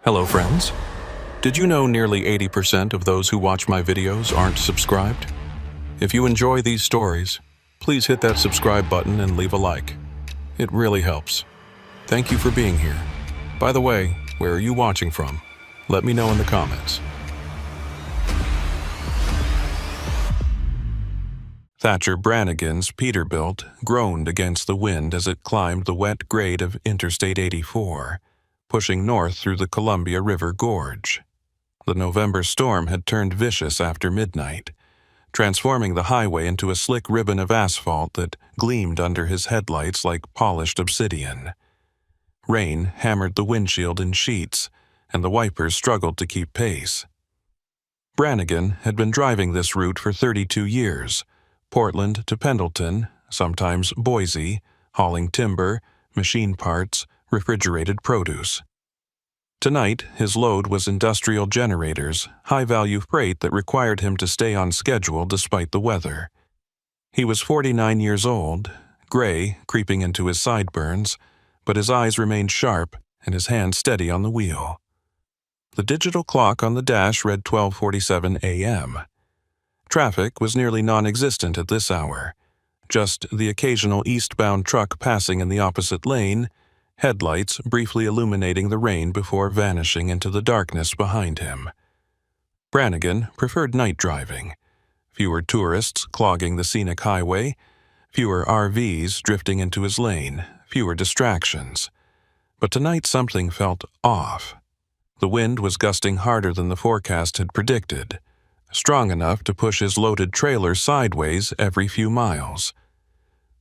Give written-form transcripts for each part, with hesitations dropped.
Hello friends. Did you know nearly 80% of those who watch my videos aren't subscribed? If you enjoy these stories, please hit that subscribe button and leave a like. It really helps. Thank you for being here. By the way, where are you watching from? Let me know in the comments. Thatcher Brannigan's Peterbilt groaned against the wind as it climbed the wet grade of Interstate 84, pushing north through the Columbia River Gorge. The November storm had turned vicious after midnight, transforming the highway into a slick ribbon of asphalt that gleamed under his headlights like polished obsidian. Rain hammered the windshield in sheets, and the wipers struggled to keep pace. Brannigan had been driving this route for 32 years, Portland to Pendleton, sometimes Boise, hauling timber, machine parts, refrigerated produce. Tonight, his load was industrial generators, high-value freight that required him to stay on schedule despite the weather. He was 49 years old, gray creeping into his sideburns, but his eyes remained sharp and his hand steady on the wheel. The digital clock on the dash read 12:47 a.m. Traffic was nearly non-existent at this hour, just the occasional eastbound truck passing in the opposite lane, headlights briefly illuminating the rain before vanishing into the darkness behind him. Brannigan preferred night driving. Fewer tourists clogging the scenic highway, fewer RVs drifting into his lane, fewer distractions. But tonight something felt off. The wind was gusting harder than the forecast had predicted, strong enough to push his loaded trailer sideways every few miles.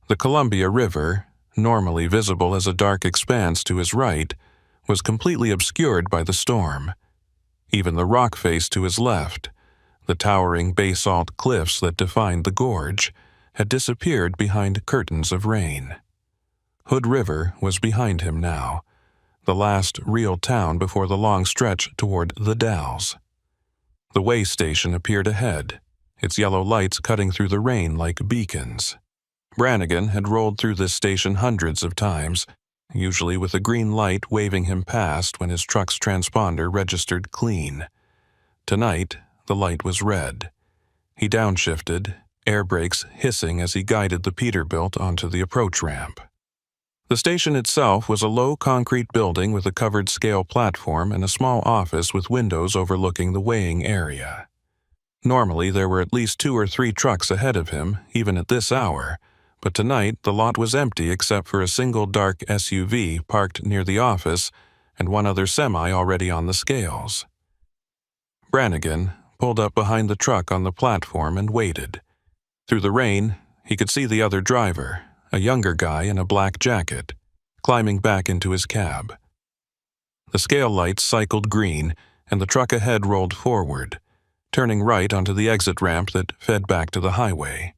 The Columbia River, normally visible as a dark expanse to his right, was completely obscured by the storm. Even the rock face to his left, the towering basalt cliffs that defined the gorge, had disappeared behind curtains of rain. Hood River was behind him now, the last real town before the long stretch toward the Dalles. The way station appeared ahead, its yellow lights cutting through the rain like beacons. Brannigan had rolled through this station hundreds of times, usually with a green light waving him past when his truck's transponder registered clean. Tonight, the light was red. He downshifted, air brakes hissing as he guided the Peterbilt onto the approach ramp. The station itself was a low concrete building with a covered scale platform and a small office with windows overlooking the weighing area. Normally, there were at least 2 or 3 trucks ahead of him, even at this hour, but tonight the lot was empty except for a single dark SUV parked near the office and one other semi already on the scales. Brannigan pulled up behind the truck on the platform and waited. Through the rain, he could see the other driver, a younger guy in a black jacket, climbing back into his cab. The scale lights cycled green and the truck ahead rolled forward, turning right onto the exit ramp that fed back to the highway.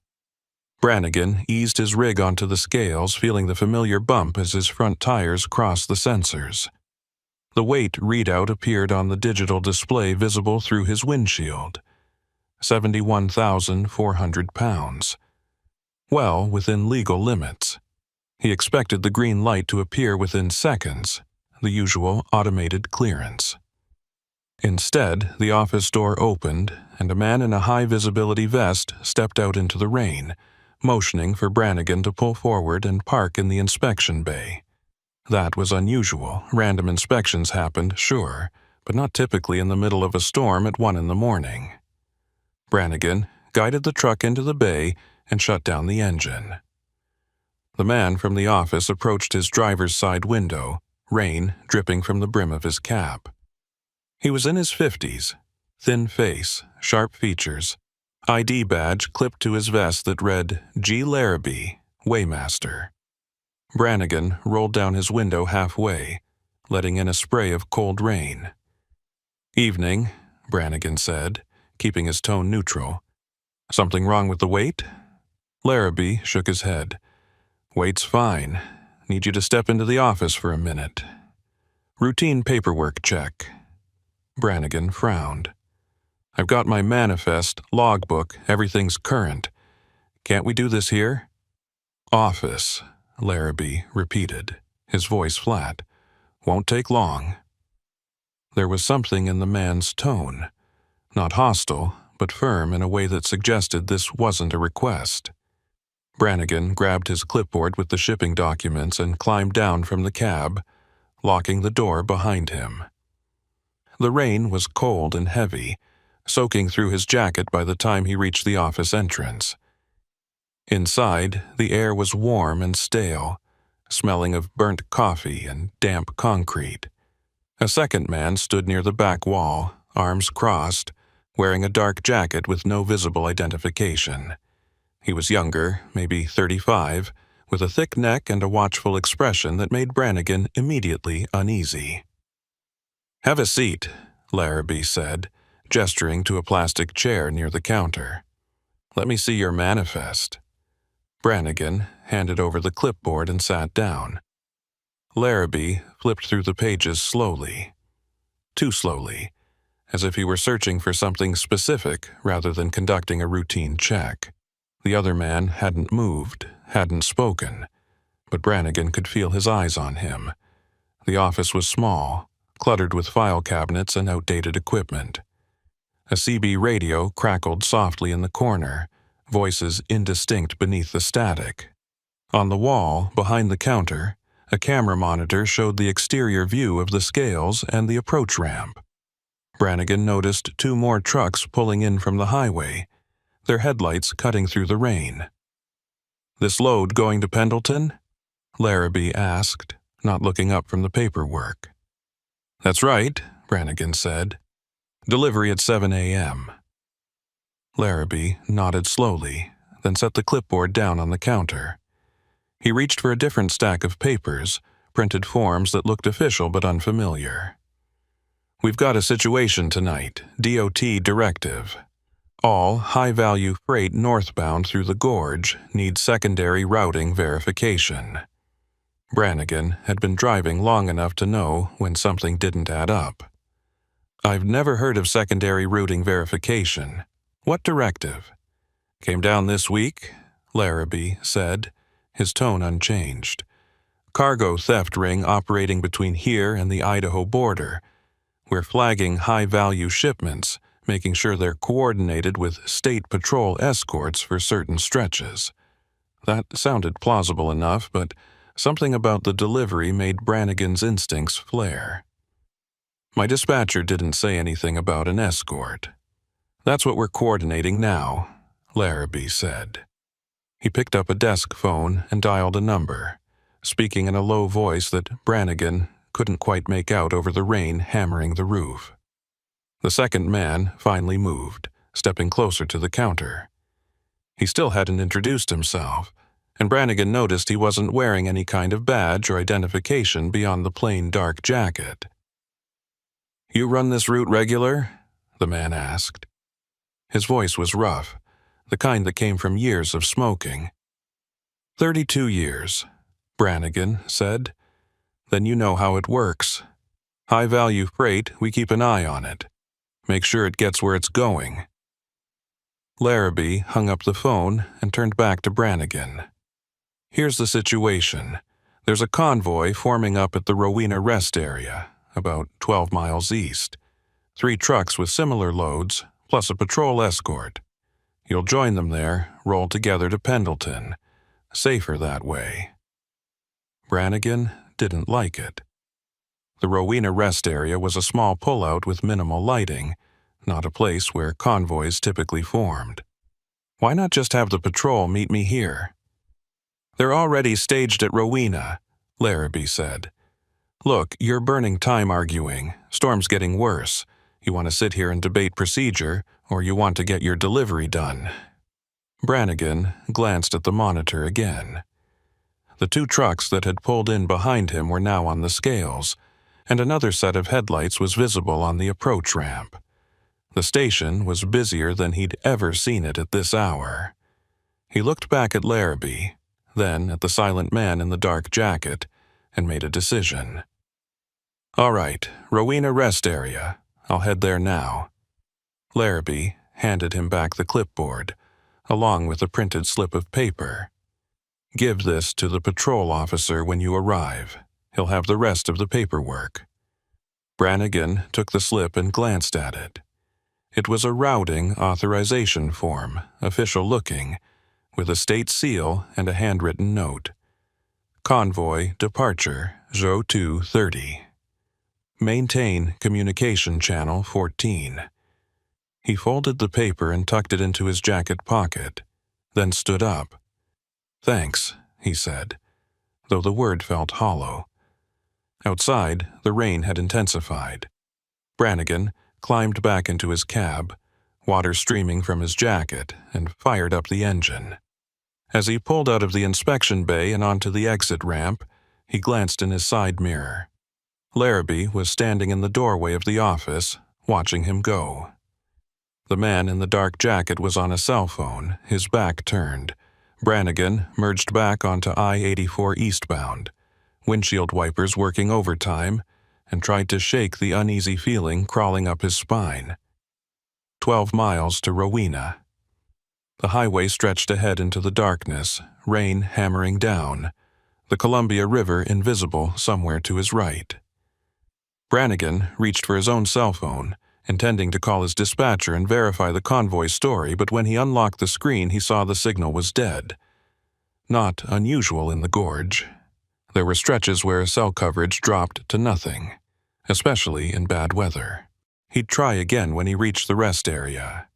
Brannigan eased his rig onto the scales, feeling the familiar bump as his front tires crossed the sensors. The weight readout appeared on the digital display visible through his windshield. 71,400 pounds. Well within legal limits. He expected the green light to appear within seconds, the usual automated clearance. Instead, the office door opened, and a man in a high-visibility vest stepped out into the rain, motioning for Brannigan to pull forward and park in the inspection bay. That was unusual. Random inspections happened, sure, but not typically in the middle of a storm at 1 a.m. Brannigan guided the truck into the bay and shut down the engine. The man from the office approached his driver's side window, rain dripping from the brim of his cap. He was in his 50s, thin face, sharp features, ID badge clipped to his vest that read G. Larrabee, Weighmaster. Brannigan rolled down his window halfway, letting in a spray of cold rain. "Evening," Brannigan said, keeping his tone neutral. "Something wrong with the weight?" Larrabee shook his head. "Weight's fine. Need you to step into the office for a minute." "Routine paperwork check." Brannigan frowned. "I've got my manifest, logbook, everything's current. Can't we do this here?" "Office," Larrabee repeated, his voice flat. "Won't take long." There was something in the man's tone, not hostile, but firm in a way that suggested this wasn't a request. Brannigan grabbed his clipboard with the shipping documents and climbed down from the cab, locking the door behind him. The rain was cold and heavy, soaking through his jacket by the time he reached the office entrance. Inside, the air was warm and stale, smelling of burnt coffee and damp concrete. A second man stood near the back wall, arms crossed, wearing a dark jacket with no visible identification. He was younger, maybe 35, with a thick neck and a watchful expression that made Brannigan immediately uneasy. "Have a seat," Larrabee said, gesturing to a plastic chair near the counter. "Let me see your manifest." Brannigan handed over the clipboard and sat down. Larrabee flipped through the pages slowly. Too slowly, as if he were searching for something specific rather than conducting a routine check. The other man hadn't moved, hadn't spoken, but Brannigan could feel his eyes on him. The office was small, cluttered with file cabinets and outdated equipment. A CB radio crackled softly in the corner, voices indistinct beneath the static. On the wall, behind the counter, a camera monitor showed the exterior view of the scales and the approach ramp. Brannigan noticed 2 more trucks pulling in from the highway, their headlights cutting through the rain. "This load going to Pendleton?" Larrabee asked, not looking up from the paperwork. "That's right," Brannigan said. "Delivery at 7 a.m. Larrabee nodded slowly, then set the clipboard down on the counter. He reached for a different stack of papers, printed forms that looked official but unfamiliar. "We've got a situation tonight, DOT directive. All high-value freight northbound through the gorge needs secondary routing verification." Brannigan had been driving long enough to know when something didn't add up. "I've never heard of secondary routing verification. What directive?" "Came down this week," Larrabee said, his tone unchanged. "Cargo theft ring operating between here and the Idaho border. We're flagging high-value shipments, making sure they're coordinated with state patrol escorts for certain stretches." That sounded plausible enough, but something about the delivery made Brannigan's instincts flare. "My dispatcher didn't say anything about an escort." "That's what we're coordinating now," Larrabee said. He picked up a desk phone and dialed a number, speaking in a low voice that Brannigan couldn't quite make out over the rain hammering the roof. The second man finally moved, stepping closer to the counter. He still hadn't introduced himself, and Brannigan noticed he wasn't wearing any kind of badge or identification beyond the plain dark jacket. "You run this route regular?" the man asked. His voice was rough, the kind that came from years of smoking. 32 years, Brannigan said. "Then you know how it works. High-value freight, we keep an eye on it. Make sure it gets where it's going." Larrabee hung up the phone and turned back to Brannigan. "Here's the situation. There's a convoy forming up at the Rowena rest area, about 12 miles east. 3 trucks with similar loads, plus a patrol escort. You'll join them there, roll together to Pendleton. Safer that way." Brannigan didn't like it. The Rowena rest area was a small pullout with minimal lighting, not a place where convoys typically formed. "Why not just have the patrol meet me here?" "They're already staged at Rowena," Larrabee said. "Look, you're burning time arguing. Storm's getting worse. You want to sit here and debate procedure, or you want to get your delivery done?" Brannigan glanced at the monitor again. The 2 trucks that had pulled in behind him were now on the scales, and another set of headlights was visible on the approach ramp. The station was busier than he'd ever seen it at this hour. He looked back at Larrabee, then at the silent man in the dark jacket, and made a decision. "All right, Rowena rest area. I'll head there now." Larrabee handed him back the clipboard, along with a printed slip of paper. "Give this to the patrol officer when you arrive. He'll have the rest of the paperwork." Brannigan took the slip and glanced at it. It was a routing authorization form, official-looking, with a state seal and a handwritten note. Convoy departure 0230. Maintain communication channel 14. He folded the paper and tucked it into his jacket pocket, then stood up. "Thanks," he said, though the word felt hollow. Outside, the rain had intensified. Brannigan climbed back into his cab, water streaming from his jacket, and fired up the engine. As he pulled out of the inspection bay and onto the exit ramp, he glanced in his side mirror. Larrabee was standing in the doorway of the office, watching him go. The man in the dark jacket was on a cell phone, his back turned. Brannigan merged back onto I-84 eastbound, windshield wipers working overtime, and tried to shake the uneasy feeling crawling up his spine. 12 miles to Rowena. The highway stretched ahead into the darkness, rain hammering down, the Columbia River invisible somewhere to his right. Brannigan reached for his own cell phone, intending to call his dispatcher and verify the convoy's story, but when he unlocked the screen, he saw the signal was dead. Not unusual in the gorge. There were stretches where cell coverage dropped to nothing, especially in bad weather. He'd try again when he reached the rest area.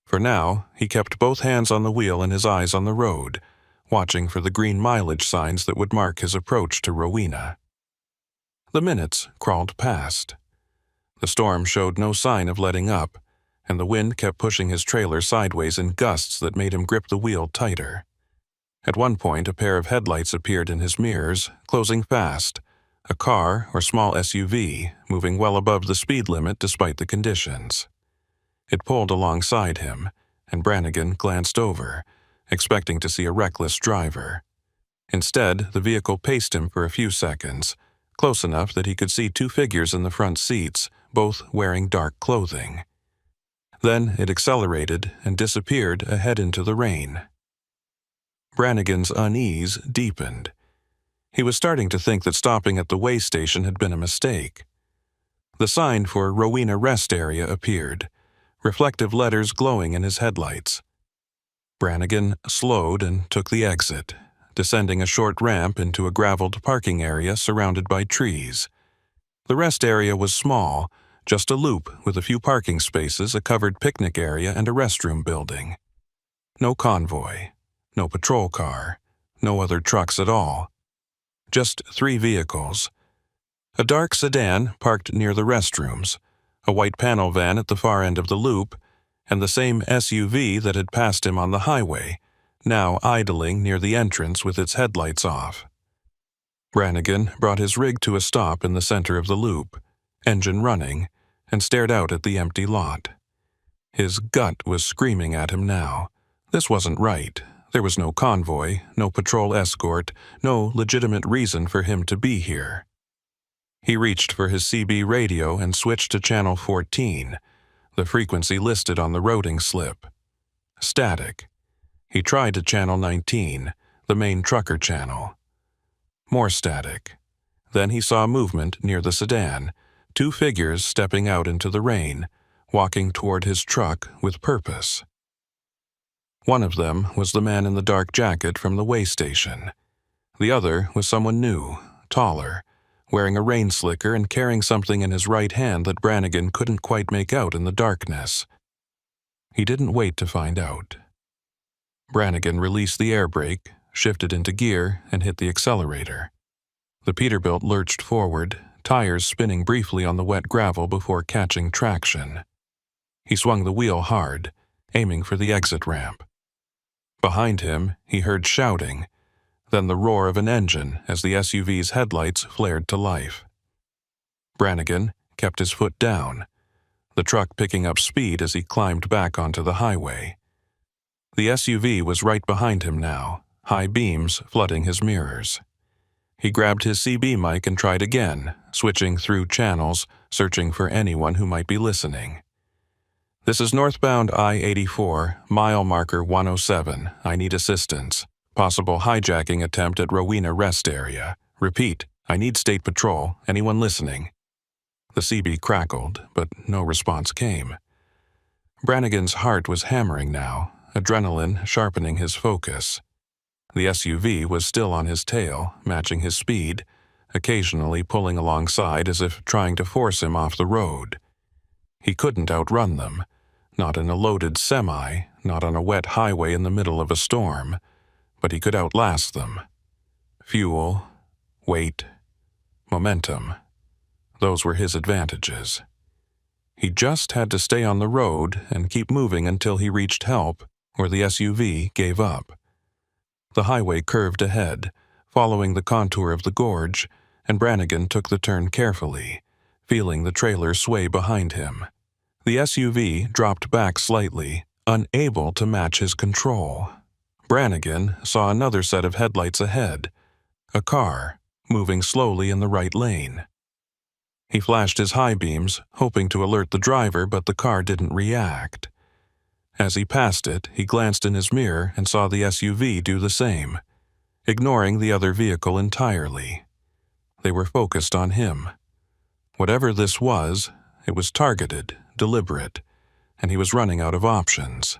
For now, he kept both hands on the wheel and his eyes on the road, watching for the green mileage signs that would mark his approach to Rowena. The minutes crawled past. The storm showed no sign of letting up, and the wind kept pushing his trailer sideways in gusts that made him grip the wheel tighter. At one point, a pair of headlights appeared in his mirrors, closing fast, a car or small SUV moving well above the speed limit despite the conditions. It pulled alongside him, and Brannigan glanced over, expecting to see a reckless driver. Instead, the vehicle paced him for a few seconds, close enough that he could see two figures in the front seats, both wearing dark clothing. Then it accelerated and disappeared ahead into the rain. Brannigan's unease deepened. He was starting to think that stopping at the way station had been a mistake. The sign for Rowena Rest Area appeared, reflective letters glowing in his headlights. Brannigan slowed and took the exit, descending a short ramp into a graveled parking area surrounded by trees. The rest area was small, just a loop with a few parking spaces, a covered picnic area, and a restroom building. No convoy, no patrol car, no other trucks at all. Just 3 vehicles. A dark sedan parked near the restrooms, a white panel van at the far end of the loop, and the same SUV that had passed him on the highway, now idling near the entrance with its headlights off. Brannigan brought his rig to a stop in the center of the loop, engine running, and stared out at the empty lot. His gut was screaming at him now. This wasn't right. There was no convoy, no patrol escort, no legitimate reason for him to be here. He reached for his CB radio and switched to channel 14, the frequency listed on the routing slip. Static. He tried to channel 19, the main trucker channel. More static. Then he saw movement near the sedan, 2 figures stepping out into the rain, walking toward his truck with purpose. One of them was the man in the dark jacket from the way station. The other was someone new, taller, wearing a rain slicker and carrying something in his right hand that Brannigan couldn't quite make out in the darkness. He didn't wait to find out. Brannigan released the air brake, shifted into gear, and hit the accelerator. The Peterbilt lurched forward, tires spinning briefly on the wet gravel before catching traction. He swung the wheel hard, aiming for the exit ramp. Behind him, he heard shouting, then the roar of an engine as the SUV's headlights flared to life. Brannigan kept his foot down, the truck picking up speed as he climbed back onto the highway. The SUV was right behind him now, high beams flooding his mirrors. He grabbed his CB mic and tried again, switching through channels, searching for anyone who might be listening. "This is northbound I-84, mile marker 107. I need assistance. Possible hijacking attempt at Rowena Rest Area. Repeat, I need State Patrol. Anyone listening?" The CB crackled, but no response came. Brannigan's heart was hammering now, adrenaline sharpening his focus. The SUV was still on his tail, matching his speed, occasionally pulling alongside as if trying to force him off the road. He couldn't outrun them, not in a loaded semi, not on a wet highway in the middle of a storm, but he could outlast them. Fuel, weight, momentum. Those were his advantages. He just had to stay on the road and keep moving until he reached help or the SUV gave up. The highway curved ahead, following the contour of the gorge, and Brannigan took the turn carefully, feeling the trailer sway behind him. The SUV dropped back slightly, unable to match his control. Brannigan saw another set of headlights ahead, a car, moving slowly in the right lane. He flashed his high beams, hoping to alert the driver, but the car didn't react. As he passed it, he glanced in his mirror and saw the SUV do the same, ignoring the other vehicle entirely. They were focused on him. Whatever this was, it was targeted, deliberate, and he was running out of options.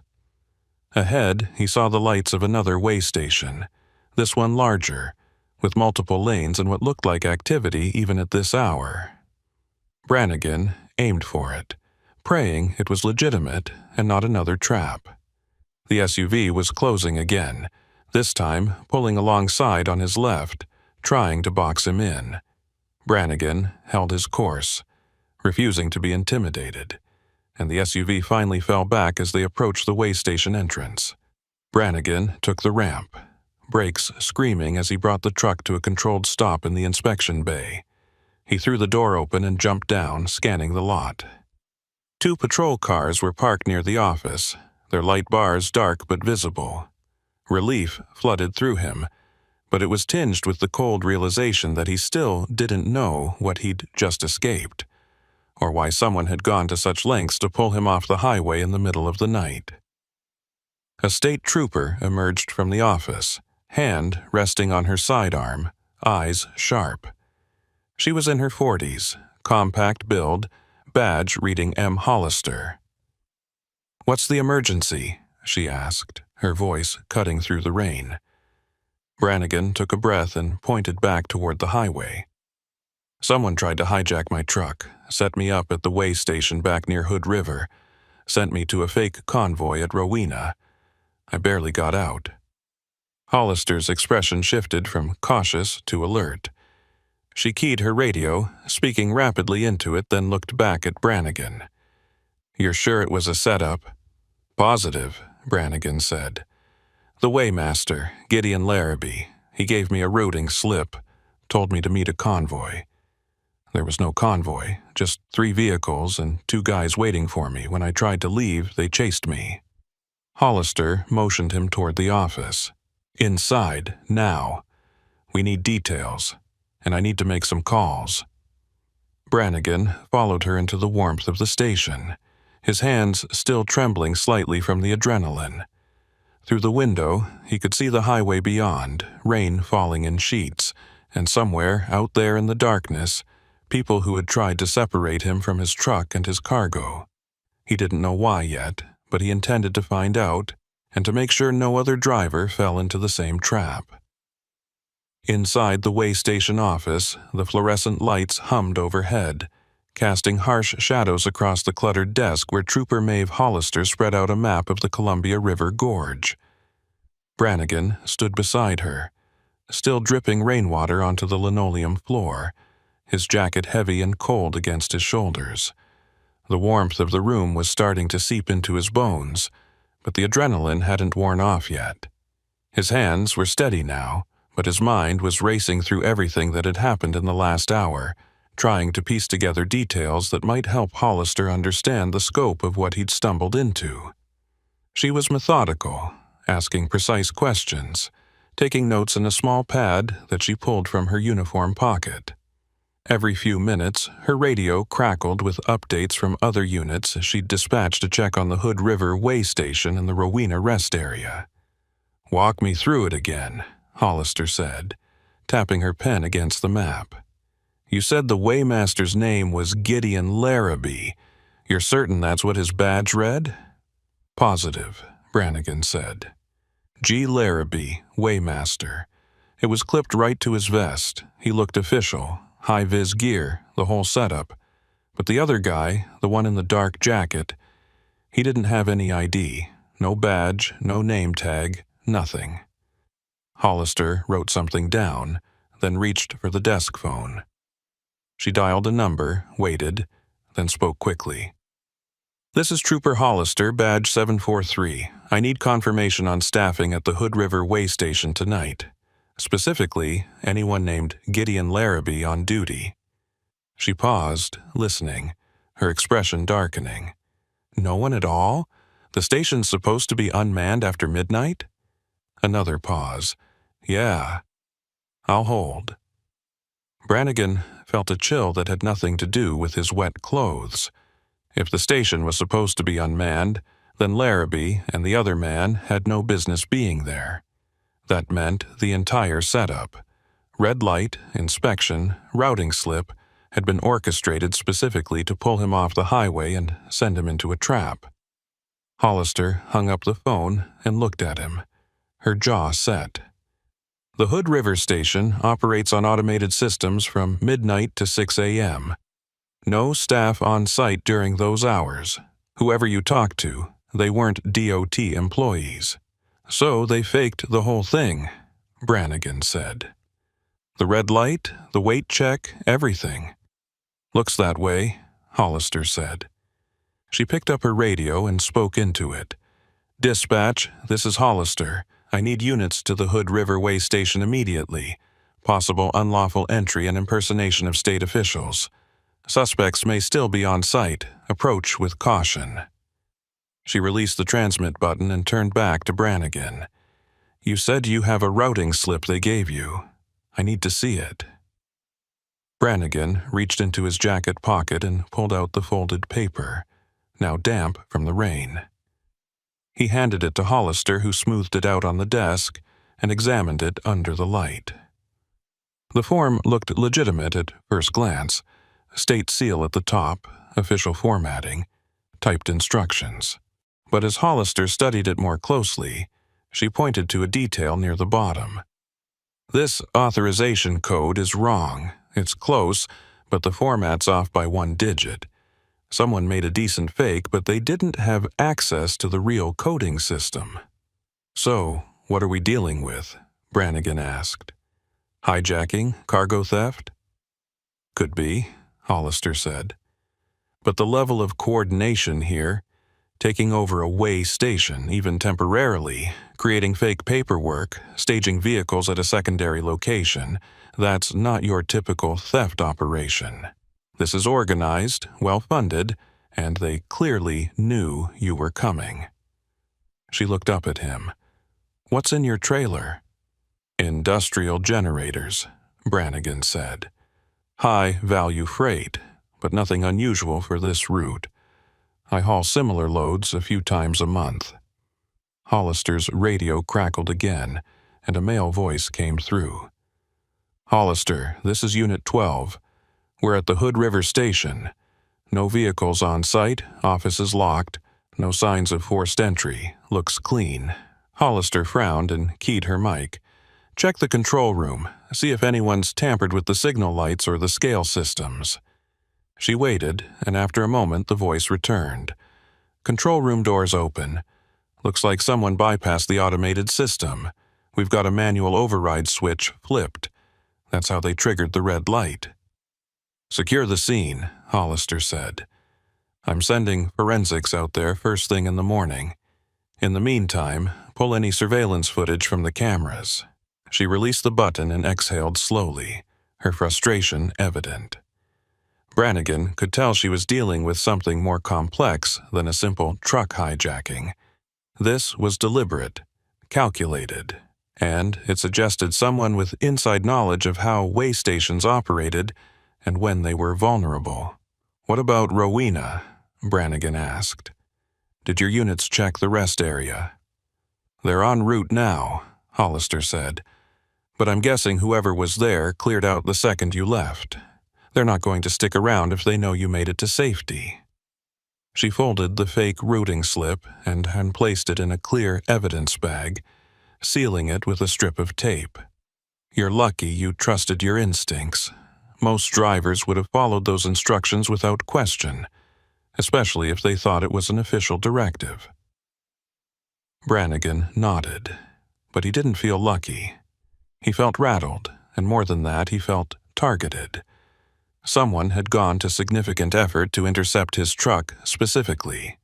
Ahead, he saw the lights of another way station, this one larger, with multiple lanes and what looked like activity even at this hour. Brannigan aimed for it, praying it was legitimate and not another trap. The SUV was closing again, this time pulling alongside on his left, trying to box him in. Brannigan held his course, refusing to be intimidated, and the SUV finally fell back as they approached the way station entrance. Brannigan took the ramp, brakes screaming as he brought the truck to a controlled stop in the inspection bay. He threw the door open and jumped down, scanning the lot. 2 patrol cars were parked near the office, their light bars dark but visible. Relief flooded through him, but it was tinged with the cold realization that he still didn't know what he'd just escaped, or why someone had gone to such lengths to pull him off the highway in the middle of the night. A state trooper emerged from the office, hand resting on her sidearm, eyes sharp. She was in her 40s, compact build, badge reading M. Hollister. "What's the emergency?" she asked, her voice cutting through the rain. Brannigan took a breath and pointed back toward the highway. "Someone tried to hijack my truck, set me up at the way station back near Hood River, sent me to a fake convoy at Rowena. I barely got out." Hollister's expression shifted from cautious to alert. She keyed her radio, speaking rapidly into it, then looked back at Brannigan. "You're sure it was a setup?" "Positive," Brannigan said. "The waymaster, Gideon Larrabee, he gave me a routing slip, told me to meet a convoy. There was no convoy, just 3 vehicles and 2 guys waiting for me. When I tried to leave, they chased me." Hollister motioned him toward the office. "Inside, now. We need details, and I need to make some calls." Brannigan followed her into the warmth of the station, his hands still trembling slightly from the adrenaline. Through the window, he could see the highway beyond, rain falling in sheets, and somewhere out there in the darkness, people who had tried to separate him from his truck and his cargo. He didn't know why yet, but he intended to find out, and to make sure no other driver fell into the same trap. Inside the way station office, the fluorescent lights hummed overhead, casting harsh shadows across the cluttered desk where Trooper Maeve Hollister spread out a map of the Columbia River Gorge. Brannigan stood beside her, still dripping rainwater onto the linoleum floor, his jacket heavy and cold against his shoulders. The warmth of the room was starting to seep into his bones, but the adrenaline hadn't worn off yet. His hands were steady now, but his mind was racing through everything that had happened in the last hour, trying to piece together details that might help Hollister understand the scope of what he'd stumbled into. She was methodical, asking precise questions, taking notes in a small pad that she pulled from her uniform pocket. Every few minutes, her radio crackled with updates from other units she'd dispatched to check on the Hood River way station and the Rowena rest area. "Walk me through it again," Hollister said, tapping her pen against the map. You said the Waymaster's name was Gideon Larrabee. You're certain that's what his badge read? Positive, Brannigan said. G. Larrabee, Waymaster. It was clipped right to his vest. He looked official, high-vis gear, the whole setup. But the other guy, the one in the dark jacket, he didn't have any ID. No badge, no name tag, nothing. Hollister wrote something down, then reached for the desk phone. She dialed a number, waited, then spoke quickly. This is Trooper Hollister, badge 743. I need confirmation on staffing at the Hood River Way Station tonight. Specifically, anyone named Gideon Larrabee on duty. She paused, listening, her expression darkening. No one at all? The station's supposed to be unmanned after midnight? Another pause. Yeah. I'll hold. Brannigan felt a chill that had nothing to do with his wet clothes. If the station was supposed to be unmanned, then Larrabee and the other man had no business being there. That meant the entire setup. Red light, inspection, routing slip had been orchestrated specifically to pull him off the highway and send him into a trap. Hollister hung up the phone and looked at him, her jaw set. The Hood River Station operates on automated systems from midnight to 6 a.m. No staff on site during those hours. Whoever you talked to, they weren't DOT employees. So they faked the whole thing, Brannigan said. The red light, the weight check, everything. Looks that way, Hollister said. She picked up her radio and spoke into it. Dispatch, this is Hollister. I need units to the Hood River Way Station immediately. Possible unlawful entry and impersonation of state officials. Suspects may still be on site. Approach with caution. She released the transmit button and turned back to Brannigan. You said you have a routing slip they gave you. I need to see it. Brannigan reached into his jacket pocket and pulled out the folded paper, now damp from the rain. He handed it to Hollister, who smoothed it out on the desk and examined it under the light. The form looked legitimate at first glance. State seal at the top, official formatting, typed instructions. But as Hollister studied it more closely, she pointed to a detail near the bottom. This authorization code is wrong. It's close, but the format's off by 1 digit. Someone made a decent fake, but they didn't have access to the real coding system. So, what are we dealing with? Brannigan asked. Hijacking? Cargo theft? Could be, Hollister said. But the level of coordination here, taking over a way station, even temporarily, creating fake paperwork, staging vehicles at a secondary location, that's not your typical theft operation. This is organized, well-funded, and they clearly knew you were coming. She looked up at him. What's in your trailer? Industrial generators, Brannigan said. High-value freight, but nothing unusual for this route. I haul similar loads a few times a month. Hollister's radio crackled again, and a male voice came through. Hollister, this is Unit 12. We're at the Hood River Station. No vehicles on site, offices locked, no signs of forced entry, looks clean. Hollister frowned and keyed her mic. Check the control room, see if anyone's tampered with the signal lights or the scale systems. She waited, and after a moment the voice returned. Control room doors open. Looks like someone bypassed the automated system. We've got a manual override switch flipped. That's how they triggered the red light. Secure the scene, Hollister said. I'm sending forensics out there first thing in the morning. In the meantime, pull any surveillance footage from the cameras. She released the button and exhaled slowly, her frustration evident. Brannigan could tell she was dealing with something more complex than a simple truck hijacking. This was deliberate, calculated, and it suggested someone with inside knowledge of how way stations operated and when they were vulnerable. What about Rowena? Brannigan asked. Did your units check the rest area? They're en route now, Hollister said, but I'm guessing whoever was there cleared out the second you left. They're not going to stick around if they know you made it to safety. She folded the fake routing slip and placed it in a clear evidence bag, sealing it with a strip of tape. You're lucky you trusted your instincts. Most drivers would have followed those instructions without question, especially if they thought it was an official directive. Brannigan nodded, but he didn't feel lucky. He felt rattled, and more than that, he felt targeted. Someone had gone to significant effort to intercept his truck specifically,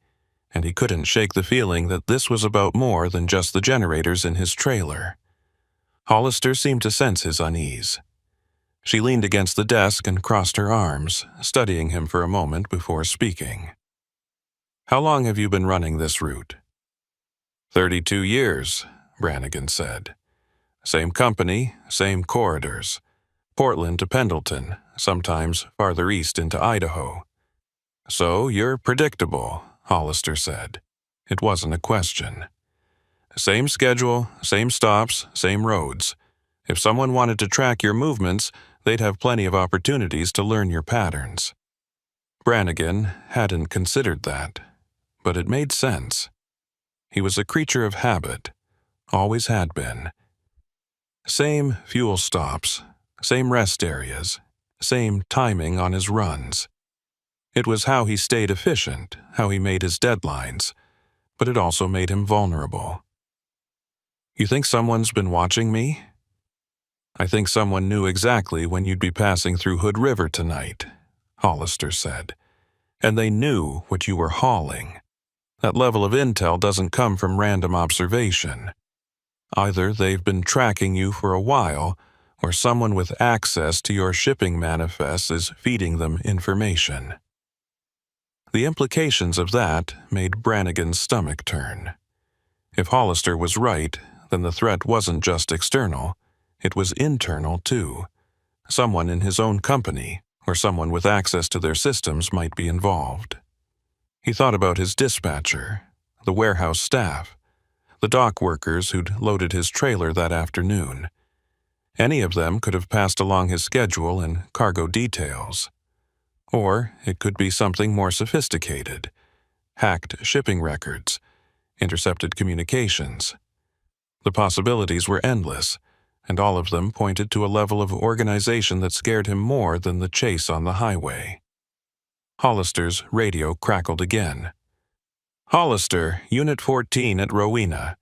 and he couldn't shake the feeling that this was about more than just the generators in his trailer. Hollister seemed to sense his unease. She leaned against the desk and crossed her arms, studying him for a moment before speaking. "How long have you been running this route?" 32 years, Brannigan said. "Same company, same corridors. Portland to Pendleton, sometimes farther east into Idaho." "So you're predictable," Hollister said. It wasn't a question. "Same schedule, same stops, same roads. If someone wanted to track your movements, they'd have plenty of opportunities to learn your patterns." Brannigan hadn't considered that, but it made sense. He was a creature of habit, always had been. Same fuel stops, same rest areas, same timing on his runs. It was how he stayed efficient, how he made his deadlines, but it also made him vulnerable. "You think someone's been watching me?" "I think someone knew exactly when you'd be passing through Hood River tonight," Hollister said. "And they knew what you were hauling. That level of intel doesn't come from random observation. Either they've been tracking you for a while, or someone with access to your shipping manifests is feeding them information." The implications of that made Brannigan's stomach turn. If Hollister was right, then the threat wasn't just external, it was internal too. Someone in his own company, or someone with access to their systems, might be involved. He thought about his dispatcher, the warehouse staff, the dock workers who'd loaded his trailer that afternoon. Any of them could have passed along his schedule and cargo details. Or it could be something more sophisticated: hacked shipping records, intercepted communications. The possibilities were endless, and all of them pointed to a level of organization that scared him more than the chase on the highway. Hollister's radio crackled again. "Hollister, Unit 14 at Rowena.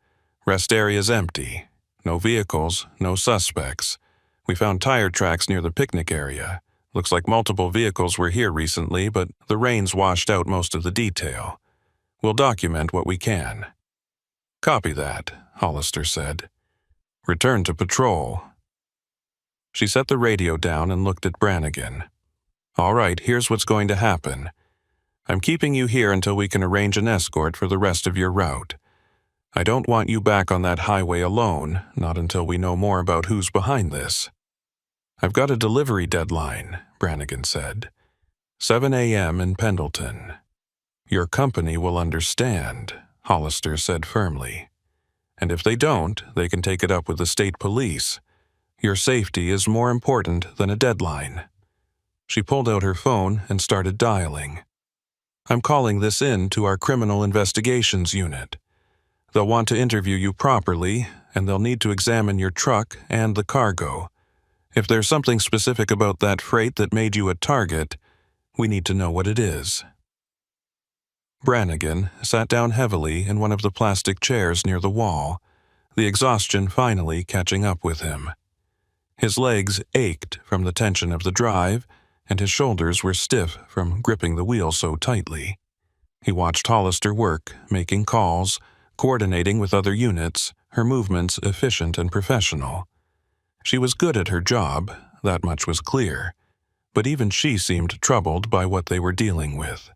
Rest area's empty. No vehicles, no suspects. We found tire tracks near the picnic area. Looks like multiple vehicles were here recently, but the rains washed out most of the detail. We'll document what we can." "Copy that," Hollister said. "Return to patrol." She set the radio down and looked at Brannigan. "All right, here's what's going to happen. I'm keeping you here until we can arrange an escort for the rest of your route. I don't want you back on that highway alone, not until we know more about who's behind this." "I've got a delivery deadline," Brannigan said. 7 a.m. in Pendleton." "Your company will understand," Hollister said firmly. "And if they don't, they can take it up with the state police. Your safety is more important than a deadline." She pulled out her phone and started dialing. "I'm calling this in to our criminal investigations unit. They'll want to interview you properly, and they'll need to examine your truck and the cargo. If there's something specific about that freight that made you a target, we need to know what it is." Brannigan sat down heavily in one of the plastic chairs near the wall, the exhaustion finally catching up with him. His legs ached from the tension of the drive, and his shoulders were stiff from gripping the wheel so tightly. He watched Hollister work, making calls, coordinating with other units, her movements efficient and professional. She was good at her job, that much was clear, but even she seemed troubled by what they were dealing with.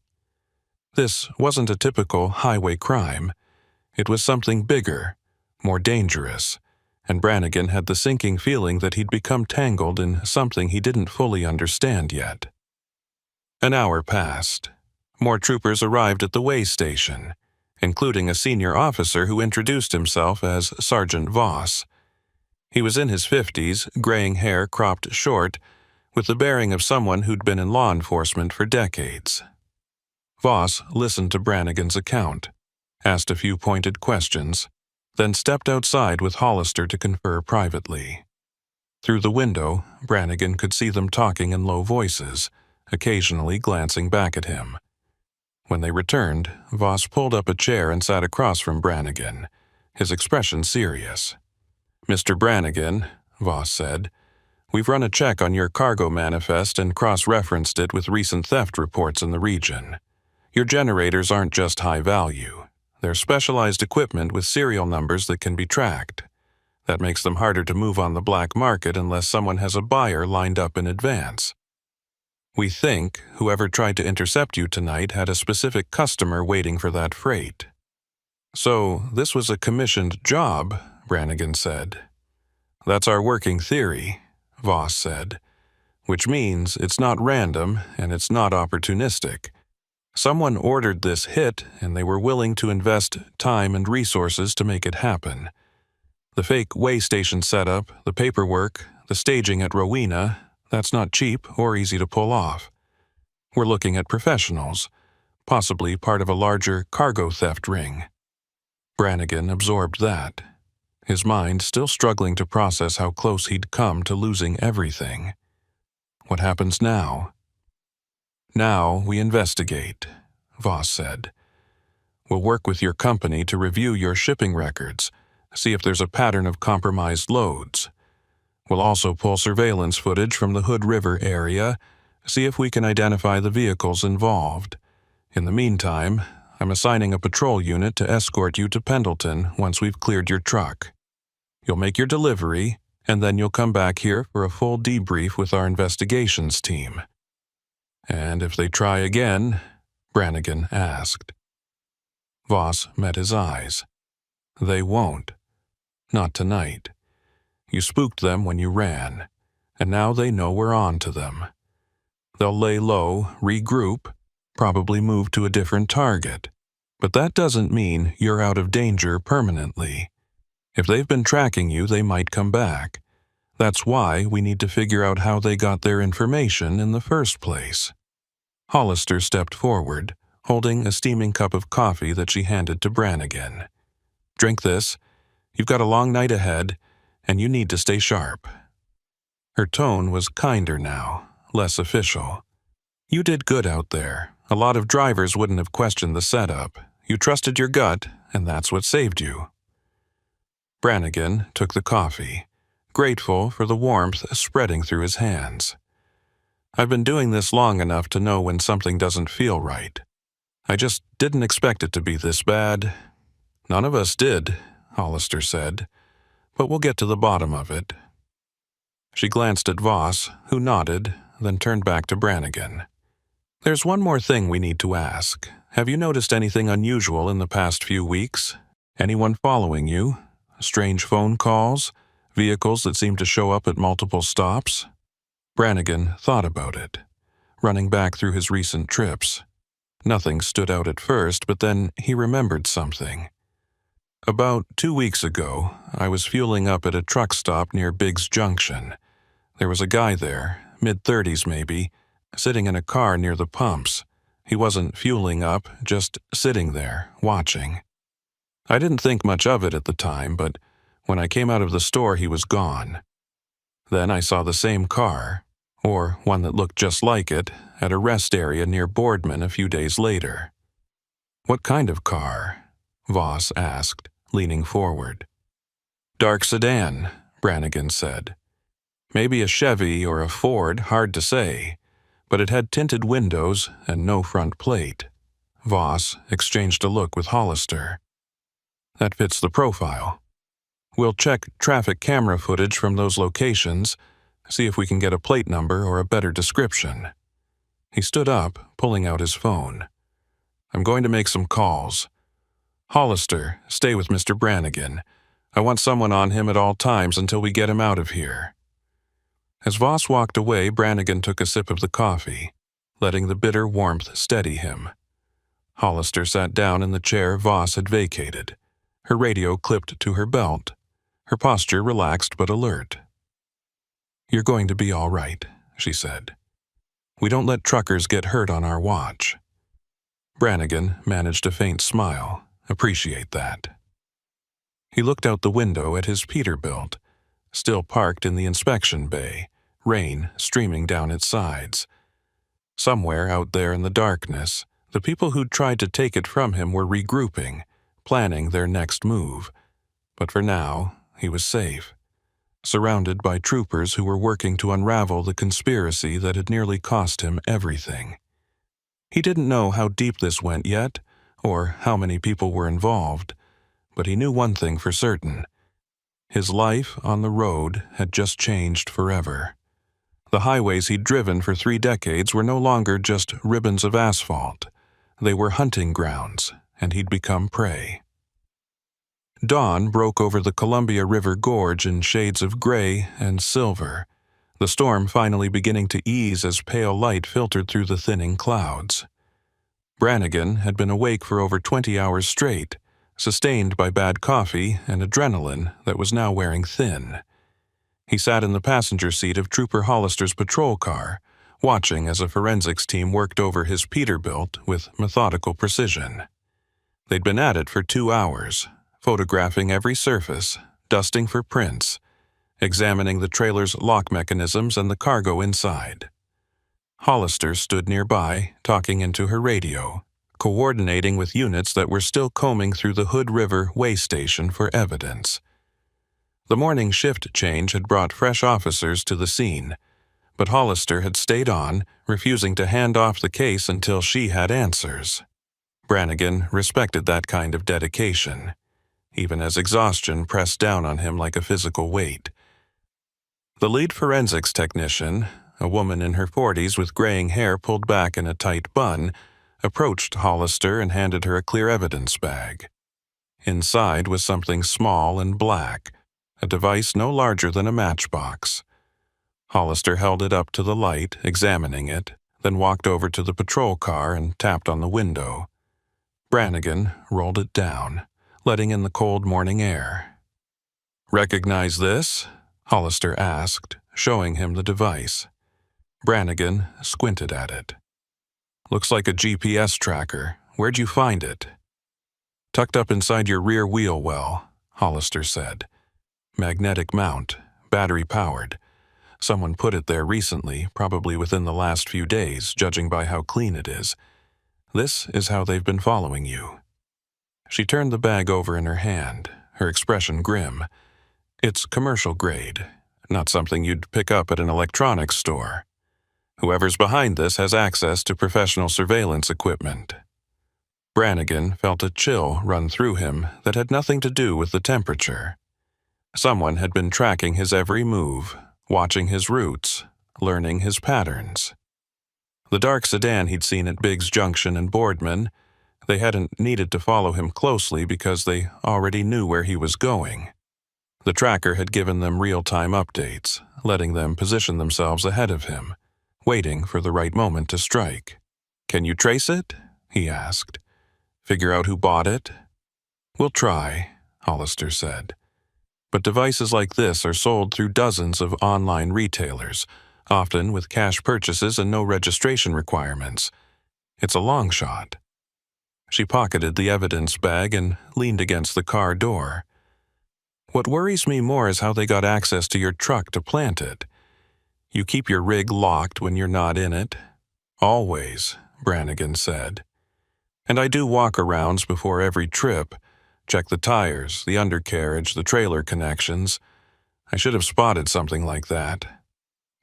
This wasn't a typical highway crime. It was something bigger, more dangerous, and Brannigan had the sinking feeling that he'd become tangled in something he didn't fully understand yet. An hour passed. More troopers arrived at the way station, including a senior officer who introduced himself as Sergeant Voss. He was in his 50s, graying hair cropped short, with the bearing of someone who'd been in law enforcement for decades. Voss listened to Brannigan's account, asked a few pointed questions, then stepped outside with Hollister to confer privately. Through the window, Brannigan could see them talking in low voices, occasionally glancing back at him. When they returned, Voss pulled up a chair and sat across from Brannigan, his expression serious. "Mr. Brannigan," Voss said, "we've run a check on your cargo manifest and cross-referenced it with recent theft reports in the region. Your generators aren't just high value. They're specialized equipment with serial numbers that can be tracked. That makes them harder to move on the black market unless someone has a buyer lined up in advance. We think whoever tried to intercept you tonight had a specific customer waiting for that freight." "So this was a commissioned job," Brannigan said. "That's our working theory," Voss said, "which means it's not random and it's not opportunistic. Someone ordered this hit and they were willing to invest time and resources to make it happen. The fake way station setup, the paperwork, the staging at Rowena, that's not cheap or easy to pull off. We're looking at professionals, possibly part of a larger cargo theft ring." Brannigan absorbed that, his mind still struggling to process how close he'd come to losing everything. What happens now? "Now we investigate," Voss said. "We'll work with your company to review your shipping records, see if there's a pattern of compromised loads. We'll also pull surveillance footage from the Hood River area, see if we can identify the vehicles involved. In the meantime, I'm assigning a patrol unit to escort you to Pendleton once we've cleared your truck. You'll make your delivery, and then you'll come back here for a full debrief with our investigations team." "And if they try again?" Brannigan asked. Voss met his eyes. "They won't. Not tonight. You spooked them when you ran, and now they know we're on to them. They'll lay low, regroup, probably move to a different target. But that doesn't mean you're out of danger permanently. If they've been tracking you, they might come back. That's why we need to figure out how they got their information in the first place." Hollister stepped forward, holding a steaming cup of coffee that she handed to Brannigan. "Drink this. You've got a long night ahead, and you need to stay sharp." Her tone was kinder now, less official. "You did good out there. A lot of drivers wouldn't have questioned the setup. You trusted your gut, and that's what saved you." Brannigan took the coffee, grateful for the warmth spreading through his hands. "I've been doing this long enough to know when something doesn't feel right. I just didn't expect it to be this bad." "None of us did," Hollister said, "but we'll get to the bottom of it." She glanced at Voss, who nodded, then turned back to Brannigan. "There's one more thing we need to ask. Have you noticed anything unusual in the past few weeks? Anyone following you? Strange phone calls? Vehicles that seem to show up at multiple stops?" Brannigan thought about it, running back through his recent trips. Nothing stood out at first, but then he remembered something. "About 2 weeks ago, I was fueling up at a truck stop near Biggs Junction. There was a guy there, mid-30s maybe, sitting in a car near the pumps. He wasn't fueling up, just sitting there, watching. I didn't think much of it at the time, but when I came out of the store he was gone. Then I saw the same car, or one that looked just like it, at a rest area near Boardman a few days later." "What kind of car?" Voss asked, leaning forward. "Dark sedan," Brannigan said. "Maybe a Chevy or a Ford, hard to say, but it had tinted windows and no front plate." Voss exchanged a look with Hollister. "That fits the profile. We'll check traffic camera footage from those locations, see if we can get a plate number or a better description." He stood up, pulling out his phone. "I'm going to make some calls. Hollister, stay with Mr. Brannigan. I want someone on him at all times until we get him out of here." As Voss walked away, Brannigan took a sip of the coffee, letting the bitter warmth steady him. Hollister sat down in the chair Voss had vacated, her radio clipped to her belt, her posture relaxed but alert. "You're going to be all right," she said. "We don't let truckers get hurt on our watch." Brannigan managed a faint smile. "Appreciate that." He looked out the window at his Peterbilt, still parked in the inspection bay, rain streaming down its sides. Somewhere out there in the darkness, the people who'd tried to take it from him were regrouping, planning their next move. But for now, he was safe, surrounded by troopers who were working to unravel the conspiracy that had nearly cost him everything. He didn't know how deep this went yet, or how many people were involved, but he knew one thing for certain. His life on the road had just changed forever. The highways he'd driven for 3 decades were no longer just ribbons of asphalt. They were hunting grounds, and he'd become prey. Dawn broke over the Columbia River Gorge in shades of gray and silver, the storm finally beginning to ease as pale light filtered through the thinning clouds. Brannigan had been awake for over 20 hours straight, sustained by bad coffee and adrenaline that was now wearing thin. He sat in the passenger seat of Trooper Hollister's patrol car, watching as a forensics team worked over his Peterbilt with methodical precision. They'd been at it for 2 hours, photographing every surface, dusting for prints, examining the trailer's lock mechanisms and the cargo inside. Hollister stood nearby, talking into her radio, coordinating with units that were still combing through the Hood River way station for evidence. The morning shift change had brought fresh officers to the scene, but Hollister had stayed on, refusing to hand off the case until she had answers. Brannigan respected that kind of dedication, even as exhaustion pressed down on him like a physical weight. The lead forensics technician, a woman in her 40s with graying hair pulled back in a tight bun, approached Hollister and handed her a clear evidence bag. Inside was something small and black, a device no larger than a matchbox. Hollister held it up to the light, examining it, then walked over to the patrol car and tapped on the window. Brannigan rolled it down, letting in the cold morning air. "Recognize this?" Hollister asked, showing him the device. Brannigan squinted at it. "Looks like a GPS tracker. Where'd you find it?" "Tucked up inside your rear wheel well," Hollister said. "Magnetic mount, battery-powered. Someone put it there recently, probably within the last few days, judging by how clean it is. This is how they've been following you." She turned the bag over in her hand, her expression grim. "It's commercial grade, not something you'd pick up at an electronics store. Whoever's behind this has access to professional surveillance equipment." Brannigan felt a chill run through him that had nothing to do with the temperature. Someone had been tracking his every move, watching his routes, learning his patterns. The dark sedan he'd seen at Biggs Junction and Boardman, they hadn't needed to follow him closely because they already knew where he was going. The tracker had given them real-time updates, letting them position themselves ahead of him, waiting for the right moment to strike. "Can you trace it?" he asked. "Figure out who bought it?" "We'll try," Hollister said. "But devices like this are sold through dozens of online retailers, often with cash purchases and no registration requirements. It's a long shot." She pocketed the evidence bag and leaned against the car door. "What worries me more is how they got access to your truck to plant it. You keep your rig locked when you're not in it." "Always," Brannigan said. "And I do walk-arounds before every trip, check the tires, the undercarriage, the trailer connections. I should have spotted something like that."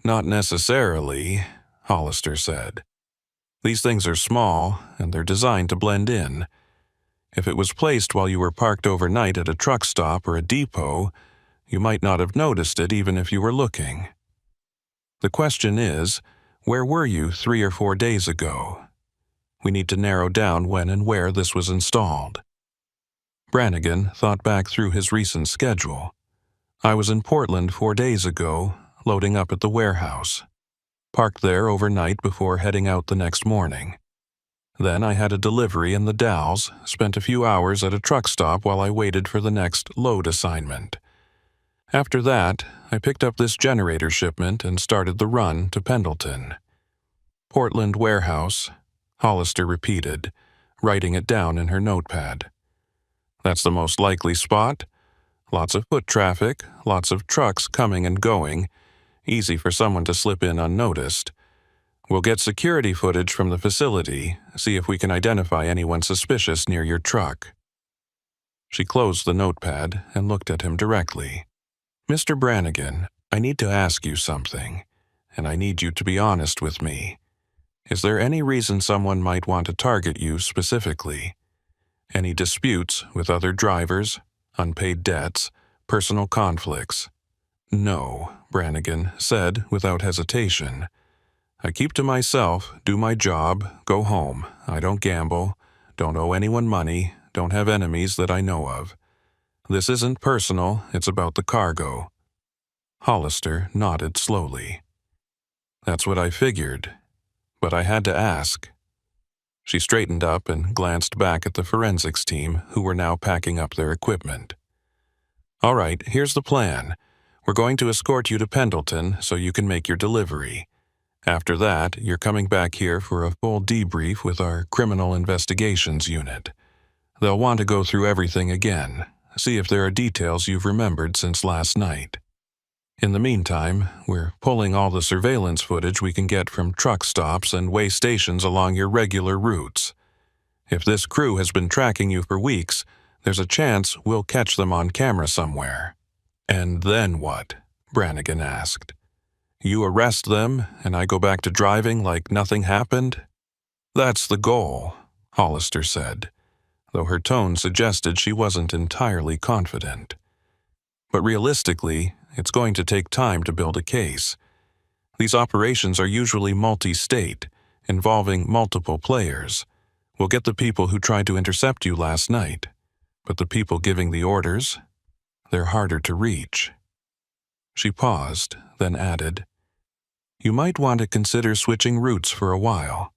"Not necessarily," Hollister said. "These things are small, and they're designed to blend in. If it was placed while you were parked overnight at a truck stop or a depot, you might not have noticed it even if you were looking. The question is, where were you 3 or 4 days ago? We need to narrow down when and where this was installed." Brannigan thought back through his recent schedule. "I was in Portland 4 days ago, loading up at the warehouse. Parked there overnight before heading out the next morning. Then I had a delivery in the Dalles, spent a few hours at a truck stop while I waited for the next load assignment. After that, I picked up this generator shipment and started the run to Pendleton. Portland warehouse, Hollister repeated, writing it down in her notepad. That's the most likely spot. Lots of foot traffic, lots of trucks coming and going, easy for someone to slip in unnoticed. We'll get security footage from the facility, see if we can identify anyone suspicious near your truck. She closed the notepad and looked at him directly. Mr. Brannigan, I need to ask you something, and I need you to be honest with me. Is there any reason someone might want to target you specifically? Any disputes with other drivers, unpaid debts, personal conflicts? No, Brannigan said without hesitation. I keep to myself, do my job, go home. I don't gamble, don't owe anyone money, don't have enemies that I know of. This isn't personal, it's about the cargo. Hollister nodded slowly. That's what I figured, but I had to ask. She straightened up and glanced back at the forensics team, who were now packing up their equipment. All right, here's the plan. We're going to escort you to Pendleton so you can make your delivery. After that, you're coming back here for a full debrief with our criminal investigations unit. They'll want to go through everything again, see if there are details you've remembered since last night. In the meantime, we're pulling all the surveillance footage we can get from truck stops and way stations along your regular routes. If this crew has been tracking you for weeks, there's a chance we'll catch them on camera somewhere. And then what? Brannigan asked. You arrest them, and I go back to driving like nothing happened? That's the goal, Hollister said, though her tone suggested she wasn't entirely confident. But realistically, it's going to take time to build a case. These operations are usually multi-state, involving multiple players. We'll get the people who tried to intercept you last night, but the people giving the orders, they're harder to reach. She paused, then added, You might want to consider switching routes for a while.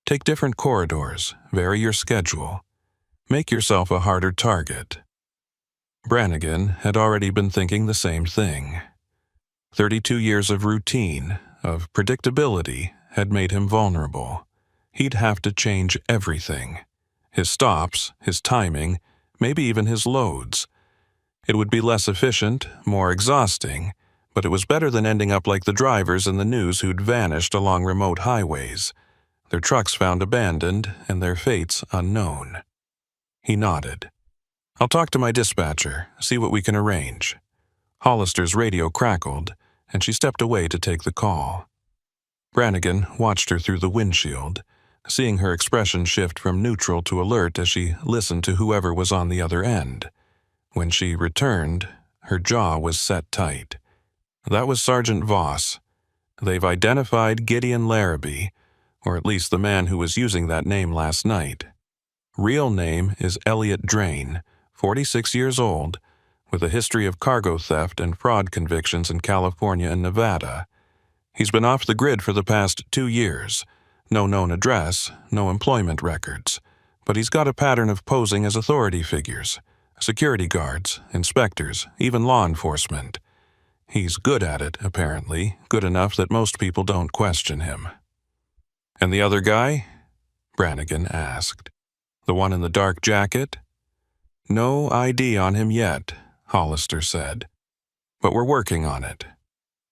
Take different corridors, vary your schedule. Make yourself a harder target. Brannigan had already been thinking the same thing. 32 years of routine, of predictability, had made him vulnerable. He'd have to change everything. His stops, his timing, maybe even his loads. It would be less efficient, more exhausting, but it was better than ending up like the drivers in the news who'd vanished along remote highways, their trucks found abandoned and their fates unknown. He nodded. I'll talk to my dispatcher, see what we can arrange. Hollister's radio crackled, and she stepped away to take the call. Brannigan watched her through the windshield, seeing her expression shift from neutral to alert as she listened to whoever was on the other end. When she returned, her jaw was set tight. That was Sergeant Voss. They've identified Gideon Larrabee, or at least the man who was using that name last night. Real name is Elliot Drain, 46 years old, with a history of cargo theft and fraud convictions in California and Nevada. He's been off the grid for the past 2 years. No known address, no employment records. But he's got a pattern of posing as authority figures, security guards, inspectors, even law enforcement. He's good at it, apparently, good enough that most people don't question him. And the other guy? Brannigan asked. The one in the dark jacket? No ID on him yet, Hollister said. But we're working on it.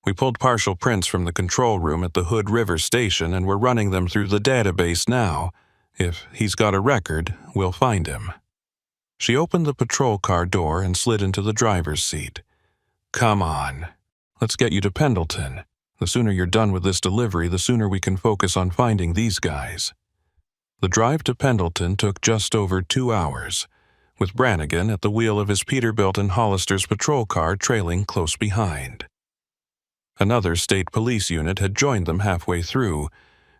We pulled partial prints from the control room at the Hood River station and we're running them through the database now. If he's got a record, we'll find him. She opened the patrol car door and slid into the driver's seat. Come on. Let's get you to Pendleton. The sooner you're done with this delivery, the sooner we can focus on finding these guys. The drive to Pendleton took just over 2 hours, with Brannigan at the wheel of his Peterbilt and Hollister's patrol car trailing close behind. Another state police unit had joined them halfway through,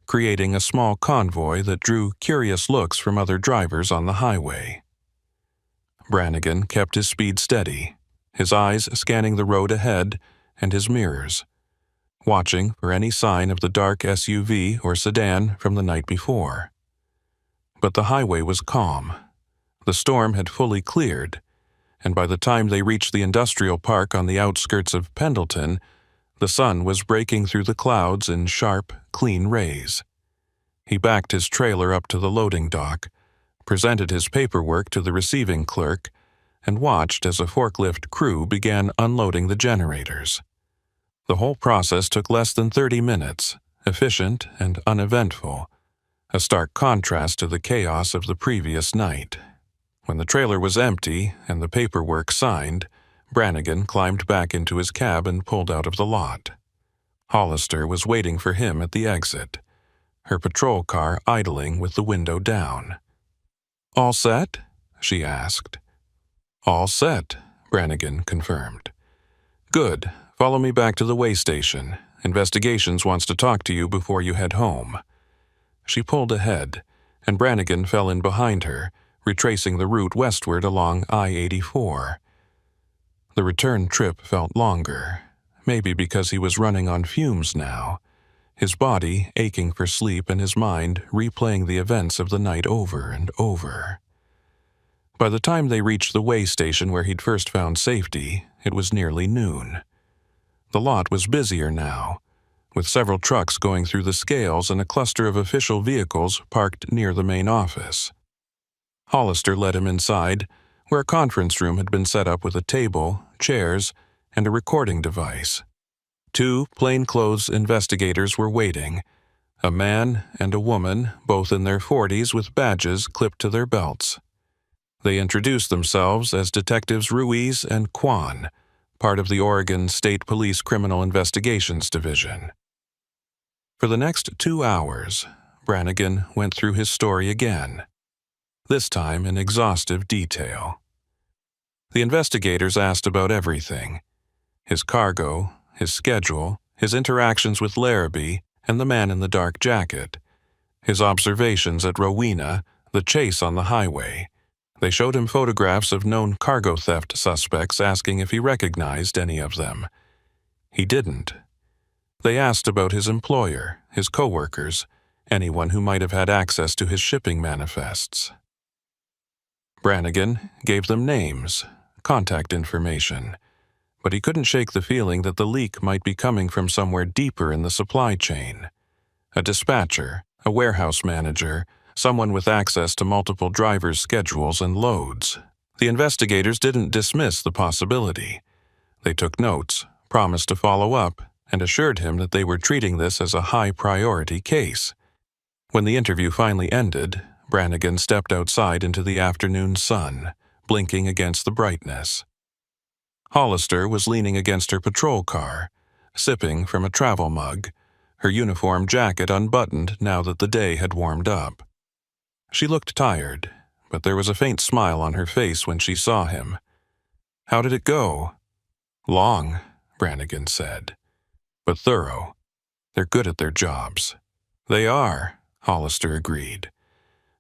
creating a small convoy that drew curious looks from other drivers on the highway. Brannigan kept his speed steady, his eyes scanning the road ahead and his mirrors, watching for any sign of the dark SUV or sedan from the night before. But the highway was calm. The storm had fully cleared, and by the time they reached the industrial park on the outskirts of Pendleton, the sun was breaking through the clouds in sharp, clean rays. He backed his trailer up to the loading dock, presented his paperwork to the receiving clerk, and watched as a forklift crew began unloading the generators. The whole process took less than 30 minutes, efficient and uneventful, a stark contrast to the chaos of the previous night. When the trailer was empty and the paperwork signed, Brannigan climbed back into his cab and pulled out of the lot. Hollister was waiting for him at the exit, her patrol car idling with the window down. "All set?" she asked. "All set," Brannigan confirmed. "Good. Follow me back to the way station. Investigations wants to talk to you before you head home." She pulled ahead, and Brannigan fell in behind her, retracing the route westward along I-84. The return trip felt longer, maybe because he was running on fumes now, his body aching for sleep and his mind replaying the events of the night over and over. By the time they reached the way station where he'd first found safety, it was nearly noon. The lot was busier now, with several trucks going through the scales and a cluster of official vehicles parked near the main office. Hollister led him inside, where a conference room had been set up with a table, chairs, and a recording device. 2 plainclothes investigators were waiting, a man and a woman, both in their 40s with badges clipped to their belts. They introduced themselves as Detectives Ruiz and Kwan, part of the Oregon State Police Criminal Investigations Division. For the next 2 hours, Brannigan went through his story again, this time in exhaustive detail. The investigators asked about everything: his cargo, his schedule, his interactions with Larrabee and the man in the dark jacket, his observations at Rowena, the chase on the highway. They showed him photographs of known cargo theft suspects, asking if he recognized any of them. He didn't. They asked about his employer, his coworkers, anyone who might have had access to his shipping manifests. Brannigan gave them names, contact information, but he couldn't shake the feeling that the leak might be coming from somewhere deeper in the supply chain. A dispatcher, a warehouse manager, someone with access to multiple drivers' schedules and loads. The investigators didn't dismiss the possibility. They took notes, promised to follow up, and assured him that they were treating this as a high-priority case. When the interview finally ended, Brannigan stepped outside into the afternoon sun, blinking against the brightness. Hollister was leaning against her patrol car, sipping from a travel mug, her uniform jacket unbuttoned now that the day had warmed up. She looked tired, but there was a faint smile on her face when she saw him. "How did it go?" "Long," Brannigan said, "but thorough. They're good at their jobs." "They are," Hollister agreed.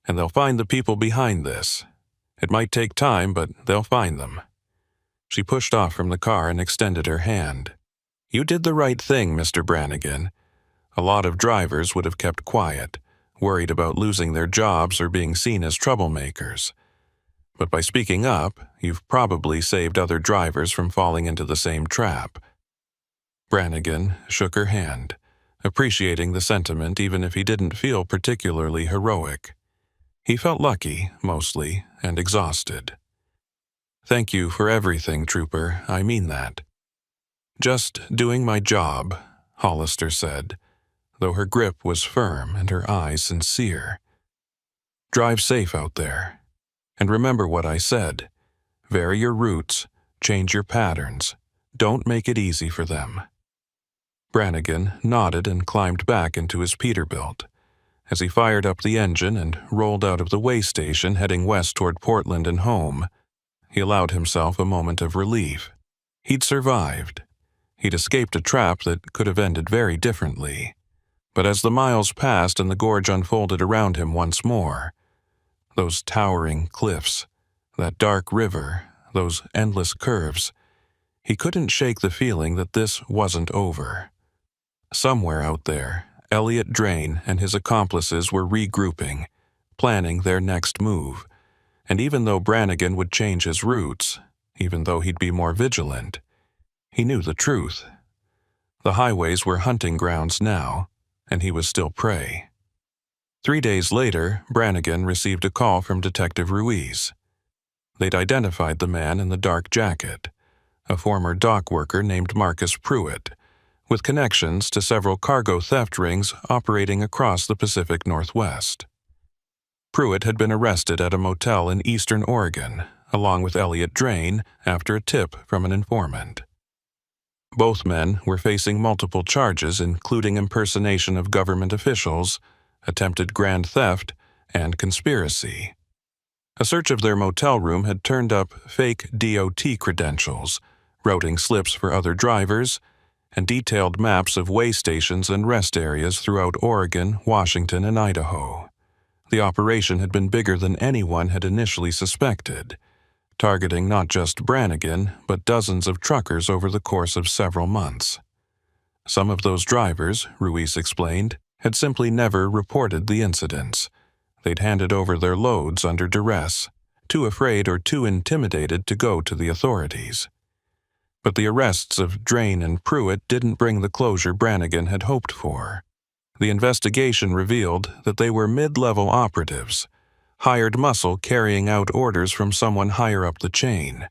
"And they'll find the people behind this. It might take time, but they'll find them." She pushed off from the car and extended her hand. "You did the right thing, Mr. Brannigan. A lot of drivers would have kept quiet, worried about losing their jobs or being seen as troublemakers. But by speaking up, you've probably saved other drivers from falling into the same trap." Brannigan shook her hand, appreciating the sentiment even if he didn't feel particularly heroic. He felt lucky, mostly, and exhausted. "Thank you for everything, Trooper. I mean that." "Just doing my job," Hollister said, though her grip was firm and her eyes sincere. "Drive safe out there. And remember what I said. Vary your routes, change your patterns. Don't make it easy for them." Brannigan nodded and climbed back into his Peterbilt. As he fired up the engine and rolled out of the way station heading west toward Portland and home, he allowed himself a moment of relief. He'd survived. He'd escaped a trap that could have ended very differently. But as the miles passed and the gorge unfolded around him once more, those towering cliffs, that dark river, those endless curves, he couldn't shake the feeling that this wasn't over. Somewhere out there, Elliot Drain and his accomplices were regrouping, planning their next move, and even though Brannigan would change his routes, even though he'd be more vigilant. He knew the truth. The highways were hunting grounds now, and he was still prey. 3 days later, Brannigan received a call from Detective Ruiz. They'd identified the man in the dark jacket, a former dock worker named Marcus Pruitt, with connections to several cargo theft rings operating across the Pacific Northwest. Pruitt had been arrested at a motel in eastern Oregon, along with Elliot Drain, after a tip from an informant. Both men were facing multiple charges, including impersonation of government officials, attempted grand theft, and conspiracy. A search of their motel room had turned up fake DOT credentials, routing slips for other drivers, and detailed maps of way stations and rest areas throughout Oregon, Washington, and Idaho. The operation had been bigger than anyone had initially suspected, targeting not just Brannigan, but dozens of truckers over the course of several months. Some of those drivers, Ruiz explained, had simply never reported the incidents. They'd handed over their loads under duress, too afraid or too intimidated to go to the authorities. But the arrests of Drain and Pruitt didn't bring the closure Brannigan had hoped for. The investigation revealed that they were mid-level operatives, hired muscle carrying out orders from someone higher up the chain.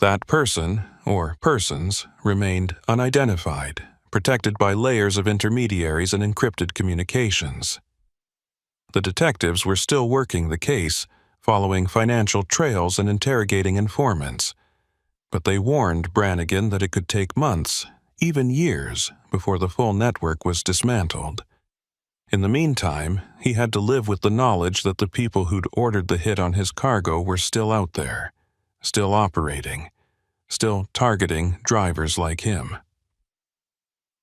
That person, or persons, remained unidentified, protected by layers of intermediaries and encrypted communications. The detectives were still working the case, following financial trails and interrogating informants, but they warned Brannigan that it could take months, even years, before the full network was dismantled. In the meantime, he had to live with the knowledge that the people who'd ordered the hit on his cargo were still out there, still operating, still targeting drivers like him.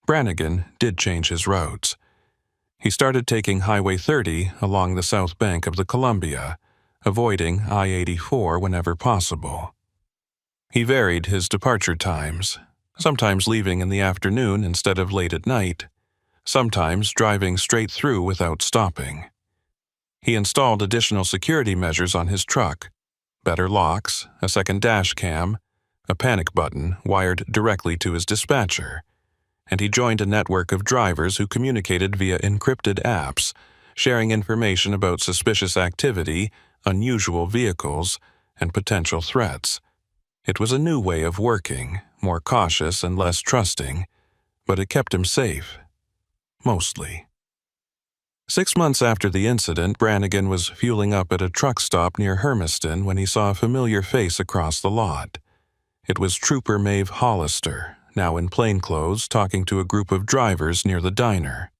Brannigan did change his routes. He started taking Highway 30 along the south bank of the Columbia, avoiding I-84 whenever possible. He varied his departure times, sometimes leaving in the afternoon instead of late at night, sometimes driving straight through without stopping. He installed additional security measures on his truck, better locks, a second dash cam, a panic button wired directly to his dispatcher, and he joined a network of drivers who communicated via encrypted apps, sharing information about suspicious activity, unusual vehicles, and potential threats. It was a new way of working, more cautious and less trusting, but it kept him safe. Mostly. 6 months after the incident, Brannigan was fueling up at a truck stop near Hermiston when he saw a familiar face across the lot. It was Trooper Maeve Hollister, now in plainclothes, talking to a group of drivers near the diner.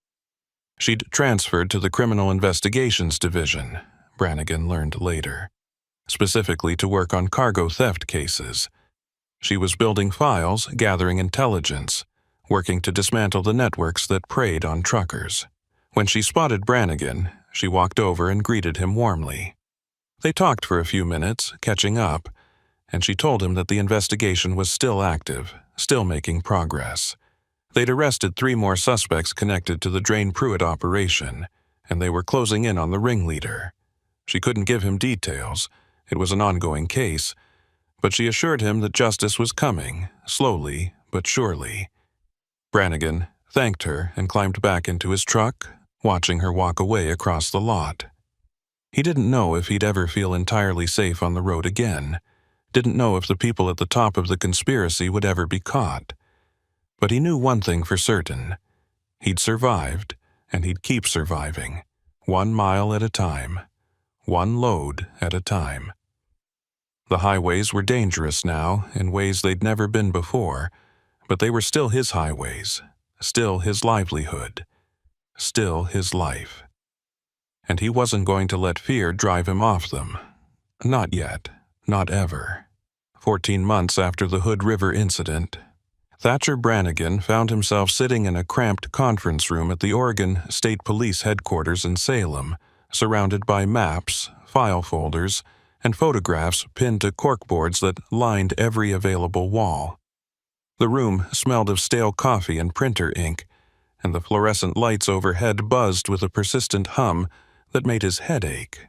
She'd transferred to the Criminal Investigations Division, Brannigan learned later, specifically to work on cargo theft cases. She was building files, gathering intelligence, working to dismantle the networks that preyed on truckers. When she spotted Brannigan, she walked over and greeted him warmly. They talked for a few minutes, catching up, and she told him that the investigation was still active, still making progress. They'd arrested 3 more suspects connected to the Drain Pruitt operation, and they were closing in on the ringleader. She couldn't give him details. It was an ongoing case, but she assured him that justice was coming, slowly but surely. Brannigan thanked her and climbed back into his truck, watching her walk away across the lot. He didn't know if he'd ever feel entirely safe on the road again, didn't know if the people at the top of the conspiracy would ever be caught. But he knew one thing for certain. He'd survived, and he'd keep surviving, 1 mile at a time, 1 load at a time. The highways were dangerous now in ways they'd never been before, but they were still his highways, still his livelihood, still his life. And he wasn't going to let fear drive him off them. Not yet, not ever. 14 months after the Hood River incident, Thatcher Brannigan found himself sitting in a cramped conference room at the Oregon State Police headquarters in Salem, surrounded by maps, file folders, and photographs pinned to corkboards that lined every available wall. The room smelled of stale coffee and printer ink, and the fluorescent lights overhead buzzed with a persistent hum that made his head ache.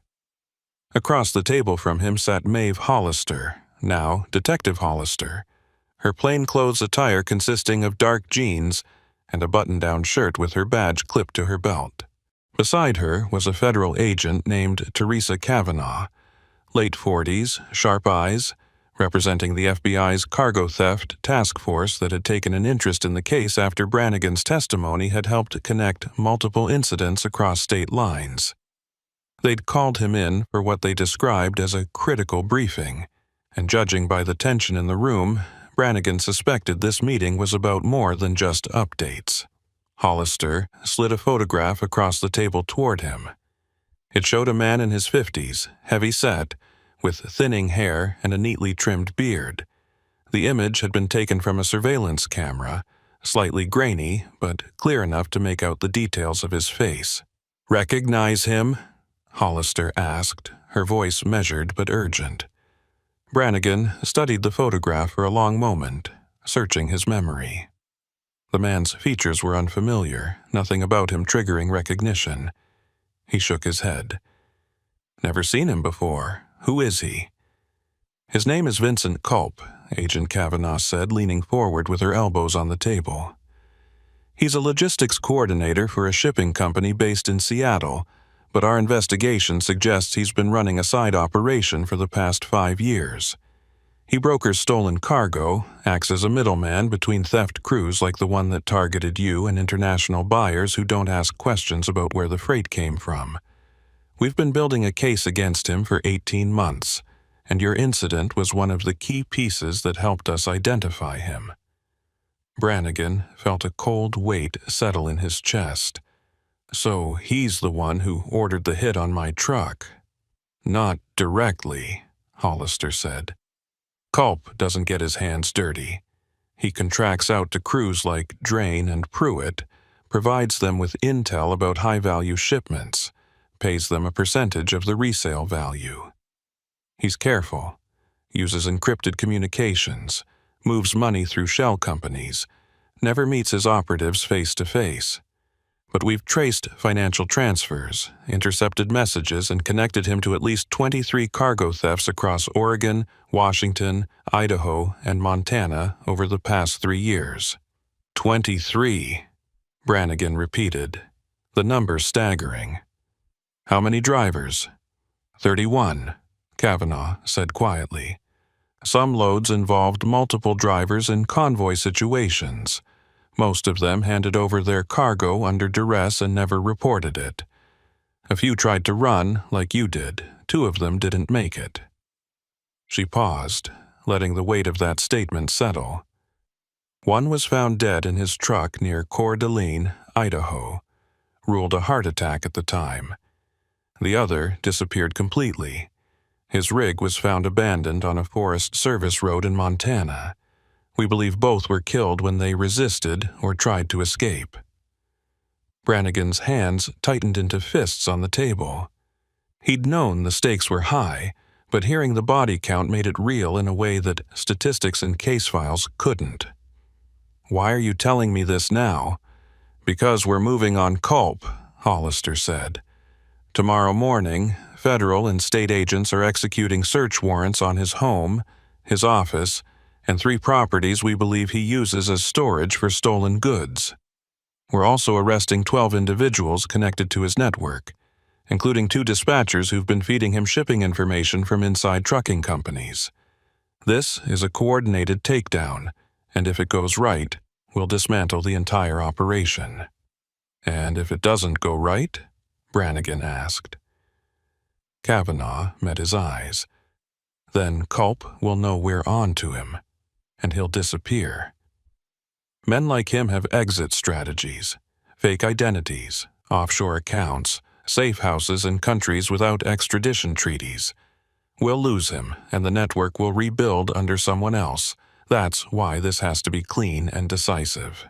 Across the table from him sat Maeve Hollister, now Detective Hollister, her plainclothes attire consisting of dark jeans and a button-down shirt with her badge clipped to her belt. Beside her was a federal agent named Teresa Kavanaugh, late 40s, sharp eyes, representing the FBI's cargo theft task force that had taken an interest in the case after Brannigan's testimony had helped connect multiple incidents across state lines. They'd called him in for what they described as a critical briefing, and judging by the tension in the room, Brannigan suspected this meeting was about more than just updates. Hollister slid a photograph across the table toward him. It showed a man in his 50s, heavy-set, with thinning hair and a neatly trimmed beard. The image had been taken from a surveillance camera, slightly grainy, but clear enough to make out the details of his face. "Recognize him?" Hollister asked, her voice measured but urgent. Brannigan studied the photograph for a long moment, searching his memory. The man's features were unfamiliar, nothing about him triggering recognition. He shook his head. "Never seen him before. Who is he?" "His name is Vincent Culp," Agent Kavanaugh said, leaning forward with her elbows on the table. "He's a logistics coordinator for a shipping company based in Seattle, but our investigation suggests he's been running a side operation for the past 5 years. He brokers stolen cargo, acts as a middleman between theft crews like the one that targeted you and international buyers who don't ask questions about where the freight came from. We've been building a case against him for 18 months, and your incident was one of the key pieces that helped us identify him." Brannigan felt a cold weight settle in his chest. "So he's the one who ordered the hit on my truck." "Not directly," Hollister said. "Culp doesn't get his hands dirty. He contracts out to crews like Drain and Pruitt, provides them with intel about high-value shipments, pays them a percentage of the resale value. He's careful, uses encrypted communications, moves money through shell companies, never meets his operatives face-to-face. But we've traced financial transfers, intercepted messages, and connected him to at least 23 cargo thefts across Oregon, Washington, Idaho, and Montana over the past 3 years." 23, Brannigan repeated, the number staggering. "How many drivers?" 31, Kavanaugh said quietly. "Some loads involved multiple drivers in convoy situations. Most of them handed over their cargo under duress and never reported it. A few tried to run, like you did. 2 of them didn't make it." She paused, letting the weight of that statement settle. "One was found dead in his truck near Coeur d'Alene, Idaho. Ruled a heart attack at the time. The other disappeared completely. His rig was found abandoned on a Forest Service road in Montana. We believe both were killed when they resisted or tried to escape." Brannigan's hands tightened into fists on the table. He'd known the stakes were high, but hearing the body count made it real in a way that statistics and case files couldn't. "Why are you telling me this now?" "Because we're moving on Culp," Hollister said. "Tomorrow morning, federal and state agents are executing search warrants on his home, his office, and 3 properties we believe he uses as storage for stolen goods. We're also arresting 12 individuals connected to his network, including 2 dispatchers who've been feeding him shipping information from inside trucking companies. This is a coordinated takedown, and if it goes right, we'll dismantle the entire operation." "And if it doesn't go right?" Brannigan asked. Kavanaugh met his eyes. "Then Culp will know we're on to him, and he'll disappear. Men like him have exit strategies, fake identities, offshore accounts, safe houses in countries without extradition treaties. We'll lose him, and the network will rebuild under someone else. That's why this has to be clean and decisive."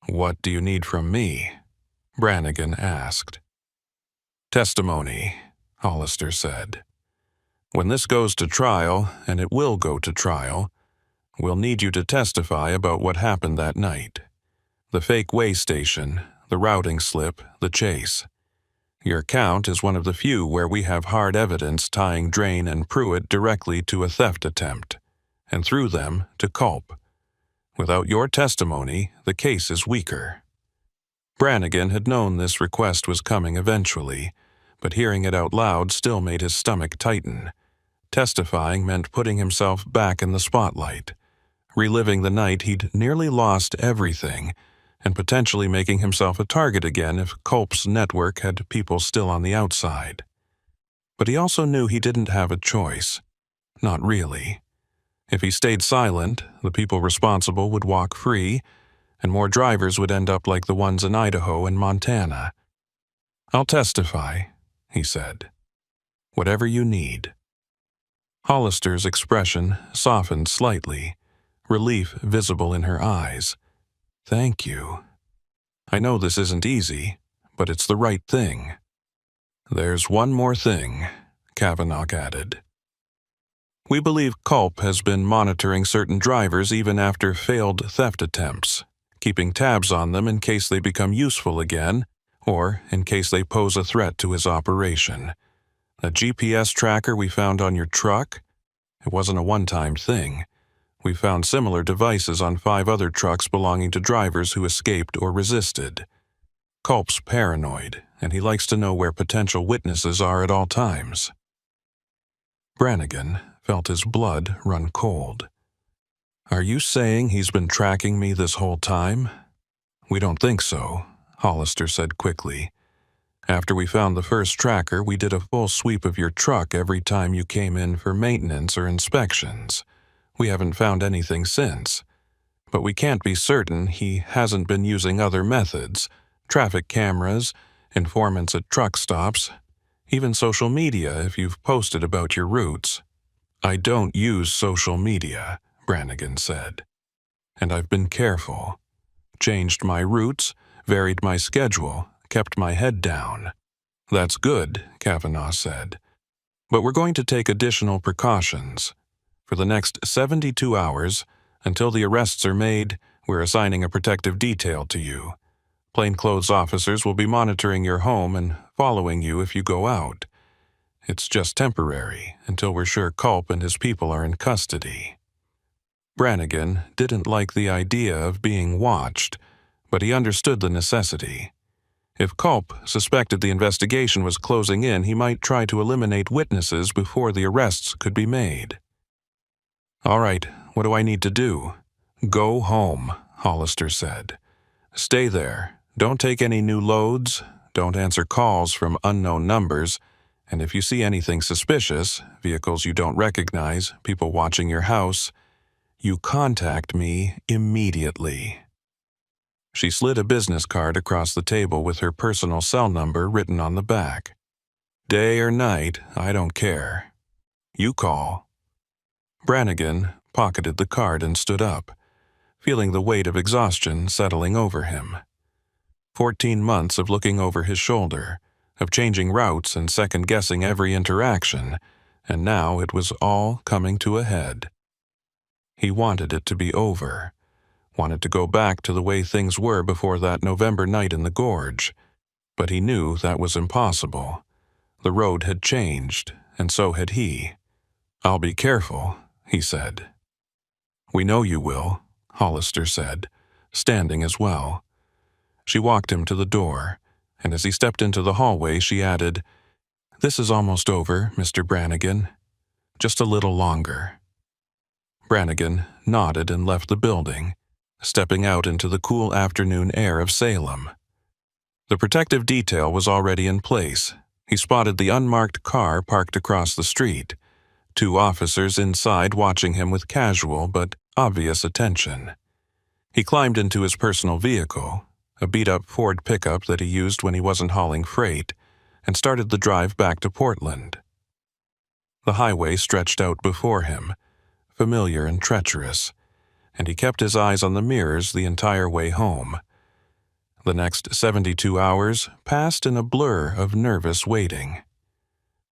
"What do you need from me?" Brannigan asked. "Testimony," Hollister said. "When this goes to trial, and it will go to trial, we'll need you to testify about what happened that night. The fake way station, the routing slip, the chase. Your account is one of the few where we have hard evidence tying Drain and Pruitt directly to a theft attempt. and through them to Culp. Without your testimony, the case is weaker. Brannigan had known this request was coming eventually, but hearing it out loud still made his stomach tighten. Testifying meant putting himself back in the spotlight, reliving the night he'd nearly lost everything, and potentially making himself a target again if Culp's network had people still on the outside. But he also knew he didn't have a choice. Not really. If he stayed silent, the people responsible would walk free, and more drivers would end up like the ones in Idaho and Montana. "I'll testify," he said. "Whatever you need." Hollister's expression softened slightly, relief visible in her eyes. "Thank you. I know this isn't easy, but it's the right thing." "There's one more thing," Kavanaugh added. "We believe Culp has been monitoring certain drivers even after failed theft attempts, keeping tabs on them in case they become useful again, or in case they pose a threat to his operation. That GPS tracker we found on your truck? It wasn't a one-time thing. We found similar devices on 5 other trucks belonging to drivers who escaped or resisted. Culp's paranoid, and he likes to know where potential witnesses are at all times." Brannigan felt his blood run cold. "Are you saying he's been tracking me this whole time?" "We don't think so," Hollister said quickly. "After we found the first tracker, we did a full sweep of your truck every time you came in for maintenance or inspections. We haven't found anything since. But we can't be certain he hasn't been using other methods, traffic cameras, informants at truck stops, even social media if you've posted about your routes." "I don't use social media," Brannigan said. "And I've been careful. Changed my routes, varied my schedule, kept my head down." "That's good," Kavanaugh said. "But we're going to take additional precautions. For the next 72 hours, until the arrests are made, we're assigning a protective detail to you. Plainclothes officers will be monitoring your home and following you if you go out. It's just temporary, until we're sure Culp and his people are in custody." Brannigan didn't like the idea of being watched, but he understood the necessity. If Culp suspected the investigation was closing in, he might try to eliminate witnesses before the arrests could be made. "All right, what do I need to do?" "Go home," Hollister said. "Stay there. Don't take any new loads. Don't answer calls from unknown numbers. And if you see anything suspicious, vehicles you don't recognize, people watching your house, you contact me immediately." She slid a business card across the table with her personal cell number written on the back. "Day or night, I don't care. You call." Brannigan pocketed the card and stood up, feeling the weight of exhaustion settling over him. 14 months of looking over his shoulder, of changing routes and second-guessing every interaction, and now it was all coming to a head. He wanted it to be over, wanted to go back to the way things were before that November night in the gorge, but he knew that was impossible. The road had changed, and so had he. "I'll be careful," he said. "We know you will," Hollister said, standing as well. She walked him to the door, and as he stepped into the hallway, she added, "This is almost over, Mr. Brannigan. Just a little longer." Brannigan nodded and left the building, stepping out into the cool afternoon air of Salem. The protective detail was already in place. He spotted the unmarked car parked across the street, 2 officers inside watching him with casual but obvious attention. He climbed into his personal vehicle, a beat-up Ford pickup that he used when he wasn't hauling freight, and started the drive back to Portland. The highway stretched out before him, familiar and treacherous, and he kept his eyes on the mirrors the entire way home. The next 72 hours passed in a blur of nervous waiting.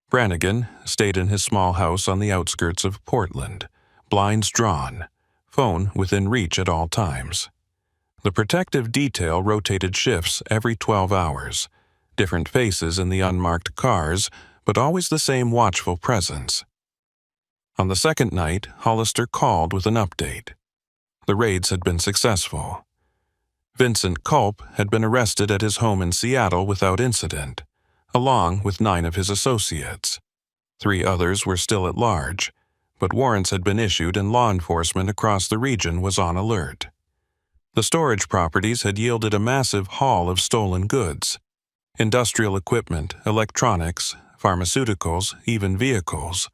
Brannigan stayed in his small house on the outskirts of Portland, blinds drawn, phone within reach at all times. The protective detail rotated shifts every 12 hours, different faces in the unmarked cars, but always the same watchful presence. On the second night, Hollister called with an update. The raids had been successful. Vincent Culp had been arrested at his home in Seattle without incident, along with 9 of his associates. 3 others were still at large, but warrants had been issued and law enforcement across the region was on alert. The storage properties had yielded a massive haul of stolen goods: industrial equipment, electronics, pharmaceuticals, even vehicles,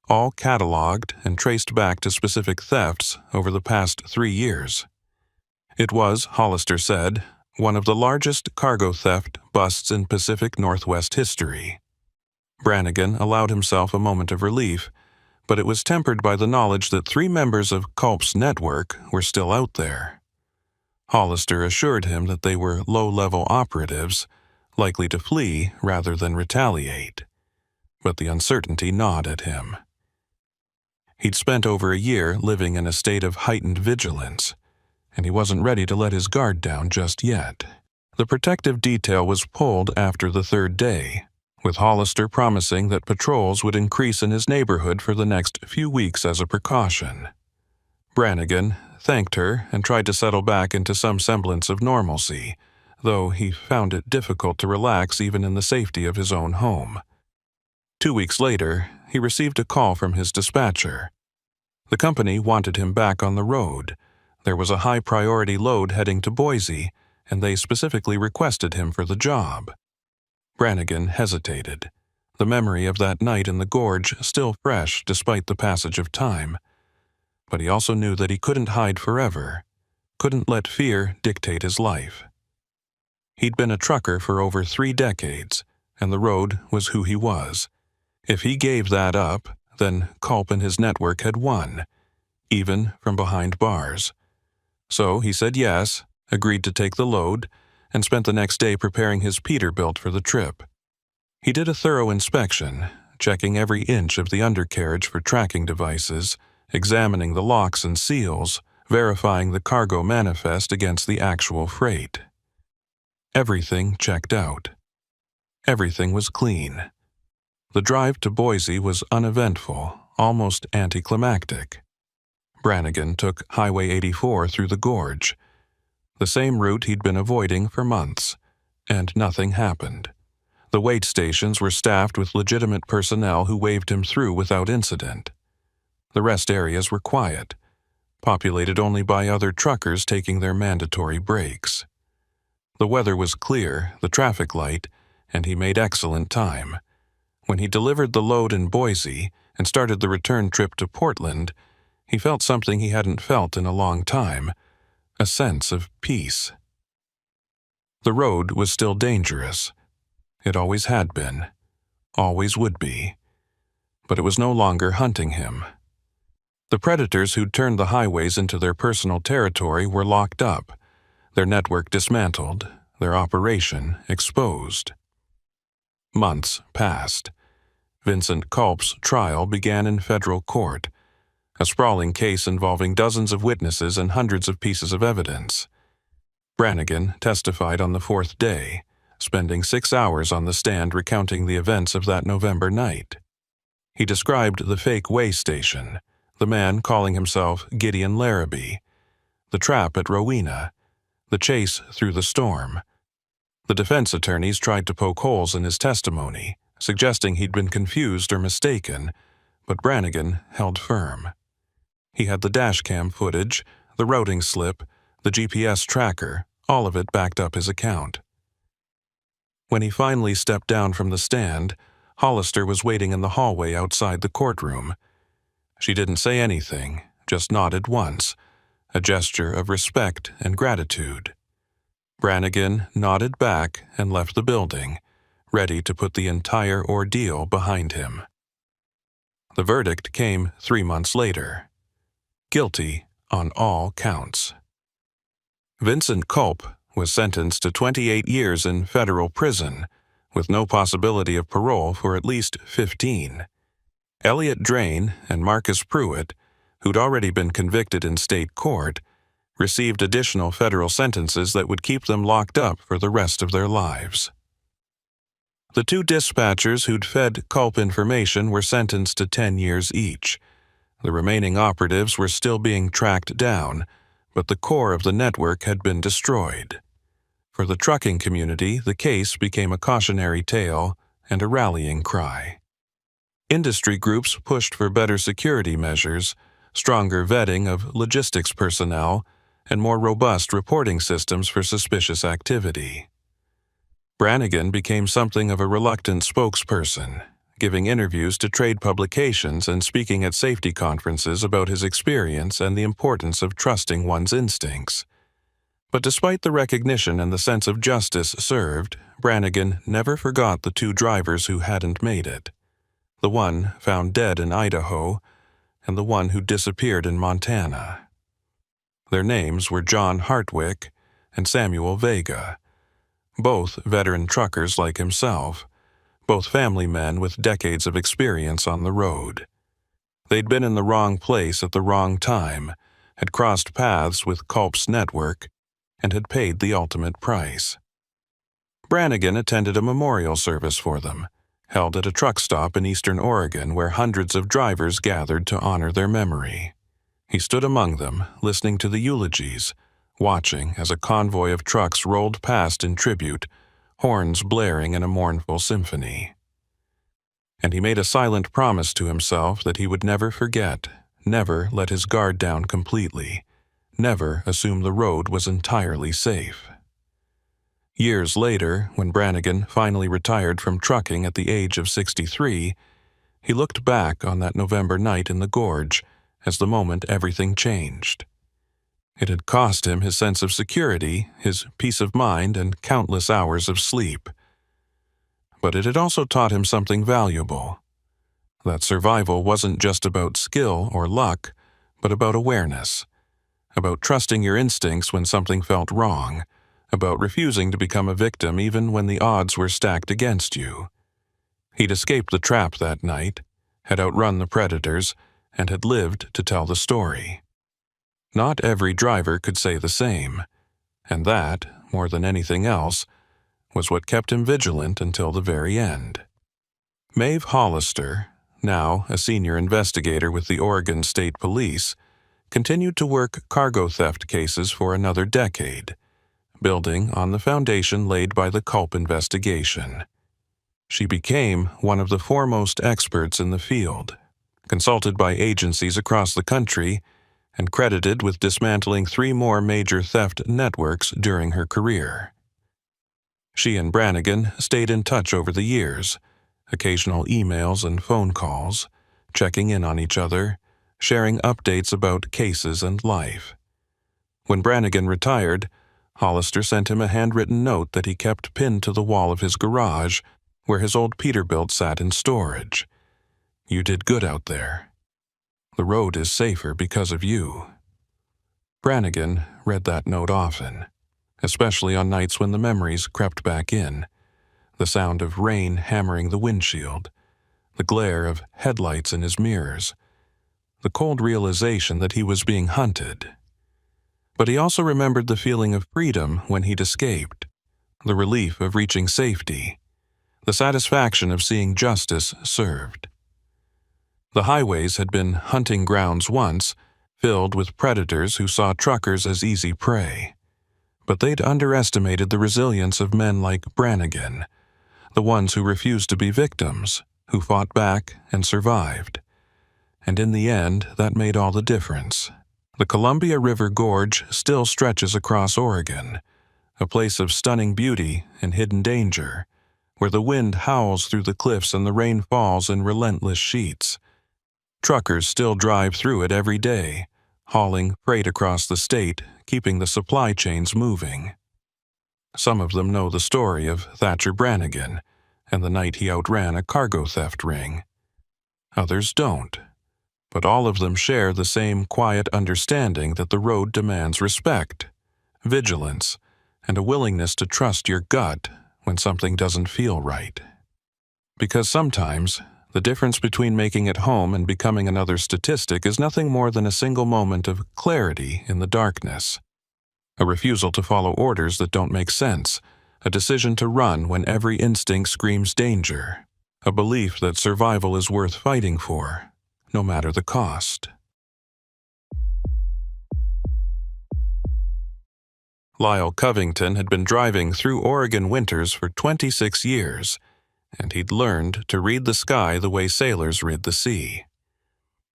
all cataloged and traced back to specific thefts over the past 3 years. It was, Hollister said, one of the largest cargo theft busts in Pacific Northwest history. Brannigan allowed himself a moment of relief, but it was tempered by the knowledge that 3 members of Culp's network were still out there. Hollister assured him that they were low-level operatives, likely to flee rather than retaliate. But the uncertainty gnawed at him. He'd spent over a year living in a state of heightened vigilance, and he wasn't ready to let his guard down just yet. The protective detail was pulled after the 3rd day, with Hollister promising that patrols would increase in his neighborhood for the next few weeks as a precaution. Brannigan thanked her and tried to settle back into some semblance of normalcy, though he found it difficult to relax even in the safety of his own home. 2 weeks later, he received a call from his dispatcher. The company wanted him back on the road. There was a high-priority load heading to Boise, and they specifically requested him for the job. Brannigan hesitated, the memory of that night in the gorge still fresh despite the passage of time. But he also knew that he couldn't hide forever, couldn't let fear dictate his life. He'd been a trucker for over 3 decades, and the road was who he was. If he gave that up, then Culp and his network had won, even from behind bars. So he said yes, agreed to take the load, and spent the next day preparing his Peterbilt for the trip. He did a thorough inspection, checking every inch of the undercarriage for tracking devices, examining the locks and seals, verifying the cargo manifest against the actual freight. Everything checked out. Everything was clean. The drive to Boise was uneventful, almost anticlimactic. Brannigan took Highway 84 through the gorge, the same route he'd been avoiding for months, and nothing happened. The wait stations were staffed with legitimate personnel who waved him through without incident. The rest areas were quiet, populated only by other truckers taking their mandatory breaks. The weather was clear, the traffic light, and he made excellent time. When he delivered the load in Boise and started the return trip to Portland, he felt something he hadn't felt in a long time, a sense of peace. The road was still dangerous. It always had been, always would be. But it was no longer hunting him. The predators who'd turned the highways into their personal territory were locked up, their network dismantled, their operation exposed. Months passed. Vincent Culp's trial began in federal court, a sprawling case involving dozens of witnesses and hundreds of pieces of evidence. Brannigan testified on the 4th day, spending 6 hours on the stand recounting the events of that November night. He described the fake way station, the man calling himself Gideon Larrabee, the trap at Rowena, the chase through the storm. The defense attorneys tried to poke holes in his testimony, suggesting he'd been confused or mistaken, but Brannigan held firm. He had the dashcam footage, the routing slip, the GPS tracker, all of it backed up his account. When he finally stepped down from the stand, Hollister was waiting in the hallway outside the courtroom. She didn't say anything, just nodded once, a gesture of respect and gratitude. Brannigan nodded back and left the building, ready to put the entire ordeal behind him. The verdict came 3 months later. Guilty on all counts. Vincent Culp was sentenced to 28 years in federal prison, with no possibility of parole for at least 15. Elliot Drain and Marcus Pruitt, who'd already been convicted in state court, received additional federal sentences that would keep them locked up for the rest of their lives. The 2 dispatchers who'd fed Culp information were sentenced to 10 years each, The remaining operatives were still being tracked down, but the core of the network had been destroyed. For the trucking community, the case became a cautionary tale and a rallying cry. Industry groups pushed for better security measures, stronger vetting of logistics personnel, and more robust reporting systems for suspicious activity. Brannigan became something of a reluctant spokesperson, giving interviews to trade publications and speaking at safety conferences about his experience and the importance of trusting one's instincts. But despite the recognition and the sense of justice served, Brannigan never forgot the two drivers who hadn't made it. The one found dead in Idaho, and the one who disappeared in Montana. Their names were John Hartwick and Samuel Vega, both veteran truckers like himself, both family men with decades of experience on the road. They'd been in the wrong place at the wrong time, had crossed paths with Culp's network, and had paid the ultimate price. Brannigan attended a memorial service for them, held at a truck stop in eastern Oregon where hundreds of drivers gathered to honor their memory. He stood among them, listening to the eulogies, watching as a convoy of trucks rolled past in tribute, horns blaring in a mournful symphony. And he made a silent promise to himself that he would never forget, never let his guard down completely, never assume the road was entirely safe. Years later, when Brannigan finally retired from trucking at the age of 63, he looked back on that November night in the gorge as the moment everything changed. It had cost him his sense of security, his peace of mind, and countless hours of sleep. But it had also taught him something valuable. That survival wasn't just about skill or luck, but about awareness, about trusting your instincts when something felt wrong, about refusing to become a victim even when the odds were stacked against you. He'd escaped the trap that night, had outrun the predators, and had lived to tell the story. Not every driver could say the same, and that, more than anything else, was what kept him vigilant until the very end. Maeve Hollister, now a senior investigator with the Oregon State Police, continued to work cargo theft cases for another decade, building on the foundation laid by the Culp investigation. She became one of the foremost experts in the field, consulted by agencies across the country, and credited with dismantling 3 more major theft networks during her career. She and Brannigan stayed in touch over the years, occasional emails and phone calls, checking in on each other, sharing updates about cases and life. When Brannigan retired, Hollister sent him a handwritten note that he kept pinned to the wall of his garage, where his old Peterbilt sat in storage. "You did good out there. The road is safer because of you." Brannigan read that note often, especially on nights when the memories crept back in. The sound of rain hammering the windshield, the glare of headlights in his mirrors, the cold realization that he was being hunted. But he also remembered the feeling of freedom when he'd escaped, the relief of reaching safety, the satisfaction of seeing justice served. The highways had been hunting grounds once, filled with predators who saw truckers as easy prey. But they'd underestimated the resilience of men like Brannigan, the ones who refused to be victims, who fought back and survived. And in the end, that made all the difference. The Columbia River Gorge still stretches across Oregon, a place of stunning beauty and hidden danger, where the wind howls through the cliffs and the rain falls in relentless sheets. Truckers still drive through it every day, hauling freight across the state, keeping the supply chains moving. Some of them know the story of Thatcher Brannigan and the night he outran a cargo theft ring. Others don't, but all of them share the same quiet understanding that the road demands respect, vigilance, and a willingness to trust your gut when something doesn't feel right. Because sometimes, the difference between making it home and becoming another statistic is nothing more than a single moment of clarity in the darkness. A refusal to follow orders that don't make sense, a decision to run when every instinct screams danger, a belief that survival is worth fighting for, no matter the cost. Lyle Covington had been driving through Oregon winters for 26 years, and he'd learned to read the sky the way sailors read the sea.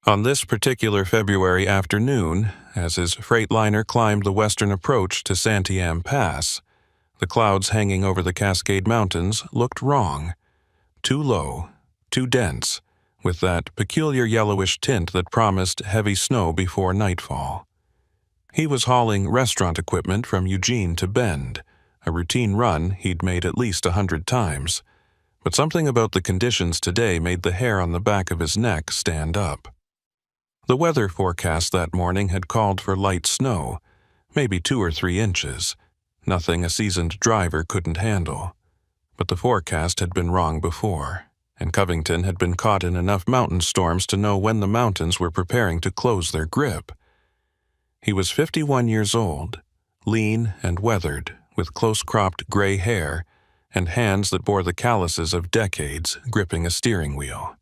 On this particular February afternoon, as his freightliner climbed the western approach to Santiam Pass, the clouds hanging over the Cascade Mountains looked wrong. Too low, too dense, with that peculiar yellowish tint that promised heavy snow before nightfall. He was hauling restaurant equipment from Eugene to Bend, a routine run he'd made at least 100 times, but something about the conditions today made the hair on the back of his neck stand up. The weather forecast that morning had called for light snow, maybe 2 or 3 inches, nothing a seasoned driver couldn't handle. But the forecast had been wrong before, and Covington had been caught in enough mountain storms to know when the mountains were preparing to close their grip. He was 51 years old, lean and weathered, with close-cropped gray hair and hands that bore the calluses of decades gripping a steering wheel.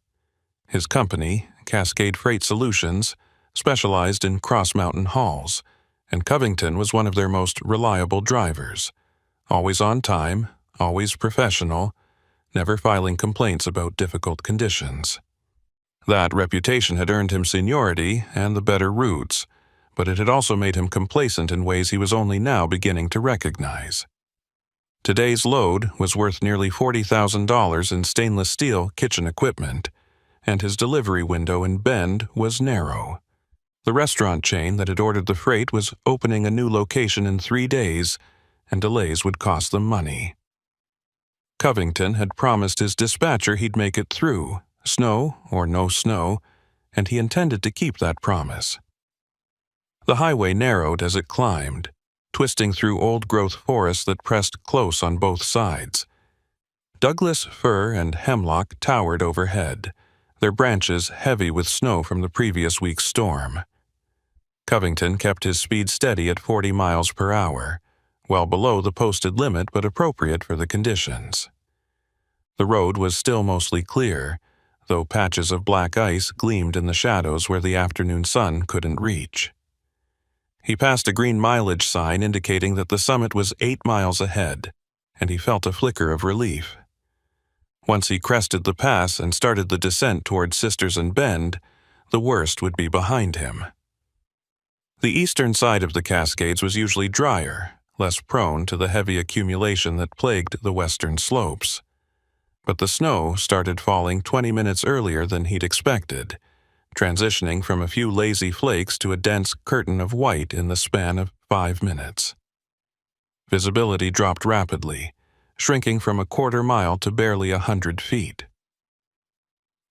His company, Cascade Freight Solutions, specialized in cross-mountain hauls, and Covington was one of their most reliable drivers, always on time, always professional, never filing complaints about difficult conditions. That reputation had earned him seniority and the better routes, but it had also made him complacent in ways he was only now beginning to recognize. Today's load was worth nearly $40,000 in stainless steel kitchen equipment, and his delivery window in Bend was narrow. The restaurant chain that had ordered the freight was opening a new location in 3 days, and delays would cost them money. Covington had promised his dispatcher he'd make it through, snow or no snow, and he intended to keep that promise. The highway narrowed as it climbed, twisting through old-growth forests that pressed close on both sides. Douglas fir and hemlock towered overhead, their branches heavy with snow from the previous week's storm. Covington kept his speed steady at 40 miles per hour, well below the posted limit but appropriate for the conditions. The road was still mostly clear, though patches of black ice gleamed in the shadows where the afternoon sun couldn't reach. He passed a green mileage sign indicating that the summit was 8 miles ahead, and he felt a flicker of relief. Once he crested the pass and started the descent toward Sisters and Bend, the worst would be behind him. The eastern side of the Cascades was usually drier, less prone to the heavy accumulation that plagued the western slopes. But the snow started falling 20 minutes earlier than he'd expected, transitioning from a few lazy flakes to a dense curtain of white in the span of 5 minutes. Visibility dropped rapidly, shrinking from a quarter mile to barely 100 feet.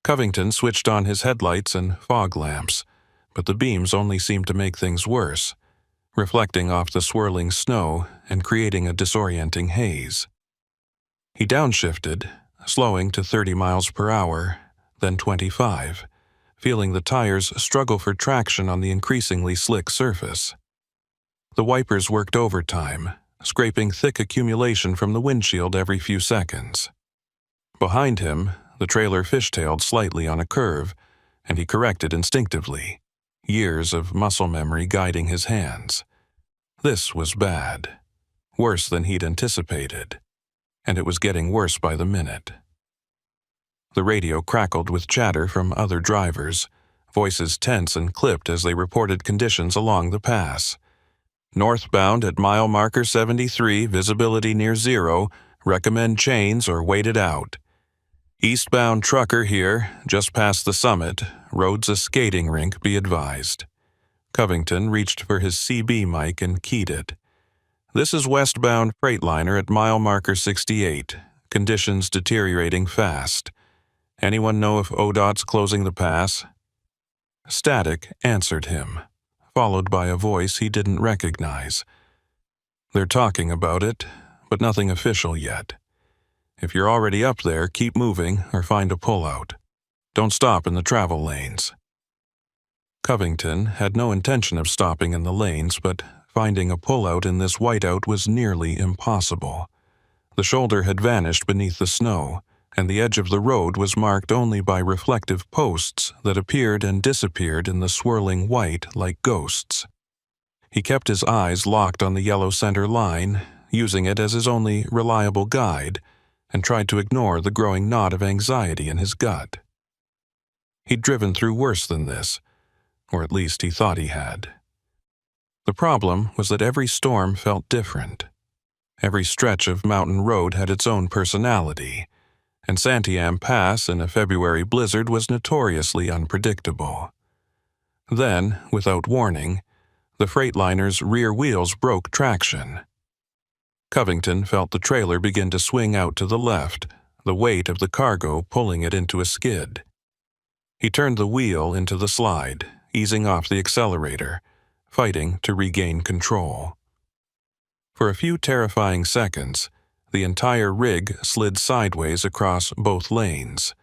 Covington switched on his headlights and fog lamps, but the beams only seemed to make things worse, reflecting off the swirling snow and creating a disorienting haze. He downshifted, slowing to 30 miles per hour, then 25, feeling the tires struggle for traction on the increasingly slick surface. The wipers worked overtime, scraping thick accumulation from the windshield every few seconds. Behind him, the trailer fishtailed slightly on a curve, and he corrected instinctively, years of muscle memory guiding his hands. This was bad, worse than he'd anticipated, and it was getting worse by the minute. The radio crackled with chatter from other drivers, voices tense and clipped as they reported conditions along the pass. Northbound at mile marker 73, visibility near 0, recommend chains or wait it out. Eastbound trucker here, just past the summit, road's a skating rink, be advised. Covington reached for his CB mic and keyed it. This is westbound freightliner at mile marker 68, conditions deteriorating fast. Anyone know if ODOT's closing the pass? Static answered him, followed by a voice he didn't recognize. They're talking about it, but nothing official yet. If you're already up there, keep moving or find a pullout. Don't stop in the travel lanes. Covington had no intention of stopping in the lanes, but finding a pullout in this whiteout was nearly impossible. The shoulder had vanished beneath the snow, and the edge of the road was marked only by reflective posts that appeared and disappeared in the swirling white like ghosts. He kept his eyes locked on the yellow center line, using it as his only reliable guide, and tried to ignore the growing knot of anxiety in his gut. He'd driven through worse than this, or at least he thought he had. The problem was that every storm felt different. Every stretch of mountain road had its own personality, and Santiam Pass in a February blizzard was notoriously unpredictable. Then, without warning, the Freightliner's rear wheels broke traction. Covington felt the trailer begin to swing out to the left, the weight of the cargo pulling it into a skid. He turned the wheel into the slide, easing off the accelerator, fighting to regain control. For a few terrifying seconds, the entire rig slid sideways across both lanes,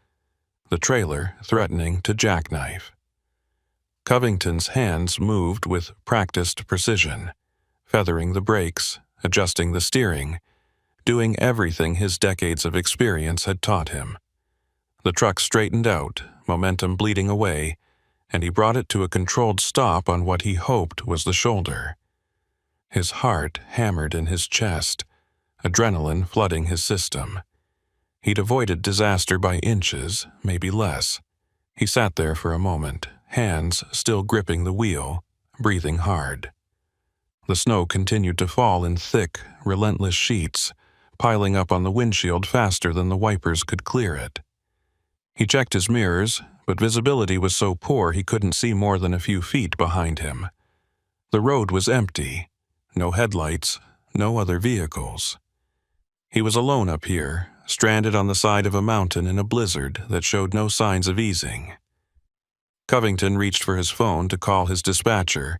the trailer threatening to jackknife. Covington's hands moved with practiced precision, feathering the brakes, adjusting the steering, doing everything his decades of experience had taught him. The truck straightened out, momentum bleeding away, and he brought it to a controlled stop on what he hoped was the shoulder. His heart hammered in his chest, adrenaline flooding his system. He'd avoided disaster by inches, maybe less. He sat there for a moment, hands still gripping the wheel, breathing hard. The snow continued to fall in thick, relentless sheets, piling up on the windshield faster than the wipers could clear it. He checked his mirrors, but visibility was so poor he couldn't see more than a few feet behind him. The road was empty. No headlights, no other vehicles. He was alone up here, stranded on the side of a mountain in a blizzard that showed no signs of easing. Covington reached for his phone to call his dispatcher,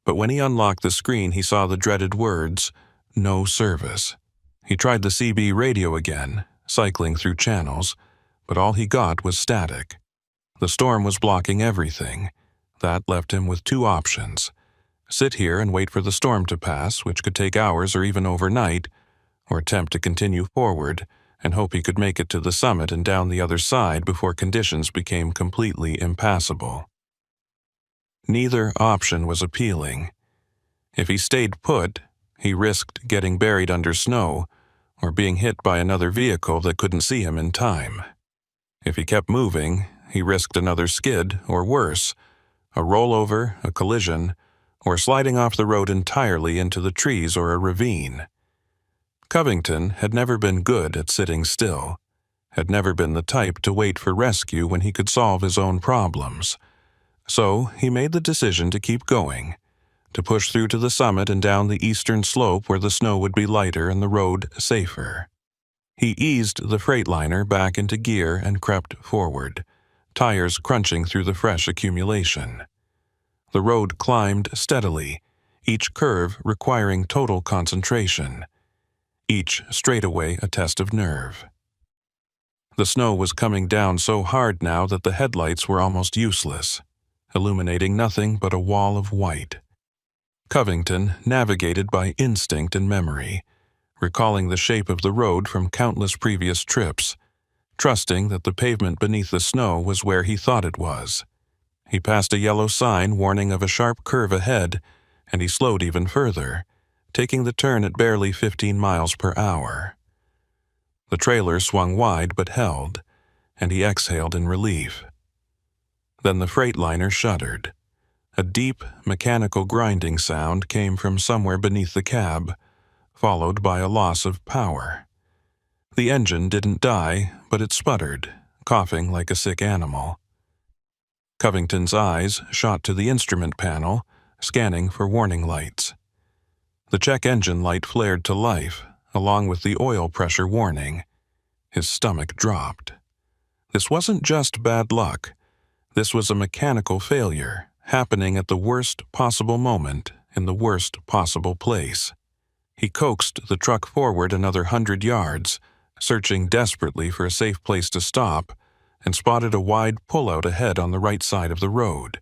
but when he unlocked the screen he saw the dreaded words, "No service." He tried the CB radio again, cycling through channels, but all he got was static. The storm was blocking everything. That left him with two options: sit here and wait for the storm to pass, which could take hours or even overnight, or attempt to continue forward and hope he could make it to the summit and down the other side before conditions became completely impassable. Neither option was appealing. If he stayed put, he risked getting buried under snow or being hit by another vehicle that couldn't see him in time. If he kept moving, he risked another skid, or worse, a rollover, a collision, or sliding off the road entirely into the trees or a ravine. Covington had never been good at sitting still, had never been the type to wait for rescue when he could solve his own problems. So he made the decision to keep going, to push through to the summit and down the eastern slope where the snow would be lighter and the road safer. He eased the Freightliner back into gear and crept forward, tires crunching through the fresh accumulation. The road climbed steadily, each curve requiring total concentration, each straightaway a test of nerve. The snow was coming down so hard now that the headlights were almost useless, illuminating nothing but a wall of white. Covington navigated by instinct and memory, recalling the shape of the road from countless previous trips, trusting that the pavement beneath the snow was where he thought it was. He passed a yellow sign warning of a sharp curve ahead, and he slowed even further, taking the turn at barely 15 miles per hour. The trailer swung wide but held, and he exhaled in relief. Then the Freightliner shuddered. A deep, mechanical grinding sound came from somewhere beneath the cab, followed by a loss of power. The engine didn't die, but it sputtered, coughing like a sick animal. Covington's eyes shot to the instrument panel, scanning for warning lights. The check engine light flared to life, along with the oil pressure warning. His stomach dropped. This wasn't just bad luck. This was a mechanical failure, happening at the worst possible moment in the worst possible place. He coaxed the truck forward another 100 yards, searching desperately for a safe place to stop, and spotted a wide pullout ahead on the right side of the road.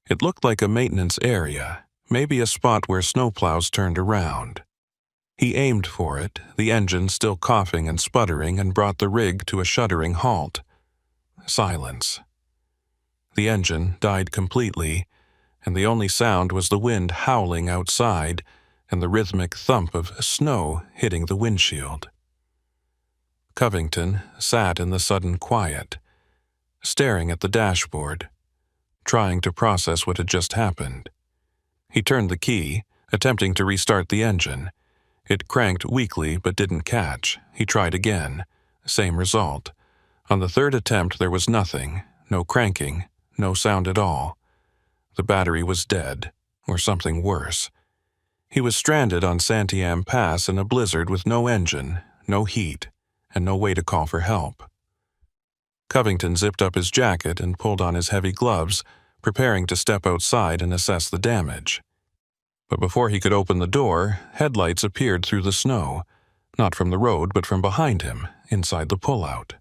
It looked like a maintenance area, maybe a spot where snowplows turned around. He aimed for it, the engine still coughing and sputtering, and brought the rig to a shuddering halt. Silence. The engine died completely, and the only sound was the wind howling outside and the rhythmic thump of snow hitting the windshield. Covington sat in the sudden quiet, staring at the dashboard, trying to process what had just happened. He turned the key, attempting to restart the engine. It cranked weakly but didn't catch. He tried again. Same result. On the third attempt there was nothing, no cranking, no sound at all. The battery was dead, or something worse. He was stranded on Santiam Pass in a blizzard with no engine, no heat, and no way to call for help. Covington zipped up his jacket and pulled on his heavy gloves, preparing to step outside and assess the damage. But before he could open the door, headlights appeared through the snow, not from the road but from behind him, inside the pullout.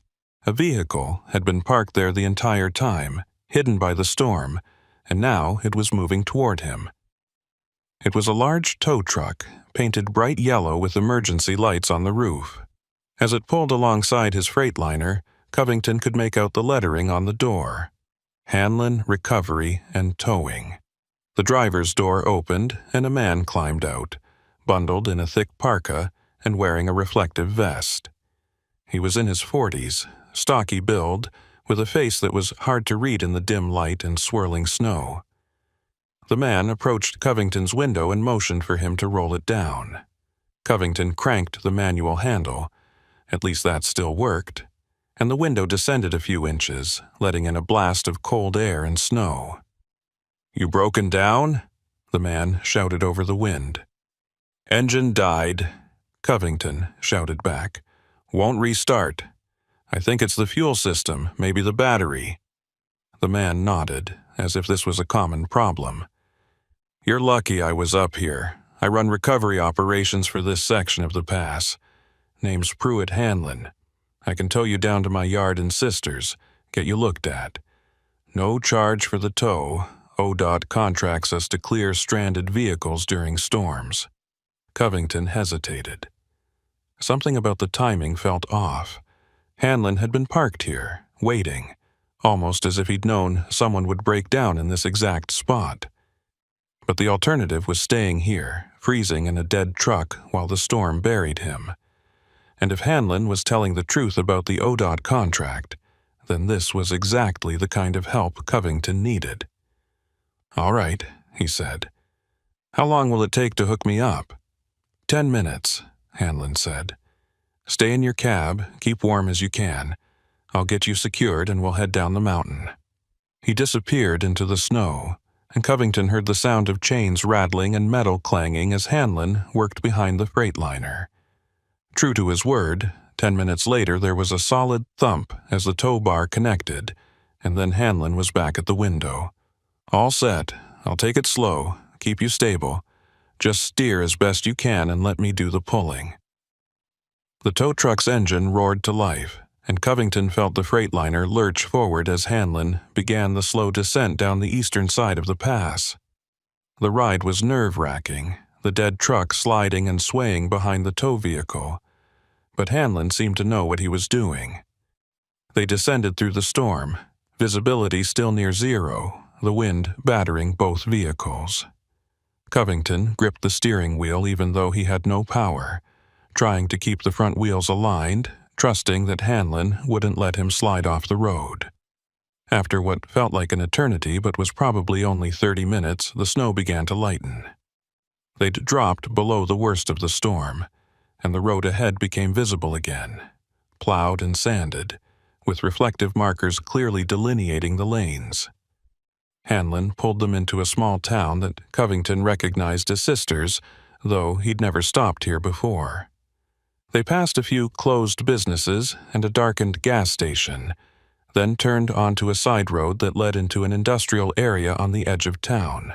A vehicle had been parked there the entire time, hidden by the storm, and now it was moving toward him. It was a large tow truck, painted bright yellow with emergency lights on the roof. As it pulled alongside his Freightliner, Covington could make out the lettering on the door: Hanlon Recovery and Towing. The driver's door opened and a man climbed out, bundled in a thick parka and wearing a reflective vest. He was in his 40s, stocky build, with a face that was hard to read in the dim light and swirling snow. The man approached Covington's window and motioned for him to roll it down. Covington cranked the manual handle. At least that still worked, and the window descended a few inches, letting in a blast of cold air and snow. "You broken down?" the man shouted over the wind. "Engine died," Covington shouted back. "Won't restart. I think it's the fuel system, maybe the battery." The man nodded, as if this was a common problem. "You're lucky I was up here. I run recovery operations for this section of the pass. Name's Pruitt Hanlon. I can tow you down to my yard in Sisters, get you looked at. No charge for the tow. ODOT contracts us to clear stranded vehicles during storms." Covington hesitated. Something about the timing felt off. Hanlon had been parked here, waiting, almost as if he'd known someone would break down in this exact spot. But the alternative was staying here, freezing in a dead truck while the storm buried him. And if Hanlon was telling the truth about the ODOT contract, then this was exactly the kind of help Covington needed. "All right," he said. "How long will it take to hook me up?" 10 minutes, Hanlon said. "Stay in your cab, keep warm as you can. I'll get you secured and we'll head down the mountain." He disappeared into the snow, and Covington heard the sound of chains rattling and metal clanging as Hanlon worked behind the Freightliner. True to his word, 10 minutes later there was a solid thump as the tow bar connected, and then Hanlon was back at the window. "All set. I'll take it slow, keep you stable. Just steer as best you can and let me do the pulling." The tow truck's engine roared to life, and Covington felt the Freightliner lurch forward as Hanlon began the slow descent down the eastern side of the pass. The ride was nerve-wracking, the dead truck sliding and swaying behind the tow vehicle. But Hanlon seemed to know what he was doing. They descended through the storm, visibility still near zero, the wind battering both vehicles. Covington gripped the steering wheel even though he had no power, trying to keep the front wheels aligned, trusting that Hanlon wouldn't let him slide off the road. After what felt like an eternity but was probably only 30 minutes, the snow began to lighten. They'd dropped below the worst of the storm, and the road ahead became visible again, plowed and sanded, with reflective markers clearly delineating the lanes. Hanlon pulled them into a small town that Covington recognized as Sisters, though he'd never stopped here before. They passed a few closed businesses and a darkened gas station, then turned onto a side road that led into an industrial area on the edge of town.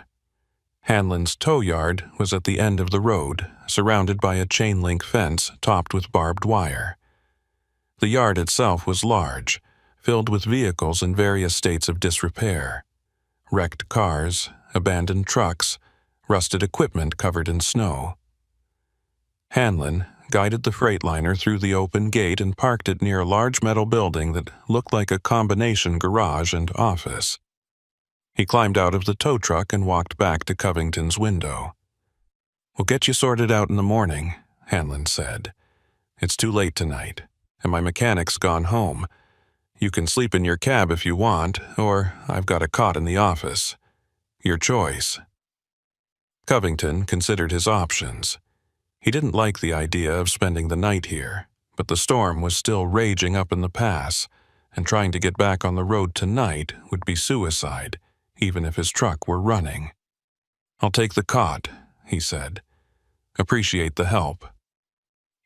Hanlon's tow yard was at the end of the road, surrounded by a chain-link fence topped with barbed wire. The yard itself was large, filled with vehicles in various states of disrepair. Wrecked cars, abandoned trucks, rusted equipment covered in snow. Hanlon guided the Freightliner through the open gate and parked it near a large metal building that looked like a combination garage and office. He climbed out of the tow truck and walked back to Covington's window. "We'll get you sorted out in the morning," Hanlon said. "It's too late tonight, and my mechanic's gone home. You can sleep in your cab if you want, or I've got a cot in the office. Your choice." Covington considered his options. He didn't like the idea of spending the night here, but the storm was still raging up in the pass, and trying to get back on the road tonight would be suicide, even if his truck were running. "I'll take the cot," he said. "Appreciate the help."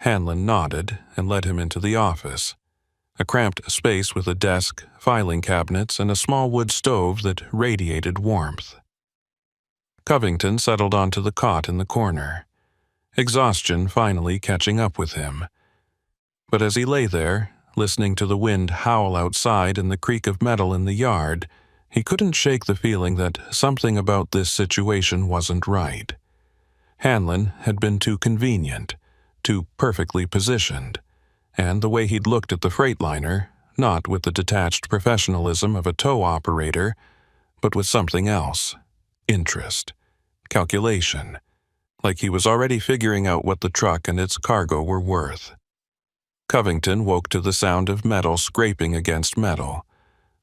Hanlon nodded and led him into the office, a cramped space with a desk, filing cabinets, and a small wood stove that radiated warmth. Covington settled onto the cot in the corner, exhaustion finally catching up with him. But as he lay there, listening to the wind howl outside and the creak of metal in the yard, he couldn't shake the feeling that something about this situation wasn't right. Hanlon had been too convenient, too perfectly positioned, and the way he'd looked at the Freightliner, not with the detached professionalism of a tow operator, but with something else: interest, calculation, like he was already figuring out what the truck and its cargo were worth. Covington woke to the sound of metal scraping against metal,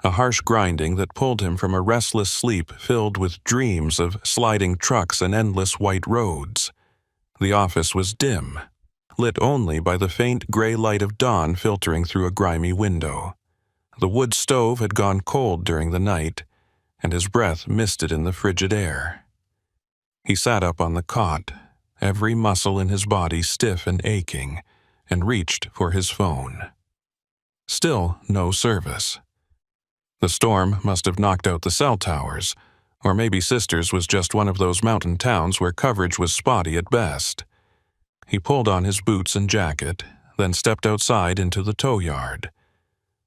a harsh grinding that pulled him from a restless sleep filled with dreams of sliding trucks and endless white roads. The office was dim, lit only by the faint gray light of dawn filtering through a grimy window. The wood stove had gone cold during the night, and his breath misted in the frigid air. He sat up on the cot, every muscle in his body stiff and aching, and reached for his phone. Still no service. The storm must have knocked out the cell towers, or maybe Sisters was just one of those mountain towns where coverage was spotty at best. He pulled on his boots and jacket, then stepped outside into the tow yard.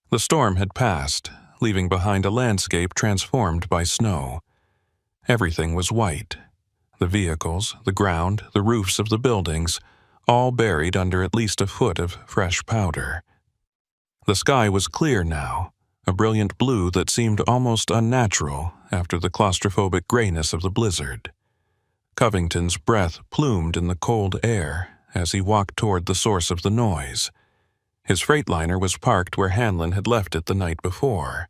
The storm had passed, leaving behind a landscape transformed by snow. Everything was white. The vehicles, the ground, the roofs of the buildings, all buried under at least a foot of fresh powder. The sky was clear now, a brilliant blue that seemed almost unnatural after the claustrophobic grayness of the blizzard. Covington's breath plumed in the cold air as he walked toward the source of the noise. His Freightliner was parked where Hanlon had left it the night before,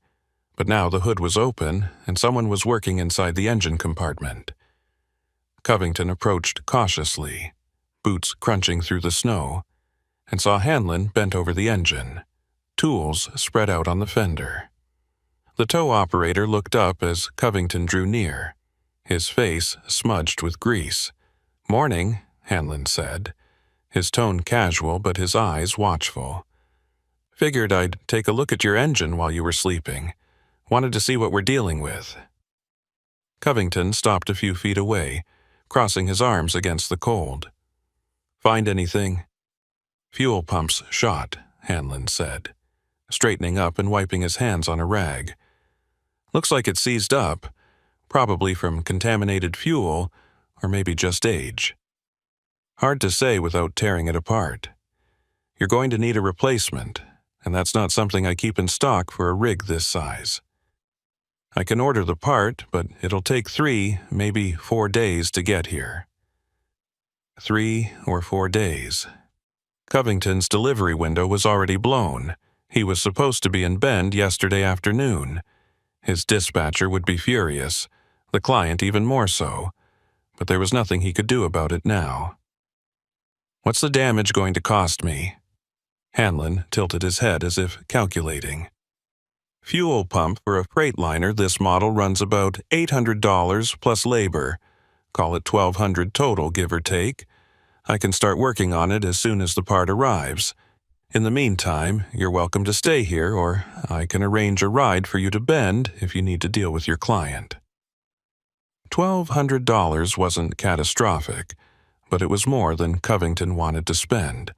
but now the hood was open and someone was working inside the engine compartment. Covington approached cautiously, boots crunching through the snow, and saw Hanlon bent over the engine, tools spread out on the fender. The tow operator looked up as Covington drew near, his face smudged with grease. "Morning," Hanlon said, his tone casual but his eyes watchful. "Figured I'd take a look at your engine while you were sleeping. Wanted to see what we're dealing with." Covington stopped a few feet away, crossing his arms against the cold. "Find anything?" "Fuel pumps shot," Hanlon said, straightening up and wiping his hands on a rag. "Looks like it seized up, probably from contaminated fuel, or maybe just age. Hard to say without tearing it apart. You're going to need a replacement, and that's not something I keep in stock for a rig this size. I can order the part, but it'll take 3, maybe 4 days to get here." 3 or 4 days. Covington's delivery window was already blown. He was supposed to be in Bend yesterday afternoon. His dispatcher would be furious, the client even more so, but there was nothing he could do about it now. "What's the damage going to cost me?" Hanlon tilted his head as if calculating. "Fuel pump for a Freightliner this model runs about $800 plus labor. Call it $1,200 total, give or take. I can start working on it as soon as the part arrives. In the meantime, you're welcome to stay here, or I can arrange a ride for you to Bend if you need to deal with your client." $1,200 wasn't catastrophic, but it was more than Covington wanted to spend,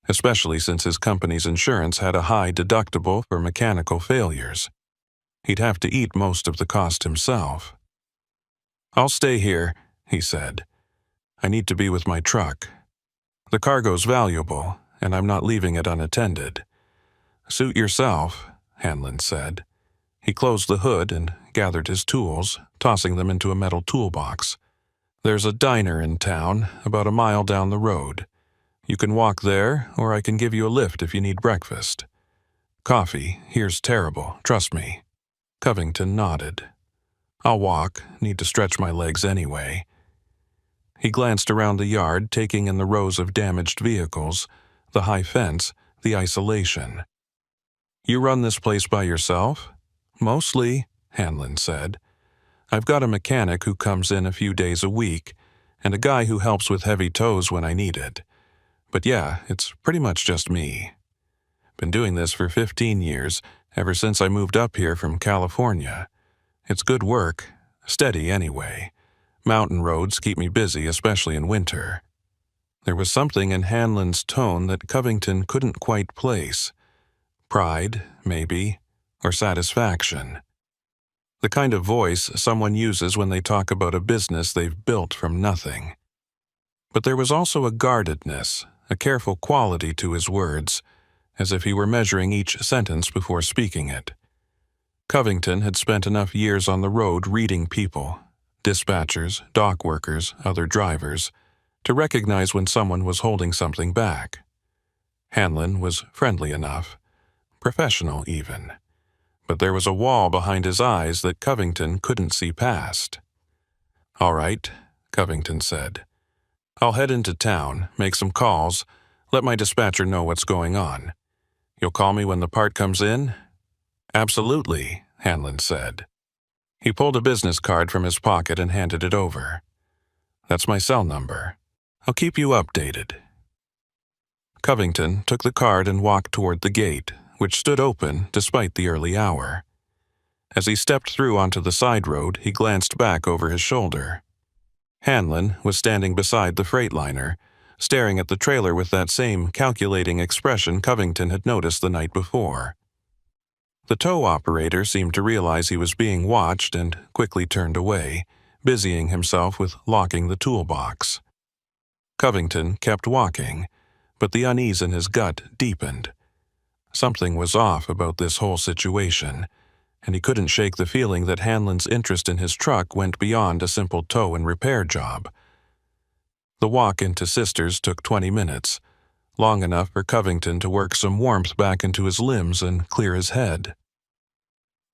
especially since his company's insurance had a high deductible for mechanical failures. He'd have to eat most of the cost himself. "I'll stay here," he said. "I need to be with my truck." The cargo's valuable, and I'm not leaving it unattended. Suit yourself, Hanlon said. He closed the hood and gathered his tools, tossing them into a metal toolbox. There's a diner in town, about a mile down the road. You can walk there, or I can give you a lift if you need breakfast. Coffee here's terrible, trust me. Covington nodded. I'll walk, need to stretch my legs anyway. He glanced around the yard, taking in the rows of damaged vehicles, the high fence, the isolation. You run this place by yourself? Mostly, Hanlon said. I've got a mechanic who comes in a few days a week, and a guy who helps with heavy tows when I need it. But yeah, it's pretty much just me. Been doing this for 15 years, ever since I moved up here from California. It's good work, steady anyway. Mountain roads keep me busy, especially in winter. There was something in Hanlon's tone that Covington couldn't quite place. Pride, maybe, or satisfaction. The kind of voice someone uses when they talk about a business they've built from nothing. But there was also a guardedness, a careful quality to his words, as if he were measuring each sentence before speaking it. Covington had spent enough years on the road reading people, dispatchers, dock workers, other drivers, to recognize when someone was holding something back. Hanlon was friendly enough, professional even, but there was a wall behind his eyes that Covington couldn't see past. All right, Covington said. I'll head into town, make some calls, let my dispatcher know what's going on. You'll call me when the part comes in? Absolutely, Hanlon said. He pulled a business card from his pocket and handed it over. That's my cell number. I'll keep you updated. Covington took the card and walked toward the gate, which stood open despite the early hour. As he stepped through onto the side road, he glanced back over his shoulder. Hanlon was standing beside the freightliner, staring at the trailer with that same calculating expression Covington had noticed the night before. The tow operator seemed to realize he was being watched and quickly turned away, busying himself with locking the toolbox. Covington kept walking, but the unease in his gut deepened. Something was off about this whole situation, and he couldn't shake the feeling that Hanlon's interest in his truck went beyond a simple tow and repair job. The walk into Sisters took 20 minutes, long enough for Covington to work some warmth back into his limbs and clear his head.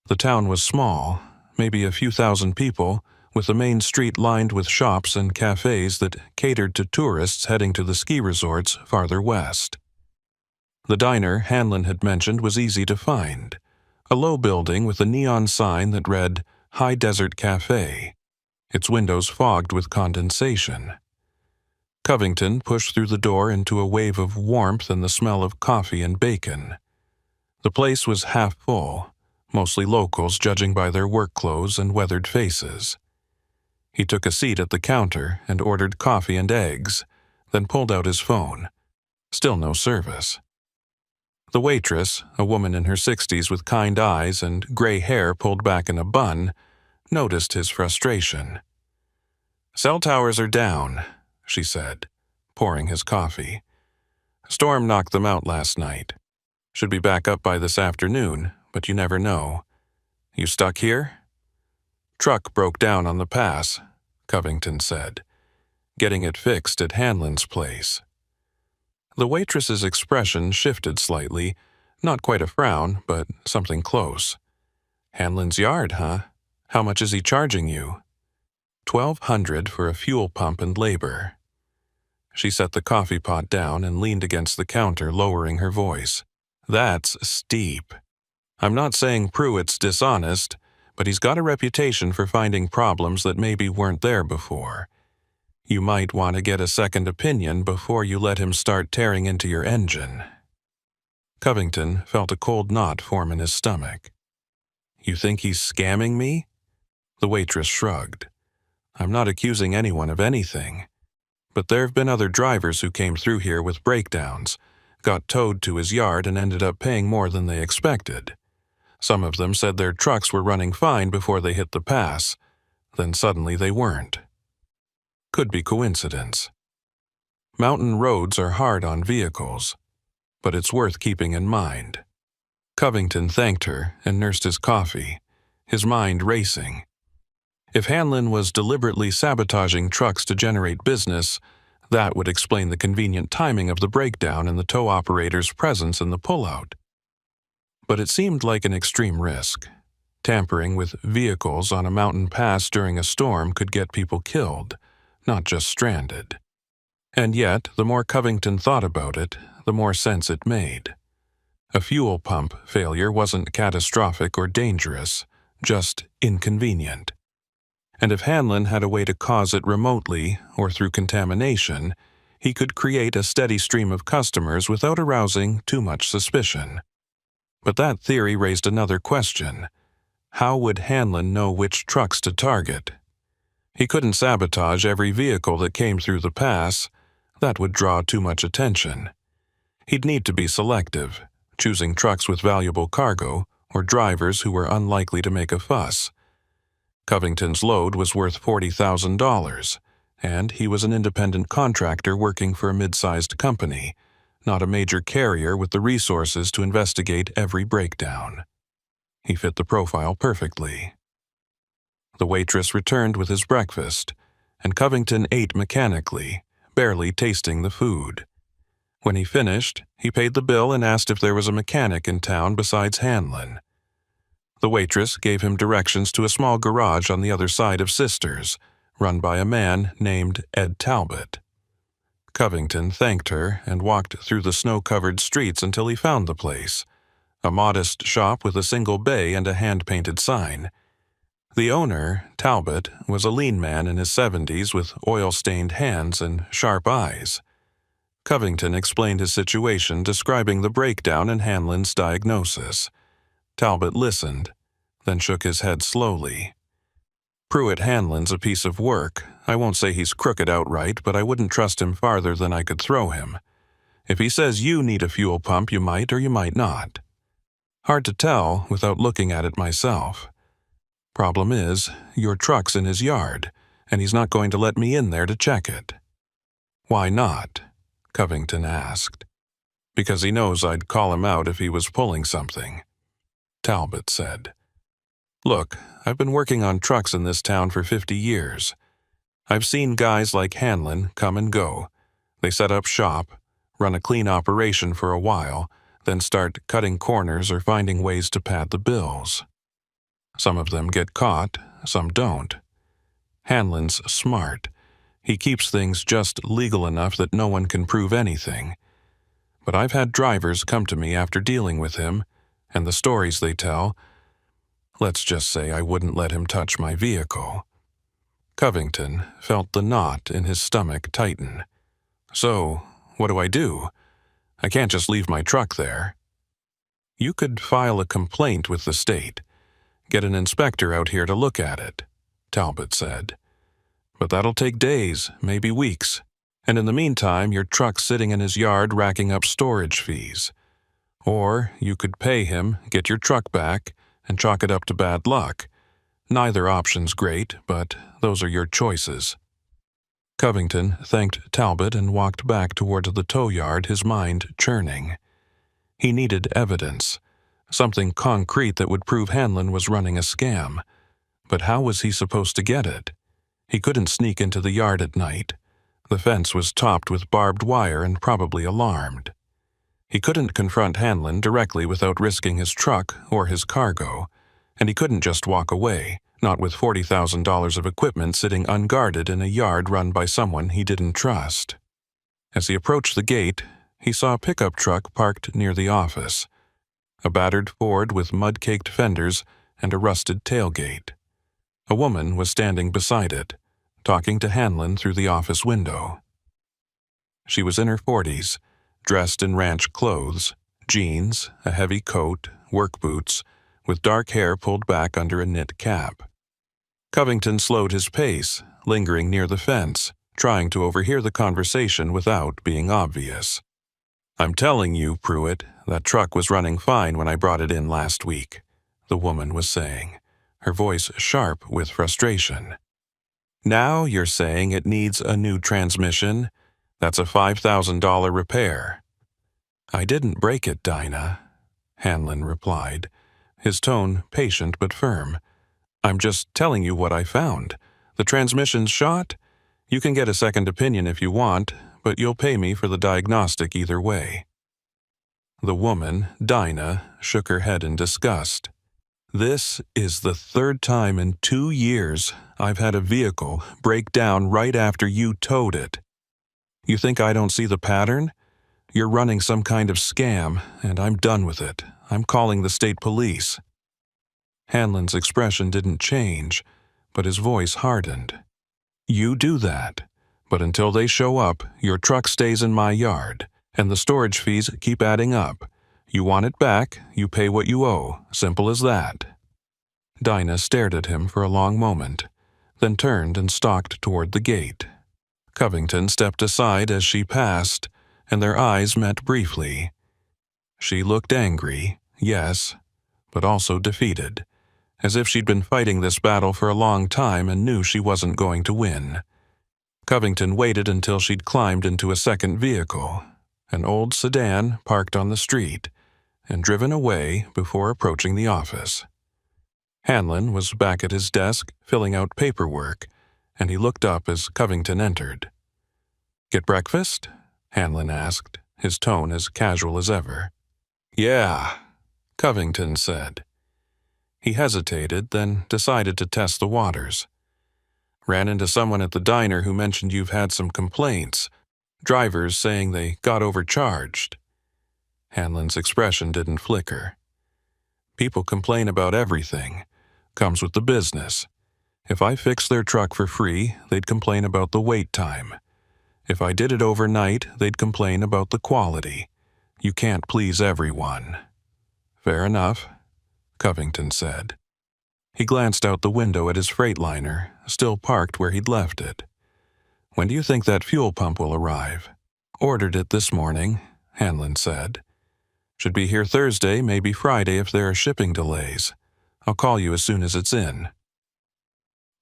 The town was small, maybe a few thousand people, with the main street lined with shops and cafes that catered to tourists heading to the ski resorts farther west. The diner Hanlon had mentioned was easy to find, a low building with a neon sign that read High Desert Cafe, its windows fogged with condensation. Covington pushed through the door into a wave of warmth and the smell of coffee and bacon. The place was half full, mostly locals judging by their work clothes and weathered faces. He took a seat at the counter and ordered coffee and eggs, then pulled out his phone. Still no service. The waitress, a woman in her 60s with kind eyes and gray hair pulled back in a bun, noticed his frustration. "Cell towers are down," she said, pouring his coffee. "Storm knocked them out last night. Should be back up by this afternoon, but you never know. You stuck here?" "Truck broke down on the pass," Covington said. "Getting it fixed at Hanlon's place." The waitress's expression shifted slightly, not quite a frown, but something close. "Hanlon's yard, huh? How much is he charging you?" $1,200 for a fuel pump and labor. She set the coffee pot down and leaned against the counter, lowering her voice. "That's steep. I'm not saying Pruitt's dishonest, but he's got a reputation for finding problems that maybe weren't there before. You might want to get a second opinion before you let him start tearing into your engine." Covington felt a cold knot form in his stomach. "You think he's scamming me?" The waitress shrugged. "I'm not accusing anyone of anything. But there have been other drivers who came through here with breakdowns, got towed to his yard and ended up paying more than they expected. Some of them said their trucks were running fine before they hit the pass, then suddenly they weren't. Could be coincidence. Mountain roads are hard on vehicles, but it's worth keeping in mind. Covington thanked her and nursed his coffee, his mind racing. If Hanlon was deliberately sabotaging trucks to generate business, that would explain the convenient timing of the breakdown and the tow operator's presence in the pullout. But it seemed like an extreme risk. Tampering with vehicles on a mountain pass during a storm could get people killed, not just stranded. And yet, the more Covington thought about it, the more sense it made. A fuel pump failure wasn't catastrophic or dangerous, just inconvenient. And if Hanlon had a way to cause it remotely or through contamination, he could create a steady stream of customers without arousing too much suspicion. But that theory raised another question. How would Hanlon know which trucks to target? He couldn't sabotage every vehicle that came through the pass. That would draw too much attention. He'd need to be selective, choosing trucks with valuable cargo or drivers who were unlikely to make a fuss. Covington's load was worth $40,000, and he was an independent contractor working for a mid-sized company, not a major carrier with the resources to investigate every breakdown. He fit the profile perfectly. The waitress returned with his breakfast, and Covington ate mechanically, barely tasting the food. When he finished, he paid the bill and asked if there was a mechanic in town besides Hanlon. The waitress gave him directions to a small garage on the other side of Sisters, run by a man named Ed Talbot. Covington thanked her and walked through the snow-covered streets until he found the place, a modest shop with a single bay and a hand-painted sign. The owner, Talbot, was a lean man in his 70s with oil-stained hands and sharp eyes. Covington explained his situation, describing the breakdown and Hanlon's diagnosis. Talbot listened, then shook his head slowly. Pruitt Hanlon's a piece of work. I won't say he's crooked outright, but I wouldn't trust him farther than I could throw him. If he says you need a fuel pump, you might or you might not. Hard to tell without looking at it myself. Problem is, your truck's in his yard, and he's not going to let me in there to check it. Why not? Covington asked. Because he knows I'd call him out if he was pulling something, Talbot said. Look, I've been working on trucks in this town for 50 years. I've seen guys like Hanlon come and go. They set up shop, run a clean operation for a while, then start cutting corners or finding ways to pad the bills. Some of them get caught, some don't. Hanlon's smart. He keeps things just legal enough that no one can prove anything. But I've had drivers come to me after dealing with him, and the stories they tell, let's just say I wouldn't let him touch my vehicle. Covington felt the knot in his stomach tighten. So, what do? I can't just leave my truck there. You could file a complaint with the state. Get an inspector out here to look at it, Talbot said. But that'll take days, maybe weeks, and in the meantime your truck's sitting in his yard racking up storage fees. Or you could pay him, get your truck back, and chalk it up to bad luck. Neither option's great, but those are your choices. Covington thanked Talbot and walked back toward the tow yard, his mind churning. He needed evidence, something concrete that would prove Hanlon was running a scam. But how was he supposed to get it? He couldn't sneak into the yard at night. The fence was topped with barbed wire and probably alarmed. He couldn't confront Hanlon directly without risking his truck or his cargo, and he couldn't just walk away, not with $40,000 of equipment sitting unguarded in a yard run by someone he didn't trust. As he approached the gate, he saw a pickup truck parked near the office, a battered Ford with mud-caked fenders and a rusted tailgate. A woman was standing beside it, talking to Hanlon through the office window. She was in her 40s, dressed in ranch clothes, jeans, a heavy coat, work boots, with dark hair pulled back under a knit cap. Covington slowed his pace, lingering near the fence, trying to overhear the conversation without being obvious. "I'm telling you, Pruitt, that truck was running fine when I brought it in last week," the woman was saying, her voice sharp with frustration. "Now you're saying it needs a new transmission? That's a $5,000 repair." "I didn't break it, Dinah," Hanlon replied, his tone patient but firm. "I'm just telling you what I found. The transmission's shot. You can get a second opinion if you want, but you'll pay me for the diagnostic either way." The woman, Dinah, shook her head in disgust. "This is the third time in 2 years I've had a vehicle break down right after you towed it. You think I don't see the pattern? You're running some kind of scam, and I'm done with it. I'm calling the state police." Hanlon's expression didn't change, but his voice hardened. "You do that, but until they show up, your truck stays in my yard, and the storage fees keep adding up. You want it back, you pay what you owe. Simple as that." Dinah stared at him for a long moment, then turned and stalked toward the gate. Covington stepped aside as she passed, and their eyes met briefly. She looked angry, yes, but also defeated, as if she'd been fighting this battle for a long time and knew she wasn't going to win. Covington waited until she'd climbed into a second vehicle, an old sedan parked on the street, and driven away before approaching the office. Hanlon was back at his desk filling out paperwork, and he looked up as Covington entered. "Get breakfast?" Hanlon asked, his tone as casual as ever. "Yeah," Covington said. He hesitated, then decided to test the waters. "Ran into someone at the diner who mentioned you've had some complaints. Drivers saying they got overcharged." Hanlon's expression didn't flicker. "People complain about everything. Comes with the business. If I fixed their truck for free, they'd complain about the wait time. If I did it overnight, they'd complain about the quality. You can't please everyone." "Fair enough," Covington said. He glanced out the window at his Freightliner, still parked where he'd left it. "When do you think that fuel pump will arrive?" "Ordered it this morning," Hanlon said. "Should be here Thursday, maybe Friday if there are shipping delays. I'll call you as soon as it's in."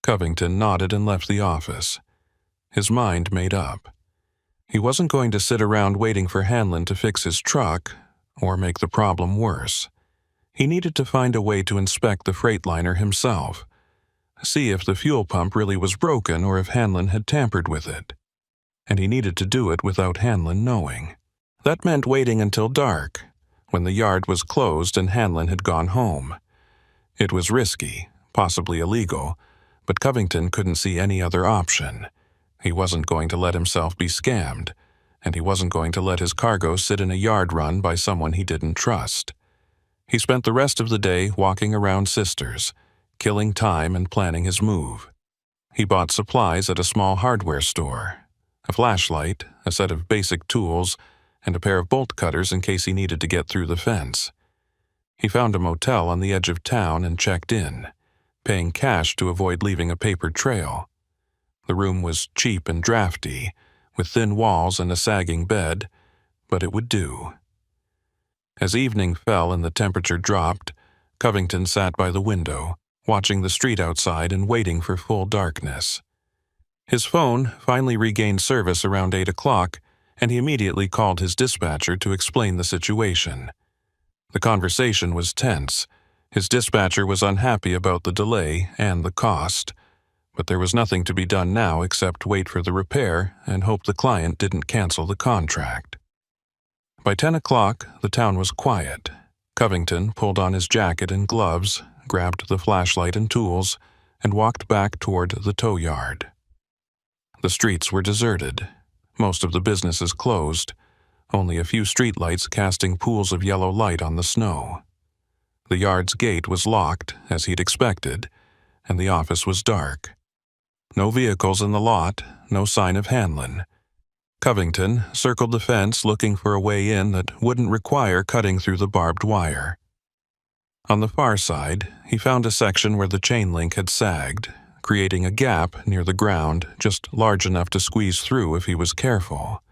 Covington nodded and left the office, his mind made up. He wasn't going to sit around waiting for Hanlon to fix his truck or make the problem worse. He needed to find a way to inspect the Freightliner himself, see if the fuel pump really was broken or if Hanlon had tampered with it. And he needed to do it without Hanlon knowing. That meant waiting until dark, when the yard was closed and Hanlon had gone home. It was risky, possibly illegal, but Covington couldn't see any other option. He wasn't going to let himself be scammed, and he wasn't going to let his cargo sit in a yard run by someone he didn't trust. He spent the rest of the day walking around Sisters, killing time and planning his move. He bought supplies at a small hardware store, a flashlight, a set of basic tools, and a pair of bolt cutters in case he needed to get through the fence. He found a motel on the edge of town and checked in, paying cash to avoid leaving a paper trail. The room was cheap and drafty, with thin walls and a sagging bed, but it would do. As evening fell and the temperature dropped, Covington sat by the window, watching the street outside and waiting for full darkness. His phone finally regained service around 8 o'clock, and he immediately called his dispatcher to explain the situation. The conversation was tense. His dispatcher was unhappy about the delay and the cost, but there was nothing to be done now except wait for the repair and hope the client didn't cancel the contract. By 10 o'clock, the town was quiet. Covington pulled on his jacket and gloves, grabbed the flashlight and tools, and walked back toward the tow yard. The streets were deserted, most of the businesses closed, only a few streetlights casting pools of yellow light on the snow. The yard's gate was locked, as he'd expected, and the office was dark. No vehicles in the lot, no sign of Hanlon. Covington circled the fence looking for a way in that wouldn't require cutting through the barbed wire. On the far side, he found a section where the chain link had sagged, creating a gap near the ground just large enough to squeeze through if he was careful.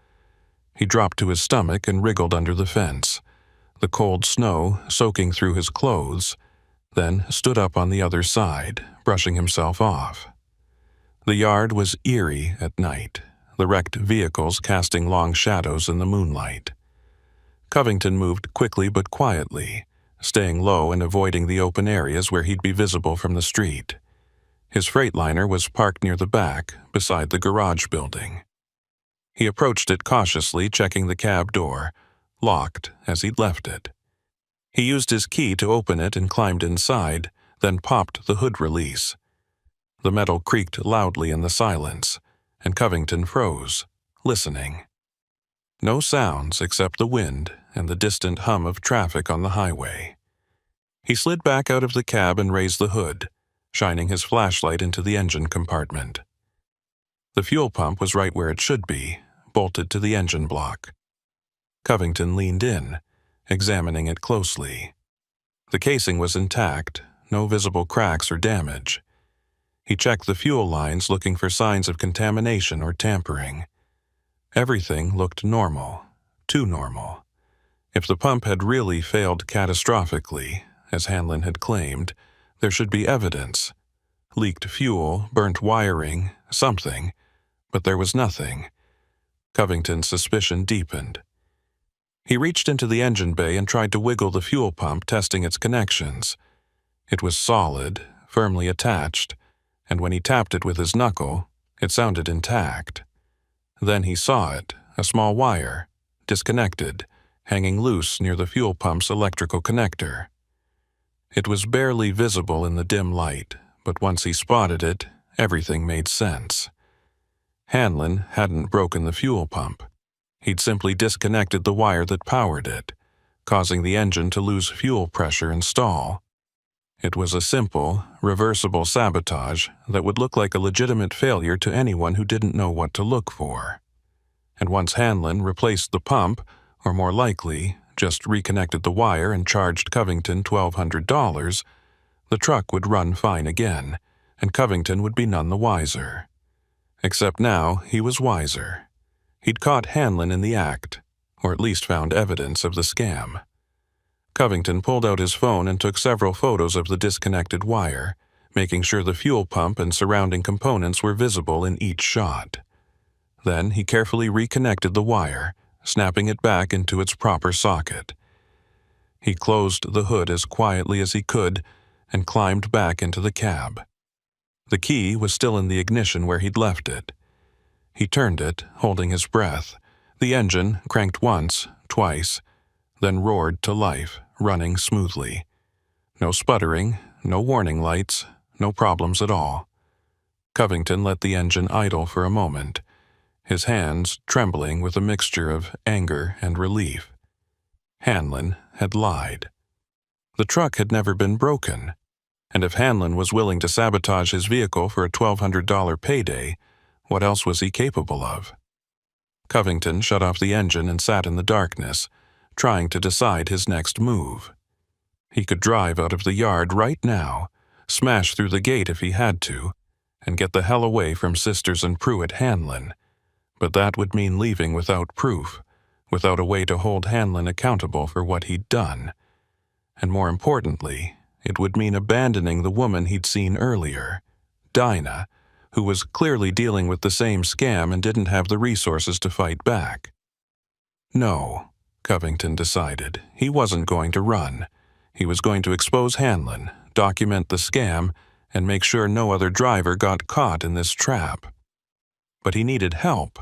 He dropped to his stomach and wriggled under the fence, the cold snow soaking through his clothes, then stood up on the other side, brushing himself off. The yard was eerie at night, the wrecked vehicles casting long shadows in the moonlight. Covington moved quickly but quietly, staying low and avoiding the open areas where he'd be visible from the street. His Freightliner was parked near the back, beside the garage building. He approached it cautiously, checking the cab door, locked as he'd left it. He used his key to open it and climbed inside, then popped the hood release. The metal creaked loudly in the silence, and Covington froze, listening. No sounds except the wind and the distant hum of traffic on the highway. He slid back out of the cab and raised the hood, shining his flashlight into the engine compartment. The fuel pump was right where it should be, bolted to the engine block. Covington leaned in, examining it closely. The casing was intact, no visible cracks or damage. He checked the fuel lines, looking for signs of contamination or tampering. Everything looked normal, too normal. If the pump had really failed catastrophically, as Hanlon had claimed, there should be evidence. Leaked fuel, burnt wiring, something, but there was nothing. Covington's suspicion deepened. He reached into the engine bay and tried to wiggle the fuel pump, testing its connections. It was solid, firmly attached, and when he tapped it with his knuckle, it sounded intact. Then he saw it, a small wire, disconnected, hanging loose near the fuel pump's electrical connector. It was barely visible in the dim light, but once he spotted it, everything made sense. Hanlon hadn't broken the fuel pump. He'd simply disconnected the wire that powered it, causing the engine to lose fuel pressure and stall. It was a simple, reversible sabotage that would look like a legitimate failure to anyone who didn't know what to look for. And once Hanlon replaced the pump, or more likely, just reconnected the wire and charged Covington $1,200, the truck would run fine again, and Covington would be none the wiser. Except now he was wiser. He'd caught Hanlon in the act, or at least found evidence of the scam. Covington pulled out his phone and took several photos of the disconnected wire, making sure the fuel pump and surrounding components were visible in each shot. Then he carefully reconnected the wire, snapping it back into its proper socket. He closed the hood as quietly as he could and climbed back into the cab. The key was still in the ignition where he'd left it. He turned it, holding his breath. The engine cranked once, twice, then roared to life, running smoothly. No sputtering, no warning lights, no problems at all. Covington let the engine idle for a moment, his hands trembling with a mixture of anger and relief. Hanlon had lied. The truck had never been broken, and if Hanlon was willing to sabotage his vehicle for a $1,200 payday, what else was he capable of? Covington shut off the engine and sat in the darkness, trying to decide his next move. He could drive out of the yard right now, smash through the gate if he had to, and get the hell away from Sisters and Pruitt Hanlon. But that would mean leaving without proof, without a way to hold Hanlon accountable for what he'd done. And more importantly, it would mean abandoning the woman he'd seen earlier, Dinah, who was clearly dealing with the same scam and didn't have the resources to fight back. No, Covington decided. He wasn't going to run. He was going to expose Hanlon, document the scam, and make sure no other driver got caught in this trap. But he needed help.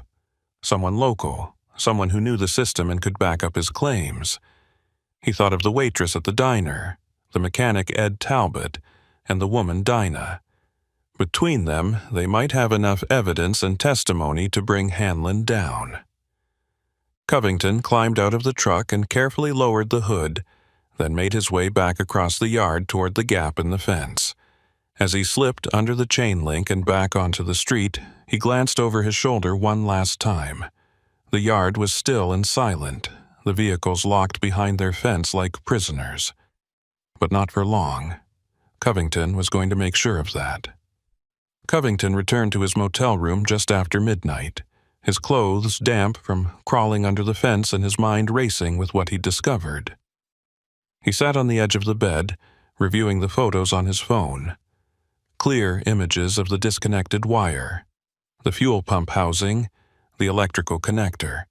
Someone local, someone who knew the system and could back up his claims. He thought of the waitress at the diner, the mechanic Ed Talbot, and the woman Dinah. Between them, they might have enough evidence and testimony to bring Hanlon down. Covington climbed out of the truck and carefully lowered the hood, then made his way back across the yard toward the gap in the fence. As he slipped under the chain link and back onto the street, he glanced over his shoulder one last time. The yard was still and silent, the vehicles locked behind their fence like prisoners. But not for long. Covington was going to make sure of that. Covington returned to his motel room just after midnight, his clothes damp from crawling under the fence and his mind racing with what he'd discovered. He sat on the edge of the bed, reviewing the photos on his phone. Clear images of the disconnected wire, the fuel pump housing, the electrical connector.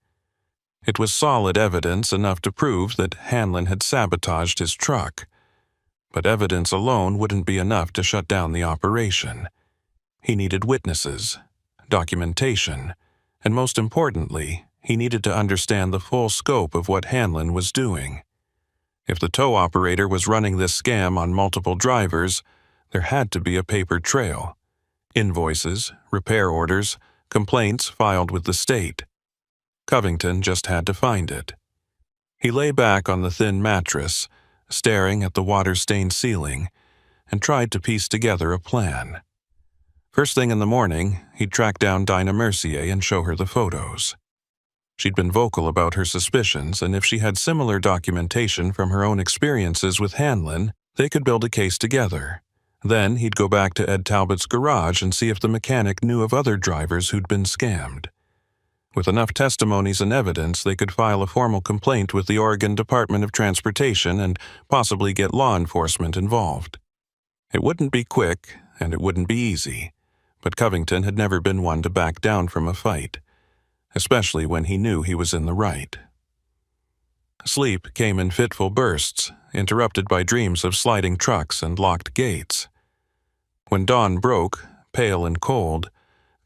It was solid evidence enough to prove that Hanlon had sabotaged his truck. But evidence alone wouldn't be enough to shut down the operation. He needed witnesses, documentation, and most importantly, he needed to understand the full scope of what Hanlon was doing. If the tow operator was running this scam on multiple drivers, there had to be a paper trail. Invoices, repair orders, complaints filed with the state. Covington just had to find it. He lay back on the thin mattress, staring at the water-stained ceiling, and tried to piece together a plan. First thing in the morning, he'd track down Dinah Mercier and show her the photos. She'd been vocal about her suspicions, and if she had similar documentation from her own experiences with Hanlon, they could build a case together. Then he'd go back to Ed Talbot's garage and see if the mechanic knew of other drivers who'd been scammed. With enough testimonies and evidence, they could file a formal complaint with the Oregon Department of Transportation and possibly get law enforcement involved. It wouldn't be quick, and it wouldn't be easy, but Covington had never been one to back down from a fight, especially when he knew he was in the right. Sleep came in fitful bursts, interrupted by dreams of sliding trucks and locked gates. When dawn broke, pale and cold,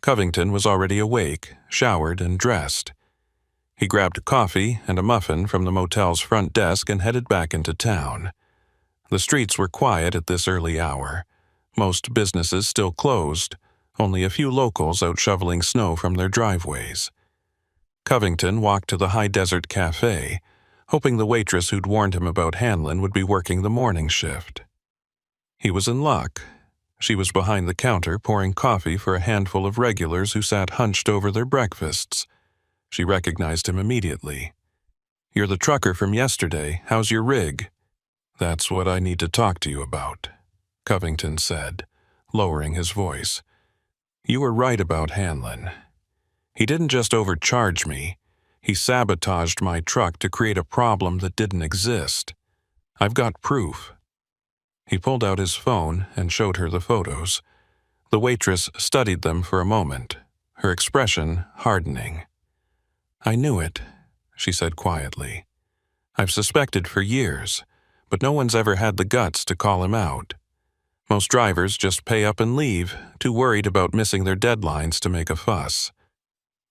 Covington was already awake, showered, and dressed. He grabbed coffee and a muffin from the motel's front desk and headed back into town. The streets were quiet at this early hour. Most businesses still closed, only a few locals out shoveling snow from their driveways. Covington walked to the High Desert Cafe, hoping the waitress who'd warned him about Hanlon would be working the morning shift. He was in luck. She was behind the counter pouring coffee for a handful of regulars who sat hunched over their breakfasts. She recognized him immediately. "You're the trucker from yesterday. How's your rig?" "That's what I need to talk to you about," Covington said, lowering his voice. "You were right about Hanlon. He didn't just overcharge me. He sabotaged my truck to create a problem that didn't exist. I've got proof." He pulled out his phone and showed her the photos. The waitress studied them for a moment, her expression hardening. "I knew it," she said quietly. "I've suspected for years, but no one's ever had the guts to call him out. Most drivers just pay up and leave, too worried about missing their deadlines to make a fuss."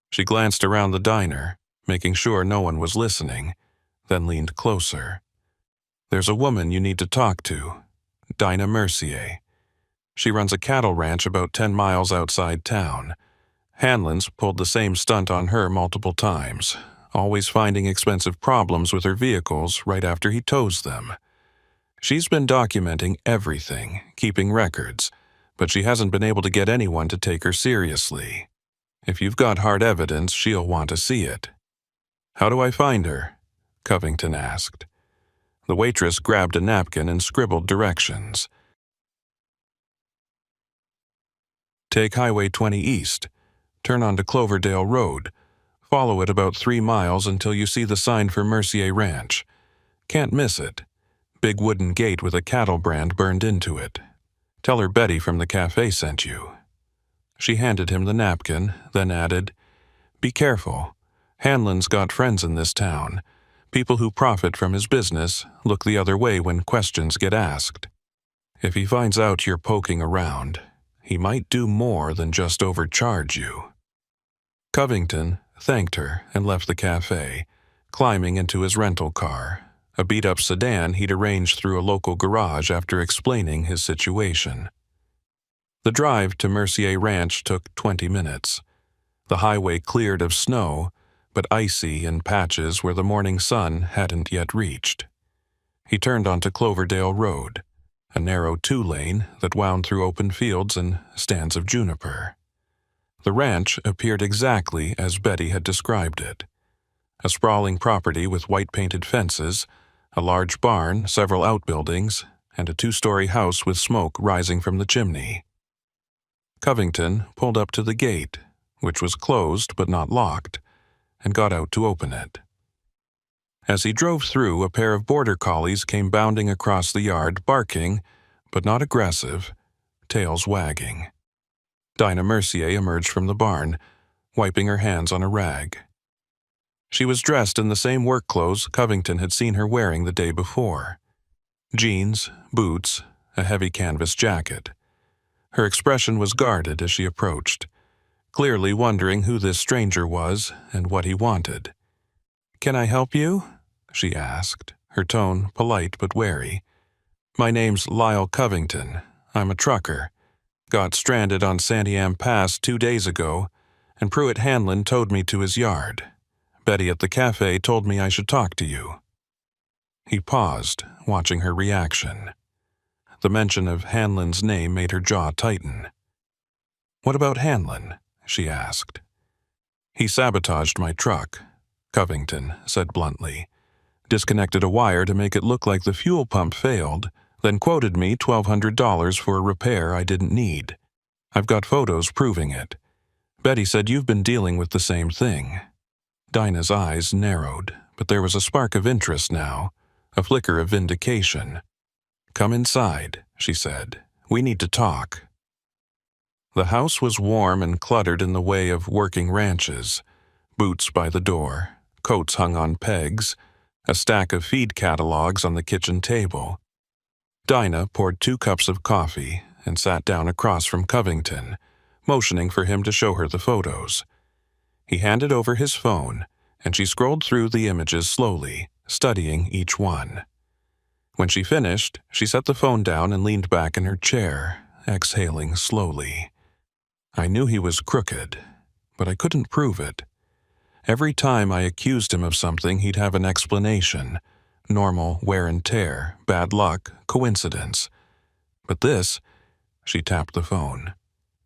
She glanced around the diner, making sure no one was listening, then leaned closer. "There's a woman you need to talk to, Dinah Mercier. She runs a cattle ranch about 10 miles outside town. Hanlon's pulled the same stunt on her multiple times, always finding expensive problems with her vehicles right after he tows them. She's been documenting everything, keeping records, but she hasn't been able to get anyone to take her seriously. If you've got hard evidence, she'll want to see it." "How do I find her?" Covington asked. The waitress grabbed a napkin and scribbled directions. "Take Highway 20 east. Turn onto Cloverdale Road. Follow it about 3 miles until you see the sign for Mercier Ranch. Can't miss it. Big wooden gate with a cattle brand burned into it. Tell her Betty from the cafe sent you." She handed him the napkin, then added, "Be careful. Hanlon's got friends in this town. People who profit from his business look the other way when questions get asked. If he finds out you're poking around, he might do more than just overcharge you." Covington thanked her and left the cafe, climbing into his rental car, a beat-up sedan he'd arranged through a local garage after explaining his situation. The drive to Mercier Ranch took 20 minutes. The highway cleared of snow, but icy in patches where the morning sun hadn't yet reached. He turned onto Cloverdale Road, a narrow 2-lane that wound through open fields and stands of juniper. The ranch appeared exactly as Betty had described it. A sprawling property with white-painted fences, a large barn, several outbuildings, and a 2-story house with smoke rising from the chimney. Covington pulled up to the gate, which was closed but not locked, and got out to open it. As he drove through, a pair of border collies came bounding across the yard, barking, but not aggressive, tails wagging. Dinah Mercier emerged from the barn. wiping her hands on a rag. She was dressed in the same work clothes Covington had seen her wearing the day before. Jeans, boots, a heavy canvas jacket. Her expression was guarded as she approached, clearly wondering who this stranger was and what he wanted. "Can I help you?" she asked, her tone polite but wary. "My name's Lyle Covington. I'm a trucker. Got stranded on Santiam Pass 2 days ago, and Pruitt Hanlon towed me to his yard. Betty at the cafe told me I should talk to you." He paused, watching her reaction. The mention of Hanlon's name made her jaw tighten. "What about Hanlon?" she asked. "He sabotaged my truck," Covington said bluntly. "Disconnected a wire to make it look like the fuel pump failed, then quoted me $1,200 for a repair I didn't need. I've got photos proving it. Betty said you've been dealing with the same thing." Dinah's eyes narrowed, but there was a spark of interest now, a flicker of vindication. "Come inside," she said. "We need to talk." The house was warm and cluttered in the way of working ranches. Boots by the door, coats hung on pegs, a stack of feed catalogs on the kitchen table. Dinah poured 2 cups of coffee and sat down across from Covington, motioning for him to show her the photos. He handed over his phone, and she scrolled through the images slowly, studying each one. When she finished, she set the phone down and leaned back in her chair, exhaling slowly. "I knew he was crooked, but I couldn't prove it. Every time I accused him of something, he'd have an explanation. Normal wear and tear, bad luck, coincidence. But this," she tapped the phone,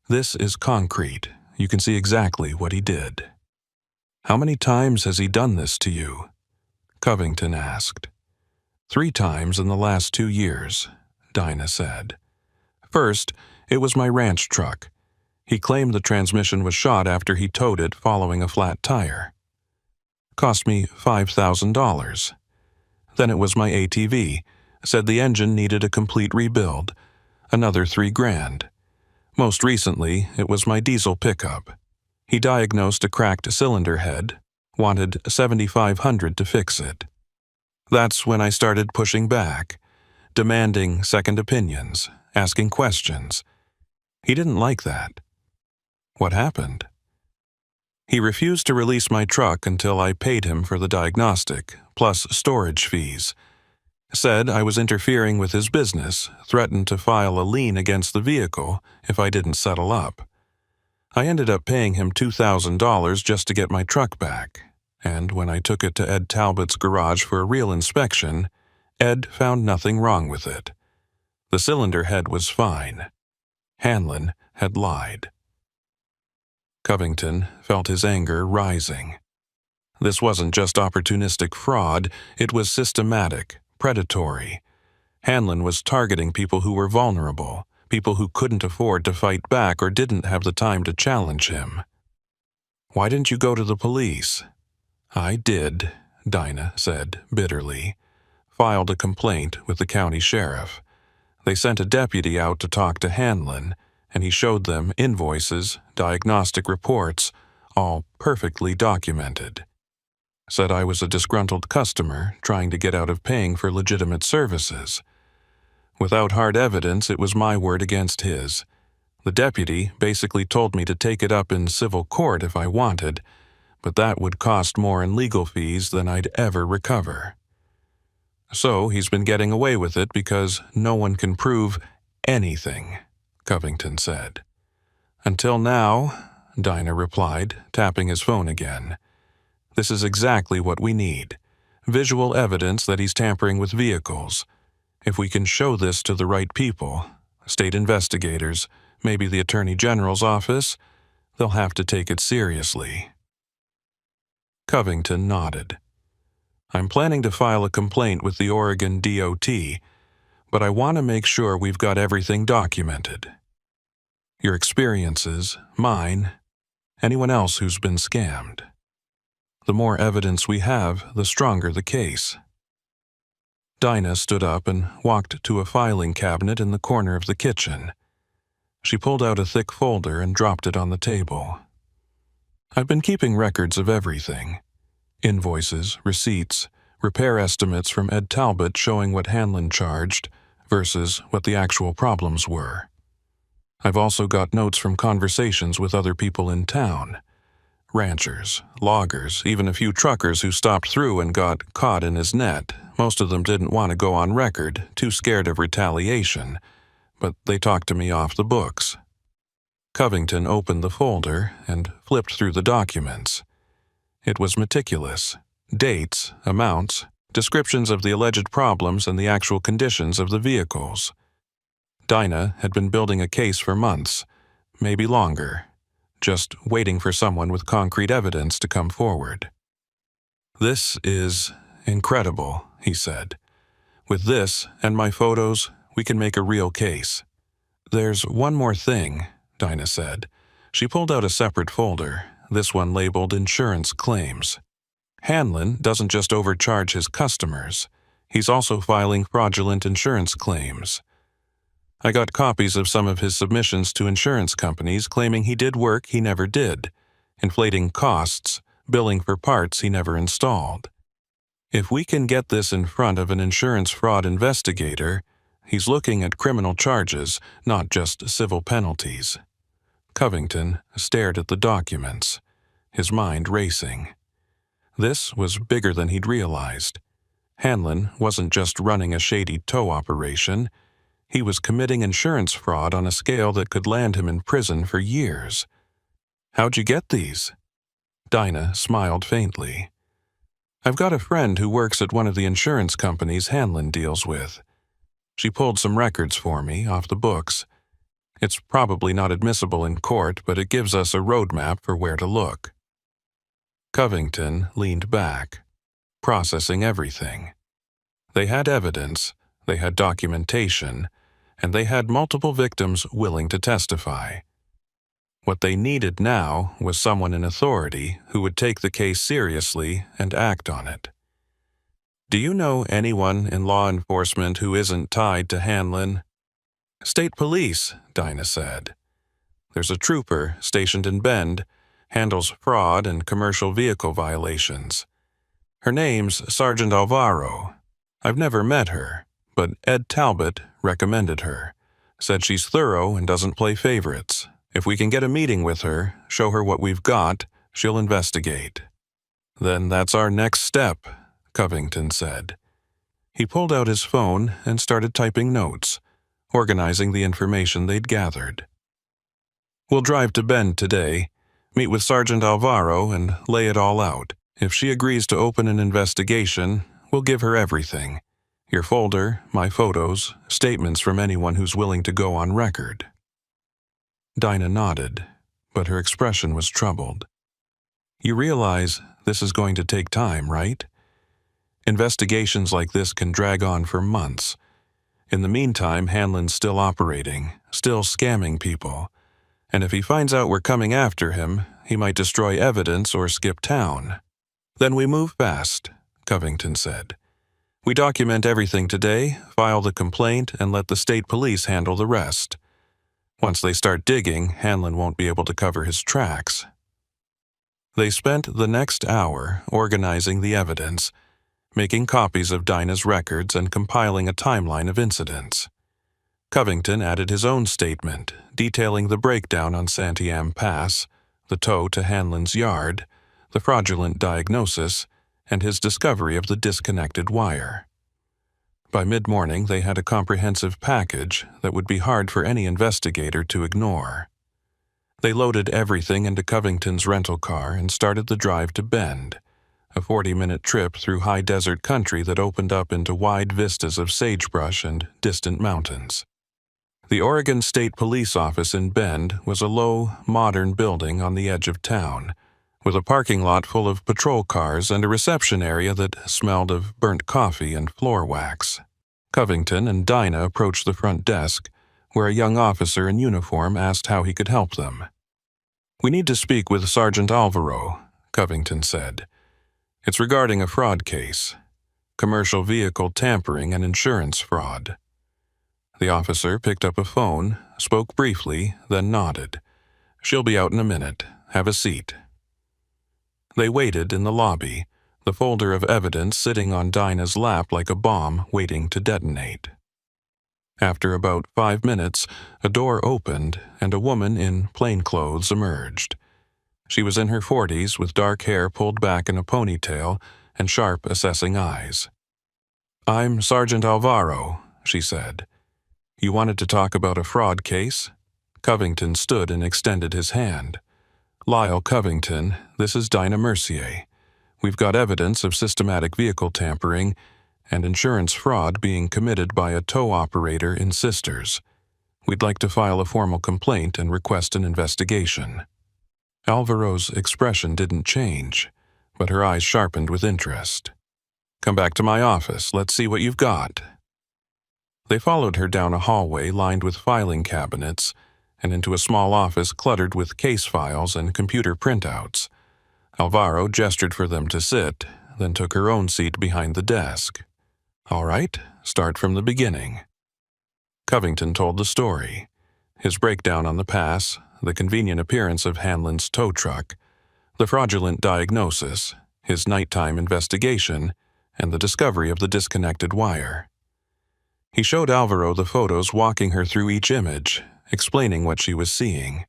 "this is concrete. You can see exactly what he did." "How many times has he done this to you?" Covington asked. 3 times in the last 2 years, Dinah said. "First, it was my ranch truck. He claimed the transmission was shot after he towed it following a flat tire. Cost me $5,000. Then it was my ATV. Said the engine needed a complete rebuild. Another $3,000. Most recently, it was my diesel pickup. He diagnosed a cracked cylinder head, wanted $7,500 to fix it. That's when I started pushing back, demanding second opinions, asking questions. He didn't like that." "What happened?" "He refused to release my truck until I paid him for the diagnostic, plus storage fees. Said I was interfering with his business, threatened to file a lien against the vehicle if I didn't settle up. I ended up paying him $2,000 just to get my truck back, and when I took it to Ed Talbot's garage for a real inspection, Ed found nothing wrong with it. The cylinder head was fine. Hanlon had lied." Covington felt his anger rising. This wasn't just opportunistic fraud, it was systematic, predatory. Hanlon was targeting people who were vulnerable, people who couldn't afford to fight back or didn't have the time to challenge him. "Why didn't you go to the police?" "I did," Dinah said bitterly. "Filed a complaint with the county sheriff. They sent a deputy out to talk to Hanlon, and he showed them invoices, diagnostic reports, all perfectly documented. Said I was a disgruntled customer trying to get out of paying for legitimate services. Without hard evidence, it was my word against his. The deputy basically told me to take it up in civil court if I wanted, but that would cost more in legal fees than I'd ever recover. So he's been getting away with it because no one can prove anything," Covington said. "Until now," Dinah replied, tapping his phone again. "This is exactly what we need. Visual evidence that he's tampering with vehicles. If we can show this to the right people, state investigators, maybe the Attorney General's office, they'll have to take it seriously." Covington nodded. "I'm planning to file a complaint with the Oregon DOT, but I want to make sure we've got everything documented. Your experiences, mine, anyone else who's been scammed. The more evidence we have, the stronger the case." Dinah stood up and walked to a filing cabinet in the corner of the kitchen. She pulled out a thick folder and dropped it on the table. I've been keeping records of everything. Invoices, receipts, repair estimates from Ed Talbot showing what Hanlon charged versus what the actual problems were. I've also got notes from conversations with other people in town. Ranchers, loggers, even a few truckers who stopped through and got caught in his net. Most of them didn't want to go on record, too scared of retaliation, but they talked to me off the books. Covington opened the folder and flipped through the documents. It was meticulous. Dates, amounts, descriptions of the alleged problems and the actual conditions of the vehicles. Dinah had been building a case for months, maybe longer, just waiting for someone with concrete evidence to come forward. "This is incredible," he said. "With this and my photos, we can make a real case." "There's one more thing," Dinah said. She pulled out a separate folder, this one labeled Insurance Claims. "Hanlon doesn't just overcharge his customers. He's also filing fraudulent insurance claims. I got copies of some of his submissions to insurance companies claiming he did work he never did, inflating costs, billing for parts he never installed. If we can get this in front of an insurance fraud investigator, he's looking at criminal charges, not just civil penalties." Covington stared at the documents, his mind racing. This was bigger than he'd realized. Hanlon wasn't just running a shady tow operation. He was committing insurance fraud on a scale that could land him in prison for years. "How'd you get these?" Dinah smiled faintly. "I've got a friend who works at one of the insurance companies Hanlon deals with. She pulled some records for me off the books. It's probably not admissible in court, but it gives us a roadmap for where to look." Covington leaned back, processing everything. They had evidence, they had documentation, and they had multiple victims willing to testify. What they needed now was someone in authority who would take the case seriously and act on it. "Do you know anyone in law enforcement who isn't tied to Hanlon?" "State police," Dinah said. "There's a trooper stationed in Bend, handles fraud and commercial vehicle violations. Her name's Sergeant Alvaro. I've never met her, but Ed Talbot recommended her. Said she's thorough and doesn't play favorites. If we can get a meeting with her, show her what we've got, she'll investigate." "Then that's our next step," Covington said. He pulled out his phone and started typing notes, organizing the information they'd gathered. "We'll drive to Bend today, meet with Sergeant Alvaro and lay it all out. If she agrees to open an investigation, we'll give her everything. Your folder, my photos, statements from anyone who's willing to go on record." Dinah nodded, but her expression was troubled. "You realize this is going to take time, right? Investigations like this can drag on for months. In the meantime, Hanlon's still operating, still scamming people. And if he finds out we're coming after him, he might destroy evidence or skip town." "Then we move fast," Covington said. "We document everything today, file the complaint, and let the state police handle the rest. Once they start digging, Hanlon won't be able to cover his tracks." They spent the next hour organizing the evidence, making copies of Dinah's records and compiling a timeline of incidents. Covington added his own statement, detailing the breakdown on Santiam Pass, the tow to Hanlon's yard, the fraudulent diagnosis, and his discovery of the disconnected wire. By mid-morning, they had a comprehensive package that would be hard for any investigator to ignore. They loaded everything into Covington's rental car and started the drive to Bend, a 40-minute trip through high desert country that opened up into wide vistas of sagebrush and distant mountains. The Oregon State Police Office in Bend was a low, modern building on the edge of town, with a parking lot full of patrol cars and a reception area that smelled of burnt coffee and floor wax. Covington and Dinah approached the front desk, where a young officer in uniform asked how he could help them. "We need to speak with Sergeant Alvaro," Covington said. "It's regarding a fraud case, commercial vehicle tampering and insurance fraud." The officer picked up a phone, spoke briefly, then nodded. "She'll be out in a minute. Have a seat." They waited in the lobby, the folder of evidence sitting on Dinah's lap like a bomb waiting to detonate. After about 5 minutes, a door opened and a woman in plain clothes emerged. She was in her 40s with dark hair pulled back in a ponytail and sharp, assessing eyes. "I'm Sergeant Alvaro," she said. "You wanted to talk about a fraud case?" Covington stood and extended his hand. "Lyle Covington, this is Dinah Mercier. We've got evidence of systematic vehicle tampering and insurance fraud being committed by a tow operator in Sisters. We'd like to file a formal complaint and request an investigation." Alvaro's expression didn't change, but her eyes sharpened with interest. "Come back to my office. Let's see what you've got." They followed her down a hallway lined with filing cabinets and into a small office cluttered with case files and computer printouts. Alvaro gestured for them to sit, then took her own seat behind the desk. "All right, start from the beginning." Covington told the story. His breakdown on the pass, the convenient appearance of Hanlon's tow truck, the fraudulent diagnosis, his nighttime investigation, and the discovery of the disconnected wire. He showed Alvaro the photos, walking her through each image, explaining what she was seeing.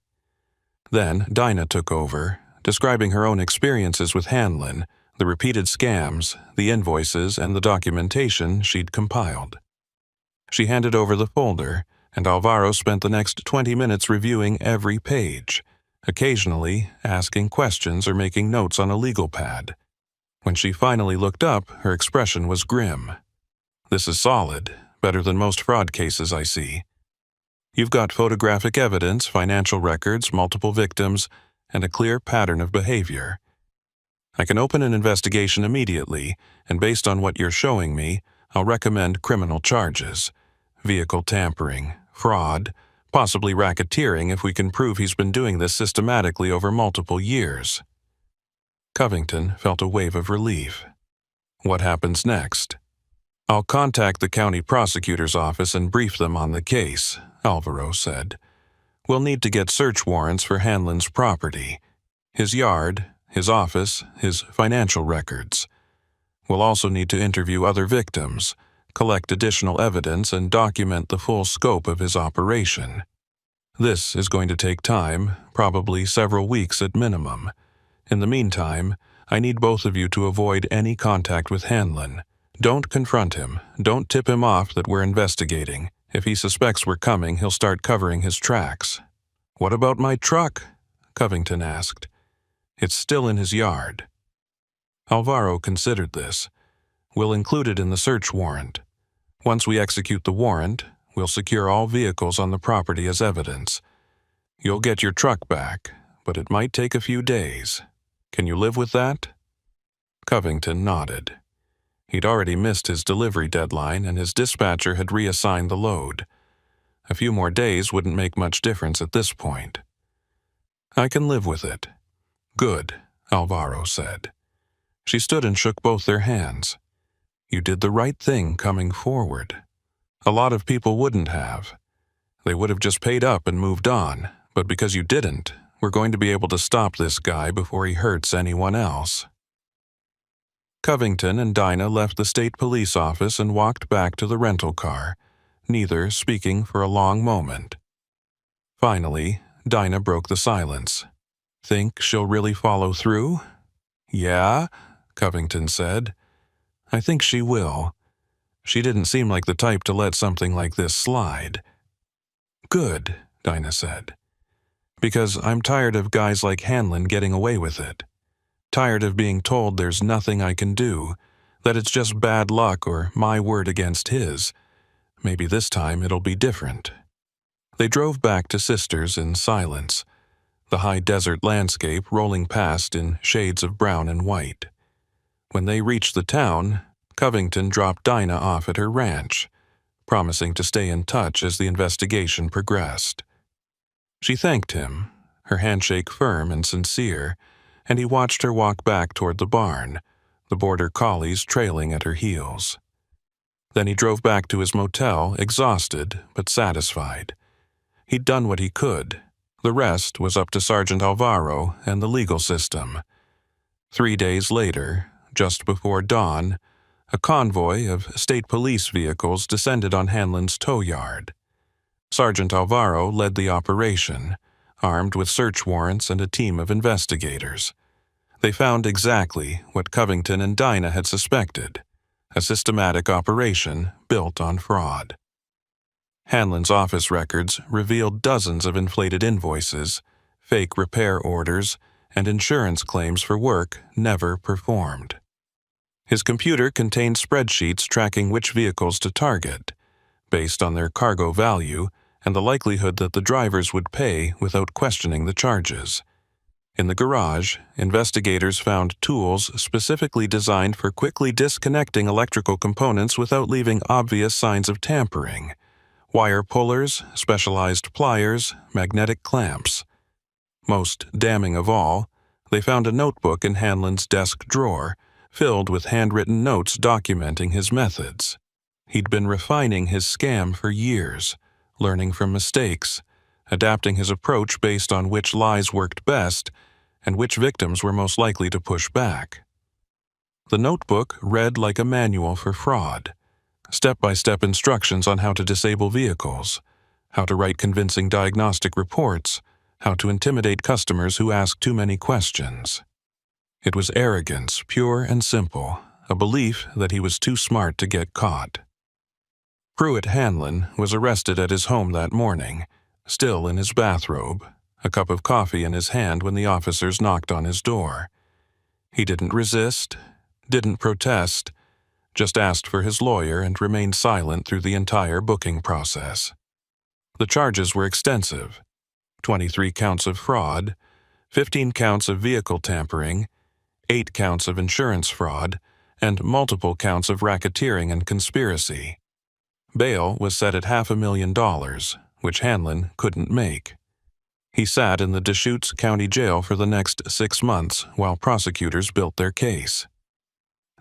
Then Dinah took over, describing her own experiences with Hanlon, the repeated scams, the invoices, and the documentation she'd compiled. She handed over the folder, and Alvaro spent the next 20 minutes reviewing every page, occasionally asking questions or making notes on a legal pad. When she finally looked up, her expression was grim. "This is solid, better than most fraud cases I see. You've got photographic evidence, financial records, multiple victims, and a clear pattern of behavior. I can open an investigation immediately, and based on what you're showing me, I'll recommend criminal charges: vehicle tampering, fraud, possibly racketeering if we can prove he's been doing this systematically over multiple years." Covington felt a wave of relief. "What happens next?" "I'll contact the county prosecutor's office and brief them on the case," Alvaro said. "We'll need to get search warrants for Hanlon's property, his yard, his office, his financial records. We'll also need to interview other victims, collect additional evidence, and document the full scope of his operation. This is going to take time, probably several weeks at minimum. In the meantime, I need both of you to avoid any contact with Hanlon. Don't confront him. Don't tip him off that we're investigating. If he suspects we're coming, he'll start covering his tracks." "What about my truck?" Covington asked. "It's still in his yard." Alvaro considered this. "We'll include it in the search warrant. Once we execute the warrant, we'll secure all vehicles on the property as evidence. You'll get your truck back, but it might take a few days. Can you live with that?" Covington nodded. He'd already missed his delivery deadline, and his dispatcher had reassigned the load. A few more days wouldn't make much difference at this point. "I can live with it." "Good," Alvaro said. She stood and shook both their hands. "You did the right thing coming forward. A lot of people wouldn't have. They would have just paid up and moved on, but because you didn't, we're going to be able to stop this guy before he hurts anyone else." Covington and Dinah left the state police office and walked back to the rental car, neither speaking for a long moment. Finally, Dinah broke the silence. "Think she'll really follow through?" "Yeah," Covington said. "I think she will. She didn't seem like the type to let something like this slide." "Good," Dinah said. "Because I'm tired of guys like Hanlon getting away with it. Tired of being told there's nothing I can do, that it's just bad luck or my word against his. Maybe this time it'll be different." They drove back to Sisters in silence, the high desert landscape rolling past in shades of brown and white. When they reached the town, Covington dropped Dinah off at her ranch, promising to stay in touch as the investigation progressed. She thanked him, her handshake firm and sincere, and he watched her walk back toward the barn, the border collies trailing at her heels. Then he drove back to his motel, exhausted but satisfied. He'd done what he could. The rest was up to Sergeant Alvaro and the legal system. 3 days later, just before dawn, a convoy of state police vehicles descended on Hanlon's tow yard. Sergeant Alvaro led the operation, armed with search warrants and a team of investigators. They found exactly what Covington and Dinah had suspected: a systematic operation built on fraud. Hanlon's office records revealed dozens of inflated invoices, fake repair orders, and insurance claims for work never performed. His computer contained spreadsheets tracking which vehicles to target, based on their cargo value and the likelihood that the drivers would pay without questioning the charges. In the garage, investigators found tools specifically designed for quickly disconnecting electrical components without leaving obvious signs of tampering: wire pullers, specialized pliers, magnetic clamps. Most damning of all, they found a notebook in Hanlon's desk drawer, filled with handwritten notes documenting his methods. He'd been refining his scam for years, learning from mistakes, adapting his approach based on which lies worked best and which victims were most likely to push back. The notebook read like a manual for fraud: step-by-step instructions on how to disable vehicles, how to write convincing diagnostic reports, how to intimidate customers who ask too many questions. It was arrogance, pure and simple, a belief that he was too smart to get caught. Pruitt Hanlon was arrested at his home that morning, still in his bathrobe, a cup of coffee in his hand when the officers knocked on his door. He didn't resist, didn't protest, just asked for his lawyer and remained silent through the entire booking process. The charges were extensive: 23 counts of fraud, 15 counts of vehicle tampering, 8 counts of insurance fraud, and multiple counts of racketeering and conspiracy. Bail was set at $500,000, which Hanlon couldn't make. He sat in the Deschutes County Jail for the next 6 months while prosecutors built their case.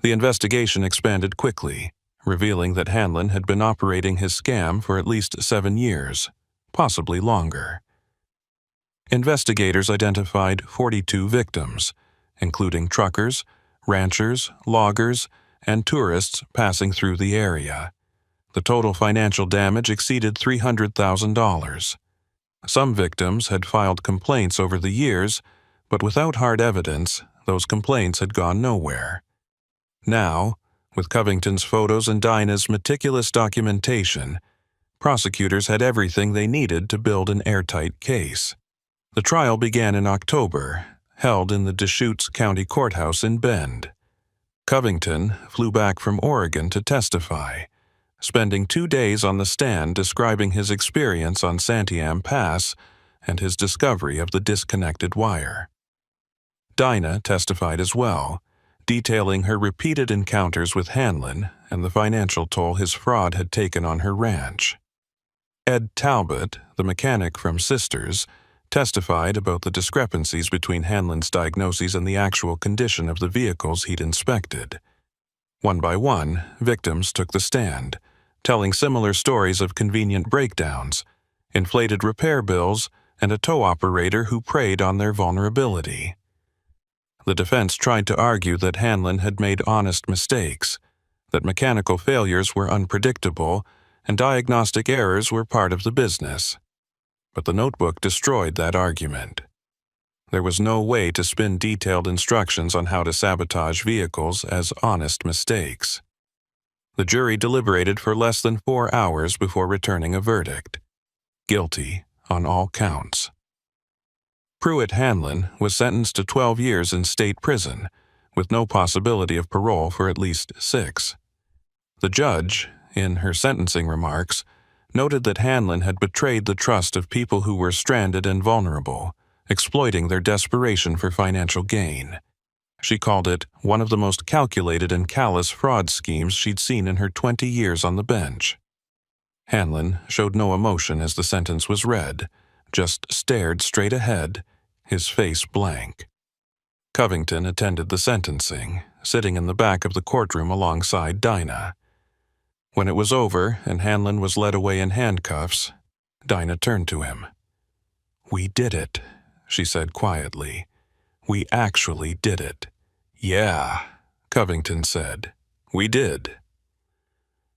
The investigation expanded quickly, revealing that Hanlon had been operating his scam for at least 7 years, possibly longer. Investigators identified 42 victims, including truckers, ranchers, loggers, and tourists passing through the area. The total financial damage exceeded $300,000. Some victims had filed complaints over the years, but without hard evidence, those complaints had gone nowhere. Now, with Covington's photos and Dinah's meticulous documentation, prosecutors had everything they needed to build an airtight case. The trial began in October, held in the Deschutes County Courthouse in Bend. Covington flew back from Oregon to testify, spending 2 days on the stand describing his experience on Santiam Pass and his discovery of the disconnected wire. Dinah testified as well, detailing her repeated encounters with Hanlon and the financial toll his fraud had taken on her ranch. Ed Talbot, the mechanic from Sisters, testified about the discrepancies between Hanlon's diagnoses and the actual condition of the vehicles he'd inspected. One by one, victims took the stand, telling similar stories of convenient breakdowns, inflated repair bills, and a tow operator who preyed on their vulnerability. The defense tried to argue that Hanlon had made honest mistakes, that mechanical failures were unpredictable, and diagnostic errors were part of the business. But the notebook destroyed that argument. There was no way to spin detailed instructions on how to sabotage vehicles as honest mistakes. The jury deliberated for less than 4 hours before returning a verdict: guilty on all counts. Pruitt Hanlon was sentenced to 12 years in state prison, with no possibility of parole for at least 6. The judge, in her sentencing remarks, noted that Hanlon had betrayed the trust of people who were stranded and vulnerable, exploiting their desperation for financial gain. She called it one of the most calculated and callous fraud schemes she'd seen in her 20 years on the bench. Hanlon showed no emotion as the sentence was read, just stared straight ahead, his face blank. Covington attended the sentencing, sitting in the back of the courtroom alongside Dinah. When it was over and Hanlon was led away in handcuffs, Dinah turned to him. "We did it," she said quietly. "We actually did it. "Yeah," Covington said. "We did."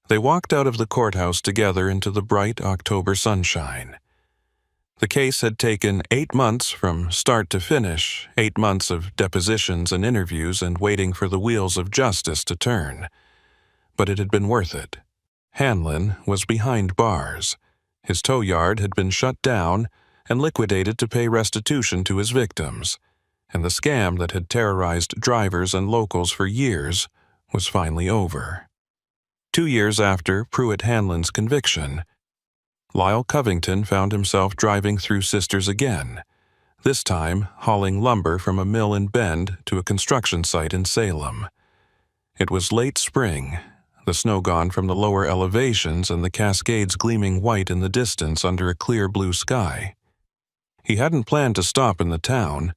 They walked out of the courthouse together into the bright October sunshine. The case had taken 8 months from start to finish, 8 months of depositions and interviews and waiting for the wheels of justice to turn. But it had been worth it. Hanlon was behind bars. His tow yard had been shut down and liquidated to pay restitution to his victims, and the scam that had terrorized drivers and locals for years was finally over. 2 years after Pruitt Hanlon's conviction, Lyle Covington found himself driving through Sisters again, this time hauling lumber from a mill in Bend to a construction site in Salem. It was late spring, the snow gone from the lower elevations and the Cascades gleaming white in the distance under a clear blue sky. He hadn't planned to stop in the town.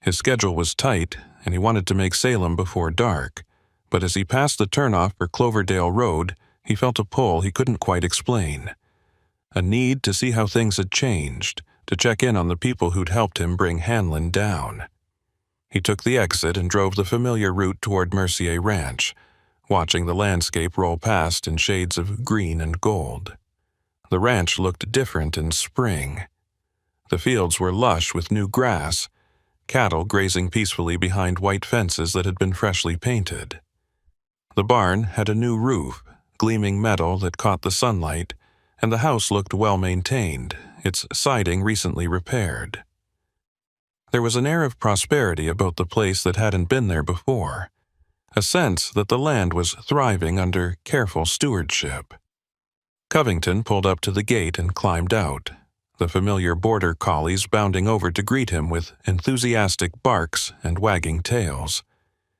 His schedule was tight, and he wanted to make Salem before dark, but as he passed the turnoff for Cloverdale Road, he felt a pull he couldn't quite explain. A need to see how things had changed, to check in on the people who'd helped him bring Hanlon down. He took the exit and drove the familiar route toward Mercier Ranch, watching the landscape roll past in shades of green and gold. The ranch looked different in spring. The fields were lush with new grass, cattle grazing peacefully behind white fences that had been freshly painted. The barn had a new roof, gleaming metal that caught the sunlight, and the house looked well-maintained, its siding recently repaired. There was an air of prosperity about the place that hadn't been there before, a sense that the land was thriving under careful stewardship. Covington pulled up to the gate and climbed out, the familiar border collies bounding over to greet him with enthusiastic barks and wagging tails.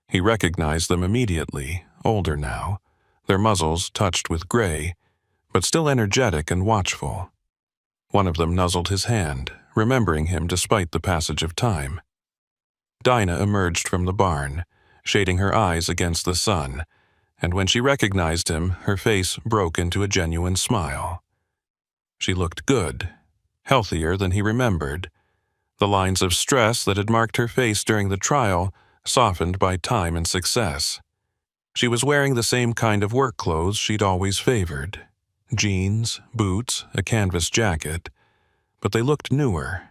He recognized them immediately, older now, their muzzles touched with gray, but still energetic and watchful. One of them nuzzled his hand, remembering him despite the passage of time. Dinah emerged from the barn, shading her eyes against the sun, and when she recognized him, her face broke into a genuine smile. She looked good, healthier than he remembered, the lines of stress that had marked her face during the trial softened by time and success. She was wearing the same kind of work clothes she'd always favored, jeans, boots, a canvas jacket, but they looked newer,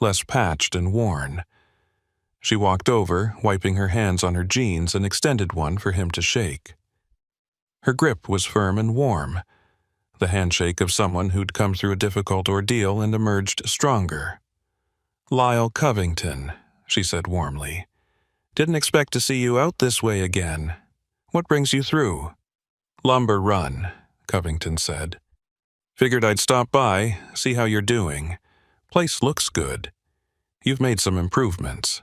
less patched and worn. She walked over, wiping her hands on her jeans, and extended one for him to shake. Her grip was firm and warm, the handshake of someone who'd come through a difficult ordeal and emerged stronger. "Lyle Covington," she said warmly. "Didn't expect to see you out this way again. What brings you through?" "Lumber run," Covington said. "Figured I'd stop by, see how you're doing. Place looks good. You've made some improvements."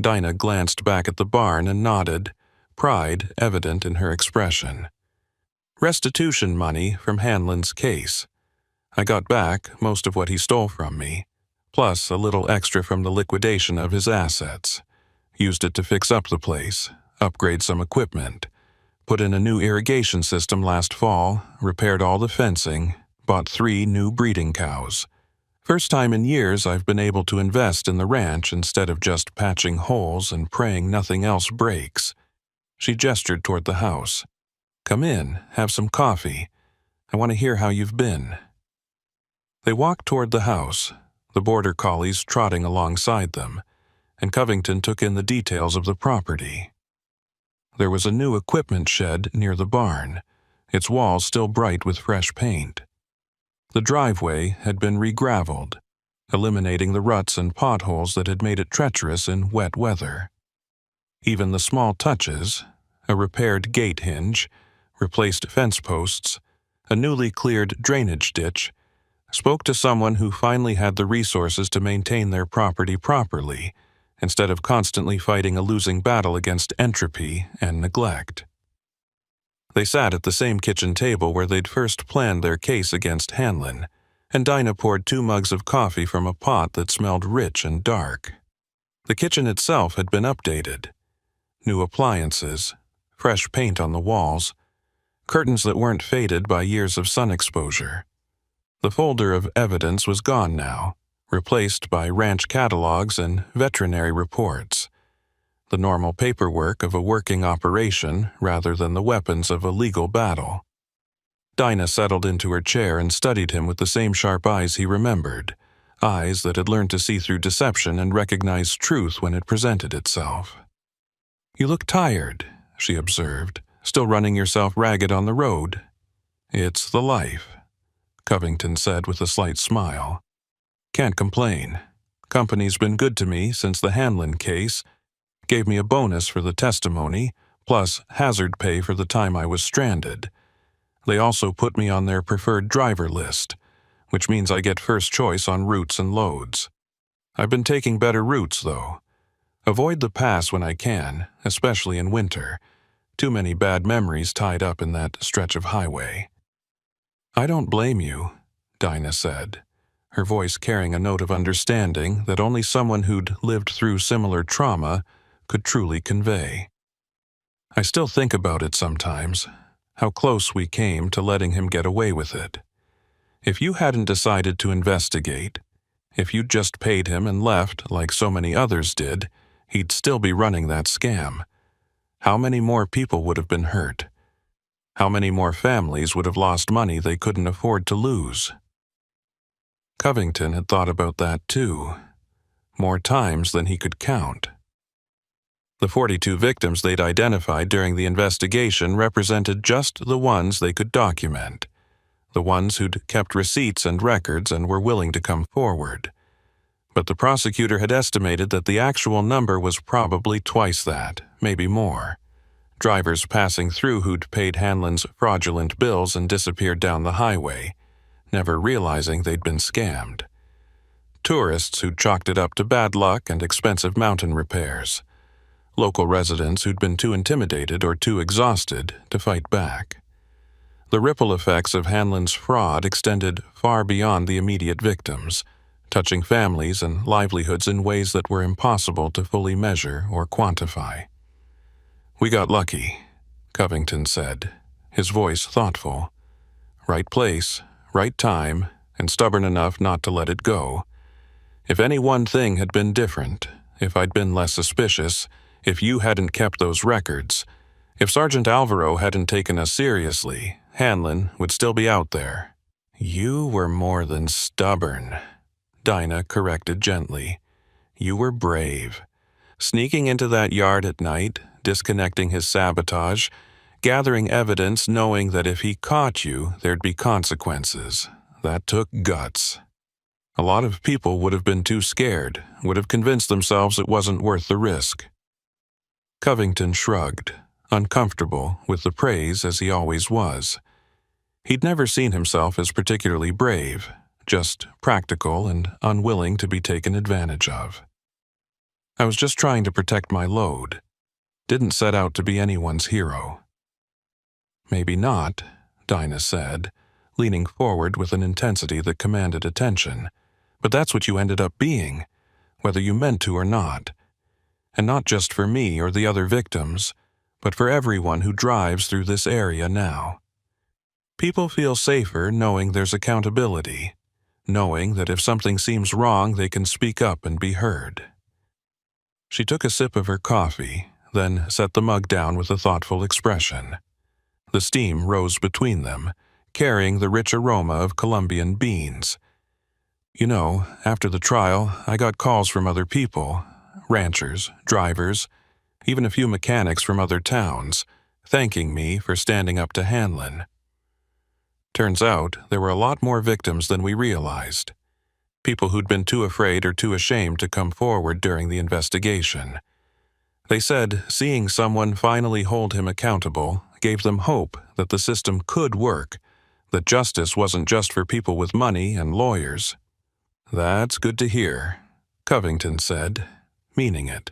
Dinah glanced back at the barn and nodded, pride evident in her expression. "Restitution money from Hanlon's case. I got back most of what he stole from me, plus a little extra from the liquidation of his assets. Used it to fix up the place, upgrade some equipment. Put in a new irrigation system last fall, repaired all the fencing, bought 3 new breeding cows. First time in years I've been able to invest in the ranch instead of just patching holes and praying nothing else breaks." She gestured toward the house. "Come in, have some coffee. I want to hear how you've been." They walked toward the house, the border collies trotting alongside them, and Covington took in the details of the property. There was a new equipment shed near the barn, its walls still bright with fresh paint. The driveway had been re-graveled, eliminating the ruts and potholes that had made it treacherous in wet weather. Even the small touches, a repaired gate hinge, replaced fence posts, a newly cleared drainage ditch, spoke to someone who finally had the resources to maintain their property properly, instead of constantly fighting a losing battle against entropy and neglect. They sat at the same kitchen table where they'd first planned their case against Hanlon, and Dinah poured 2 mugs of coffee from a pot that smelled rich and dark. The kitchen itself had been updated. New appliances, fresh paint on the walls, curtains that weren't faded by years of sun exposure. The folder of evidence was gone now, replaced by ranch catalogs and veterinary reports. the normal paperwork of a working operation rather than the weapons of a legal battle. Dinah settled into her chair and studied him with the same sharp eyes he remembered, eyes that had learned to see through deception and recognize truth when it presented itself. "You look tired," she observed, "still running yourself ragged on the road." "It's the life," Covington said with a slight smile. "Can't complain. Company's been good to me since the Hanlon case, gave me a bonus for the testimony, plus hazard pay for the time I was stranded. They also put me on their preferred driver list, which means I get first choice on routes and loads. I've been taking better routes, though. Avoid the pass when I can, especially in winter. Too many bad memories tied up in that stretch of highway." "I don't blame you," Dinah said, her voice carrying a note of understanding that only someone who'd lived through similar trauma could truly convey. "I still think about it sometimes, how close we came to letting him get away with it. If you hadn't decided to investigate, if you'd just paid him and left like so many others did, he'd still be running that scam. How many more people would have been hurt? How many more families would have lost money they couldn't afford to lose?" Covington had thought about that too, more times than he could count. The 42 victims they'd identified during the investigation represented just the ones they could document, the ones who'd kept receipts and records and were willing to come forward. But the prosecutor had estimated that the actual number was probably twice that, maybe more. Drivers passing through who'd paid Hanlon's fraudulent bills and disappeared down the highway, never realizing they'd been scammed. Tourists who'd chalked it up to bad luck and expensive mountain repairs. Local residents who'd been too intimidated or too exhausted to fight back. The ripple effects of Hanlon's fraud extended far beyond the immediate victims, touching families and livelihoods in ways that were impossible to fully measure or quantify. "We got lucky," Covington said, his voice thoughtful. "Right place, right time, and stubborn enough not to let it go. If any one thing had been different, if I'd been less suspicious, if you hadn't kept those records, if Sergeant Alvaro hadn't taken us seriously, Hanlon would still be out there." "You were more than stubborn," Dinah corrected gently. "You were brave. Sneaking into that yard at night, disconnecting his sabotage, gathering evidence knowing that if he caught you, there'd be consequences. That took guts. A lot of people would have been too scared, would have convinced themselves it wasn't worth the risk." Covington shrugged, uncomfortable with the praise as he always was. He'd never seen himself as particularly brave, just practical and unwilling to be taken advantage of. "I was just trying to protect my load. Didn't set out to be anyone's hero." "Maybe not," Dinah said, leaning forward with an intensity that commanded attention. "But that's what you ended up being, whether you meant to or not. And not just for me or the other victims, but for everyone who drives through this area now. People feel safer knowing there's accountability, knowing that if something seems wrong, they can speak up and be heard." She took a sip of her coffee, then set the mug down with a thoughtful expression. The steam rose between them, carrying the rich aroma of Colombian beans. "You know, after the trial, I got calls from other people, ranchers, drivers, even a few mechanics from other towns, thanking me for standing up to Hanlon. Turns out there were a lot more victims than we realized. People who'd been too afraid or too ashamed to come forward during the investigation. They said seeing someone finally hold him accountable gave them hope that the system could work, that justice wasn't just for people with money and lawyers." "That's good to hear," Covington said, meaning it.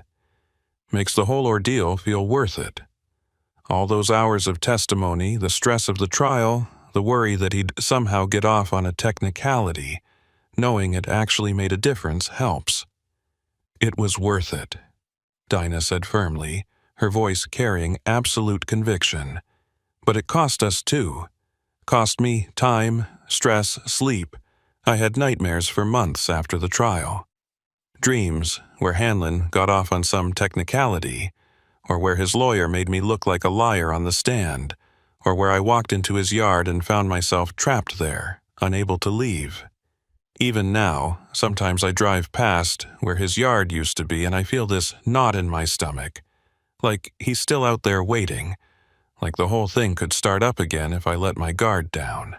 "Makes the whole ordeal feel worth it. All those hours of testimony, the stress of the trial, the worry that he'd somehow get off on a technicality, knowing it actually made a difference helps." "It was worth it," Dinah said firmly, her voice carrying absolute conviction. "But it cost us too. Cost me time, stress, sleep. I had nightmares for months after the trial." Dreams where Hanlon got off on some technicality, or where his lawyer made me look like a liar on the stand, or where I walked into his yard and found myself trapped there, unable to leave. Even now, sometimes I drive past where his yard used to be and I feel this knot in my stomach, like he's still out there waiting, like the whole thing could start up again if I let my guard down.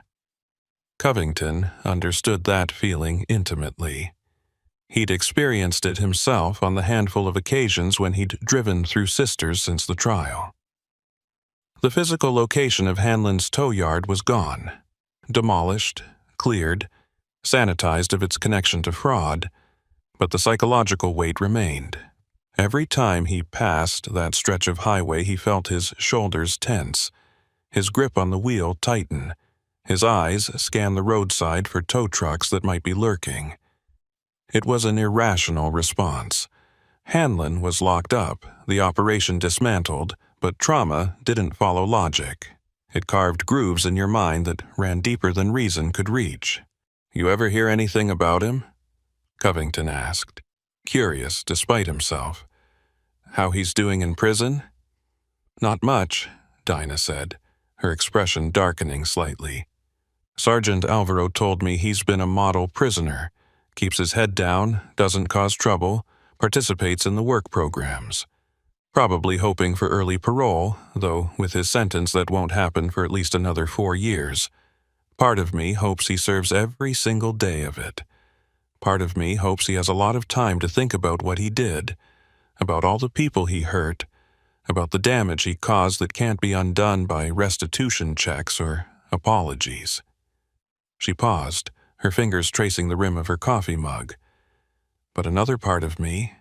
Covington understood that feeling intimately. He'd experienced it himself on the handful of occasions when he'd driven through Sisters since the trial. The physical location of Hanlon's tow yard was gone, demolished, cleared, sanitized of its connection to fraud, but the psychological weight remained. Every time he passed that stretch of highway, he felt his shoulders tense, his grip on the wheel tighten, his eyes scan the roadside for tow trucks that might be lurking. It was an irrational response. Hanlon was locked up, the operation dismantled, but trauma didn't follow logic. It carved grooves in your mind that ran deeper than reason could reach. "You ever hear anything about him?" Covington asked, curious despite himself. "How he's doing in prison?" "Not much," Dinah said, her expression darkening slightly. "Sergeant Alvaro told me he's been a model prisoner. Keeps his head down, doesn't cause trouble, participates in the work programs. Probably hoping for early parole, though with his sentence that won't happen for at least another 4 years. Part of me hopes he serves every single day of it. Part of me hopes he has a lot of time to think about what he did, about all the people he hurt, about the damage he caused that can't be undone by restitution checks or apologies." She paused, her fingers tracing the rim of her coffee mug. "But another part of me,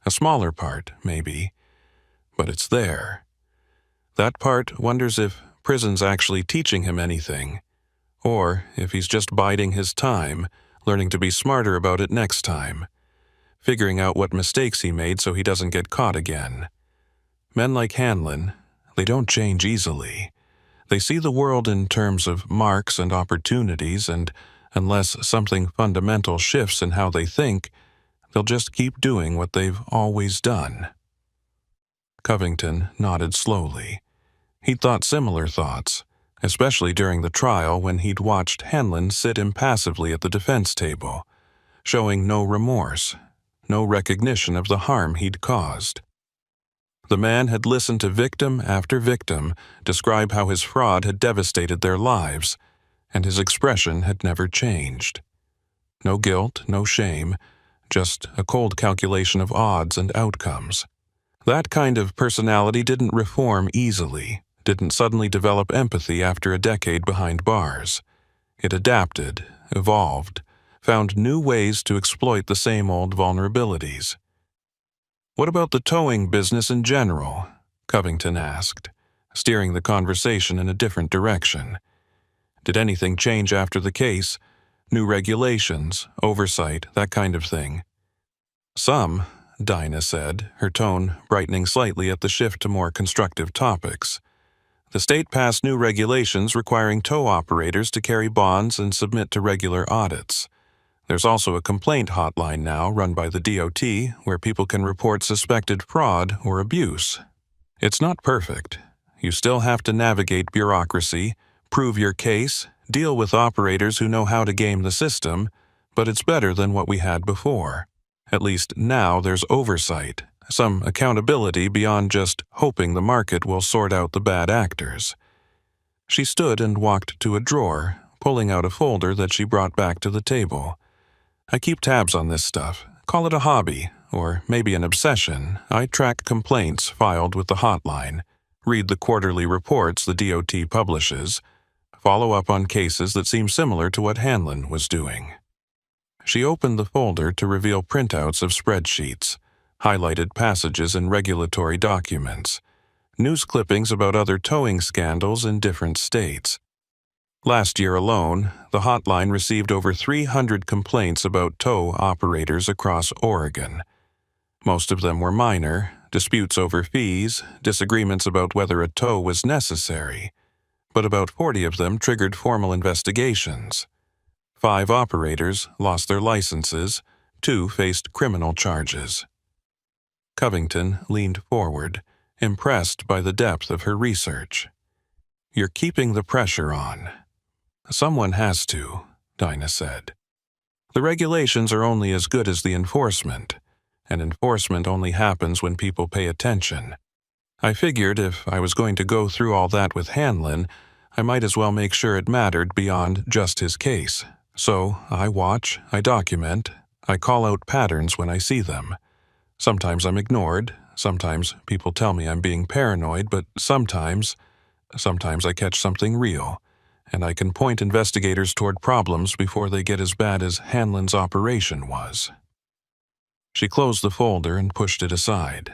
a smaller part, maybe, but it's there. That part wonders if prison's actually teaching him anything, or if he's just biding his time, learning to be smarter about it next time, figuring out what mistakes he made so he doesn't get caught again. Men like Hanlon, they don't change easily. They see the world in terms of marks and opportunities, and unless something fundamental shifts in how they think, they'll just keep doing what they've always done." Covington nodded slowly. He'd thought similar thoughts, especially during the trial when he'd watched Hanlon sit impassively at the defense table, showing no remorse, no recognition of the harm he'd caused. The man had listened to victim after victim describe how his fraud had devastated their lives, and his expression had never changed. No guilt, no shame, just a cold calculation of odds and outcomes. That kind of personality didn't reform easily, didn't suddenly develop empathy after a decade behind bars. It adapted, evolved, found new ways to exploit the same old vulnerabilities. "What about the towing business in general?" Covington asked, steering the conversation in a different direction. "Did anything change after the case? New regulations, oversight, that kind of thing?" "Some," Dinah said, her tone brightening slightly at the shift to more constructive topics. "The state passed new regulations requiring tow operators to carry bonds and submit to regular audits. There's also a complaint hotline now run by the DOT where people can report suspected fraud or abuse. It's not perfect. You still have to navigate bureaucracy, prove your case, deal with operators who know how to game the system, but it's better than what we had before. At least now there's oversight, some accountability beyond just hoping the market will sort out the bad actors." She stood and walked to a drawer, pulling out a folder that she brought back to the table. "I keep tabs on this stuff. Call it a hobby, or maybe an obsession. I track complaints filed with the hotline, read the quarterly reports the DOT publishes, follow up on cases that seem similar to what Hanlon was doing." She opened the folder to reveal printouts of spreadsheets, highlighted passages in regulatory documents, news clippings about other towing scandals in different states. Last year alone, the hotline received over 300 complaints about tow operators across Oregon. Most of them were minor, disputes over fees, disagreements about whether a tow was necessary, but about 40 of them triggered formal investigations. 5 operators lost their licenses, 2 faced criminal charges. Covington leaned forward, impressed by the depth of her research. "You're keeping the pressure on." "Someone has to," Dinah said. "The regulations are only as good as the enforcement, and enforcement only happens when people pay attention. I figured if I was going to go through all that with Hanlon, I might as well make sure it mattered beyond just his case. So I watch, I document, I call out patterns when I see them. Sometimes I'm ignored, sometimes people tell me I'm being paranoid, but sometimes I catch something real, and I can point investigators toward problems before they get as bad as Hanlon's operation was." She closed the folder and pushed it aside.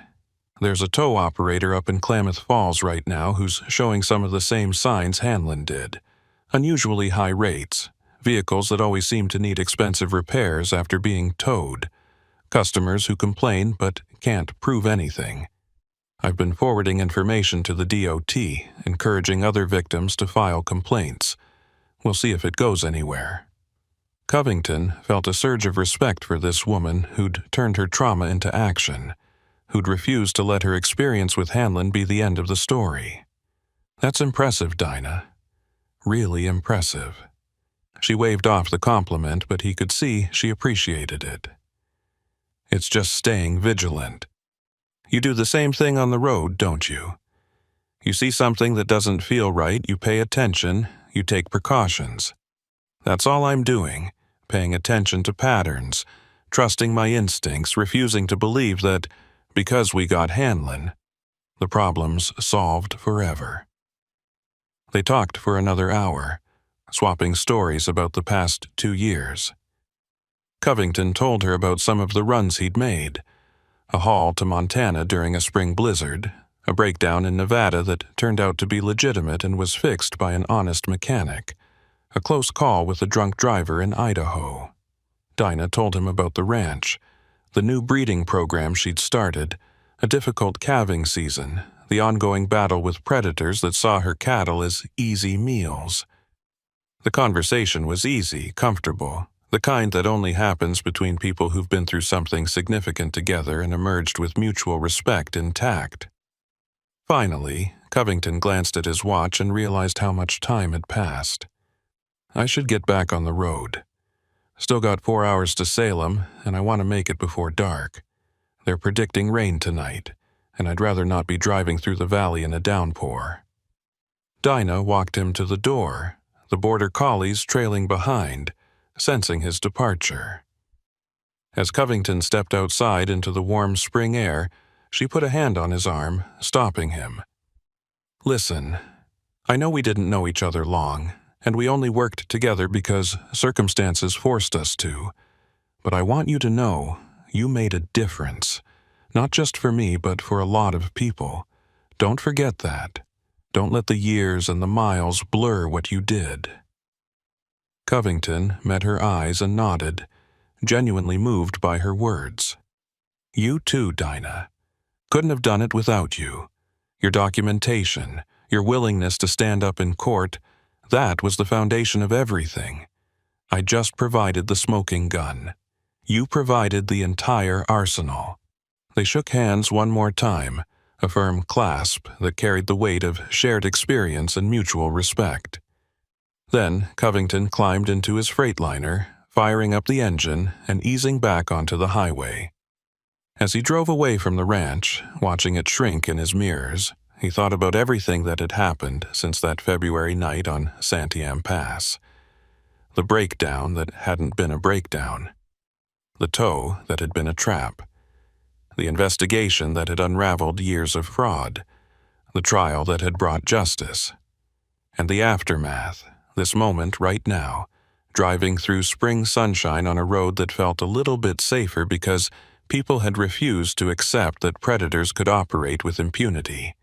"There's a tow operator up in Klamath Falls right now who's showing some of the same signs Hanlon did. Unusually high rates, vehicles that always seem to need expensive repairs after being towed, customers who complain but can't prove anything. I've been forwarding information to the DOT, encouraging other victims to file complaints. We'll see if it goes anywhere." Covington felt a surge of respect for this woman who'd turned her trauma into action, who'd refused to let her experience with Hanlon be the end of the story. "That's impressive, Dinah. Really impressive." She waved off the compliment, but he could see she appreciated it. "It's just staying vigilant. You do the same thing on the road, don't you? You see something that doesn't feel right, you pay attention, you take precautions. That's all I'm doing, paying attention to patterns, trusting my instincts, refusing to believe that, because we got Hanlon, the problem's solved forever." They talked for another hour, swapping stories about the past 2 years. Covington told her about some of the runs he'd made: a haul to Montana during a spring blizzard, a breakdown in Nevada that turned out to be legitimate and was fixed by an honest mechanic, a close call with a drunk driver in Idaho. Dinah told him about the ranch, the new breeding program she'd started, a difficult calving season, the ongoing battle with predators that saw her cattle as easy meals. The conversation was easy, comfortable, the kind that only happens between people who've been through something significant together and emerged with mutual respect intact. Finally, Covington glanced at his watch and realized how much time had passed. "I should get back on the road. Still got 4 hours to Salem, and I want to make it before dark. They're predicting rain tonight, and I'd rather not be driving through the valley in a downpour." Dinah walked him to the door, the border collies trailing behind, sensing his departure. As Covington stepped outside into the warm spring air, she put a hand on his arm, stopping him. "Listen, I know we didn't know each other long, and we only worked together because circumstances forced us to. But I want you to know you made a difference, not just for me, but for a lot of people. Don't forget that. Don't let the years and the miles blur what you did." Covington met her eyes and nodded, genuinely moved by her words. "You too, Dinah. Couldn't have done it without you. Your documentation, your willingness to stand up in court, that was the foundation of everything. I just provided the smoking gun. You provided the entire arsenal." They shook hands one more time, a firm clasp that carried the weight of shared experience and mutual respect. Then Covington climbed into his Freightliner, firing up the engine and easing back onto the highway. As he drove away from the ranch, watching it shrink in his mirrors, he thought about everything that had happened since that February night on Santiam Pass. The breakdown that hadn't been a breakdown. The tow that had been a trap. The investigation that had unraveled years of fraud. The trial that had brought justice. And the aftermath, this moment right now, driving through spring sunshine on a road that felt a little bit safer because people had refused to accept that predators could operate with impunity.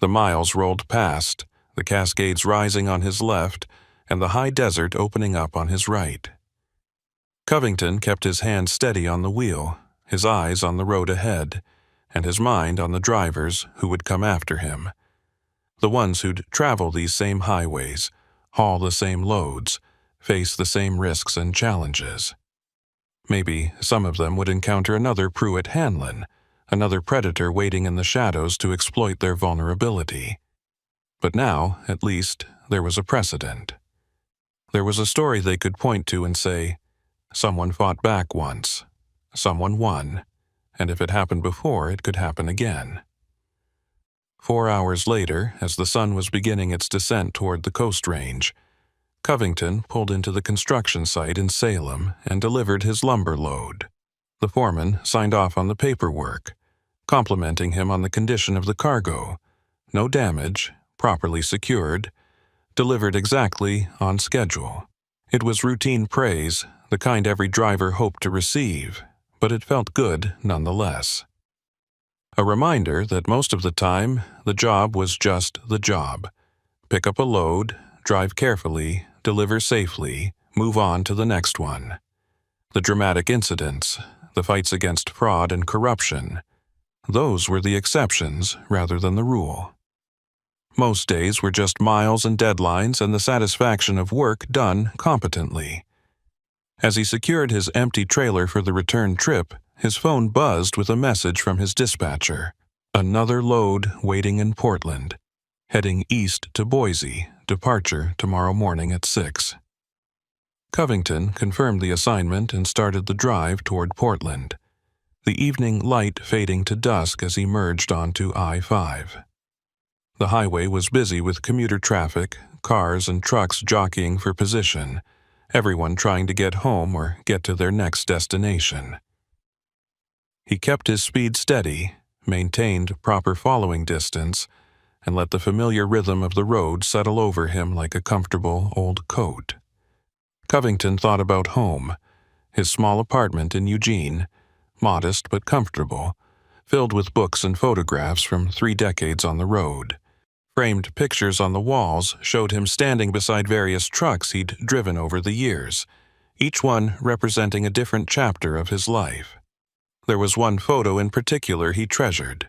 The miles rolled past, the Cascades rising on his left, and the high desert opening up on his right. Covington kept his hand steady on the wheel, his eyes on the road ahead, and his mind on the drivers who would come after him. The ones who'd travel these same highways, haul the same loads, face the same risks and challenges. Maybe some of them would encounter another Pruitt Hanlon, another predator waiting in the shadows to exploit their vulnerability. But now, at least, there was a precedent. There was a story they could point to and say, someone fought back once, someone won, and if it happened before, it could happen again. 4 hours later, as the sun was beginning its descent toward the Coast Range, Covington pulled into the construction site in Salem and delivered his lumber load. The foreman signed off on the paperwork, complimenting him on the condition of the cargo. No damage, properly secured, delivered exactly on schedule. It was routine praise, the kind every driver hoped to receive, but it felt good nonetheless. A reminder that most of the time, the job was just the job. Pick up a load, drive carefully, deliver safely, move on to the next one. The dramatic incidents, the fights against fraud and corruption, those were the exceptions rather than the rule. Most days were just miles and deadlines and the satisfaction of work done competently. As he secured his empty trailer for the return trip, his phone buzzed with a message from his dispatcher. Another load waiting in Portland. Heading east to Boise, departure tomorrow morning at 6. Covington confirmed the assignment and started the drive toward Portland, the evening light fading to dusk as he merged onto I-5. The highway was busy with commuter traffic, cars and trucks jockeying for position, everyone trying to get home or get to their next destination. He kept his speed steady, maintained proper following distance, and let the familiar rhythm of the road settle over him like a comfortable old coat. Covington thought about home, his small apartment in Eugene, modest but comfortable, filled with books and photographs from 3 decades on the road. Framed pictures on the walls showed him standing beside various trucks he'd driven over the years, each one representing a different chapter of his life. There was one photo in particular he treasured,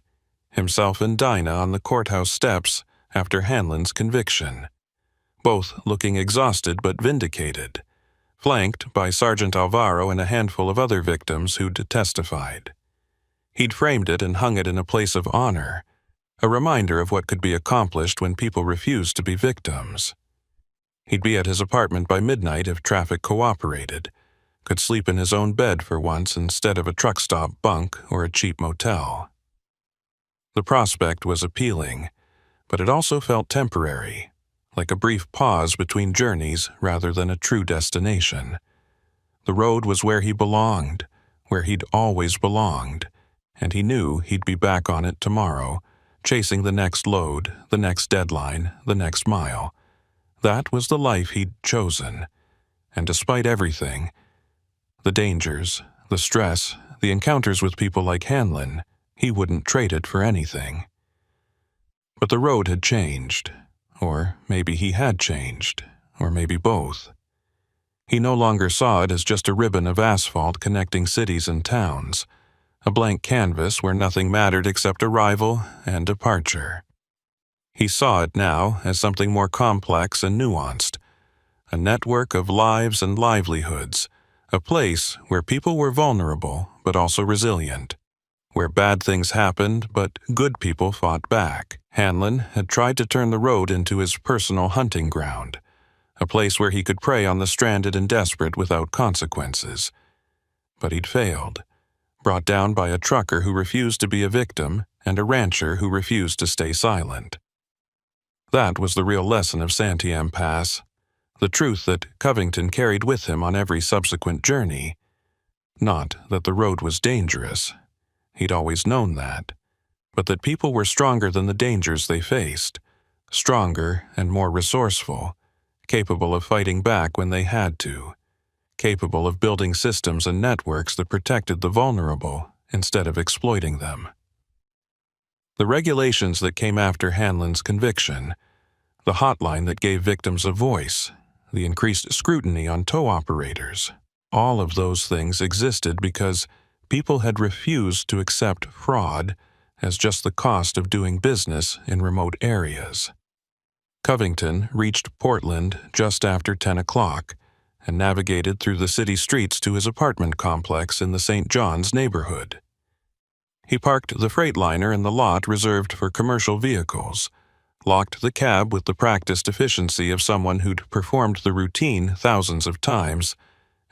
himself and Dinah on the courthouse steps after Hanlon's conviction, both looking exhausted but vindicated, flanked by Sergeant Alvaro and a handful of other victims who'd testified. He'd framed it and hung it in a place of honor, a reminder of what could be accomplished when people refused to be victims. He'd be at his apartment by midnight if traffic cooperated, could sleep in his own bed for once instead of a truck stop bunk or a cheap motel. The prospect was appealing, but it also felt temporary, like a brief pause between journeys rather than a true destination. The road was where he belonged, where he'd always belonged, and he knew he'd be back on it tomorrow, chasing the next load, the next deadline, the next mile. That was the life he'd chosen, and despite everything, the dangers, the stress, the encounters with people like Hanlon, he wouldn't trade it for anything. But the road had changed, or maybe he had changed, or maybe both. He no longer saw it as just a ribbon of asphalt connecting cities and towns, a blank canvas where nothing mattered except arrival and departure. He saw it now as something more complex and nuanced, a network of lives and livelihoods, a place where people were vulnerable but also resilient, where bad things happened but good people fought back. Hanlon had tried to turn the road into his personal hunting ground, a place where he could prey on the stranded and desperate without consequences. But he'd failed, brought down by a trucker who refused to be a victim and a rancher who refused to stay silent. That was the real lesson of Santiam Pass, the truth that Covington carried with him on every subsequent journey. Not that the road was dangerous, he'd always known that, but that people were stronger than the dangers they faced, stronger and more resourceful, capable of fighting back when they had to, capable of building systems and networks that protected the vulnerable instead of exploiting them. The regulations that came after Hanlon's conviction, the hotline that gave victims a voice, the increased scrutiny on tow operators, all of those things existed because people had refused to accept fraud as just the cost of doing business in remote areas. Covington reached Portland just after 10 o'clock, and navigated through the city streets to his apartment complex in the St. John's neighborhood. He parked the Freightliner in the lot reserved for commercial vehicles, locked the cab with the practiced efficiency of someone who'd performed the routine thousands of times,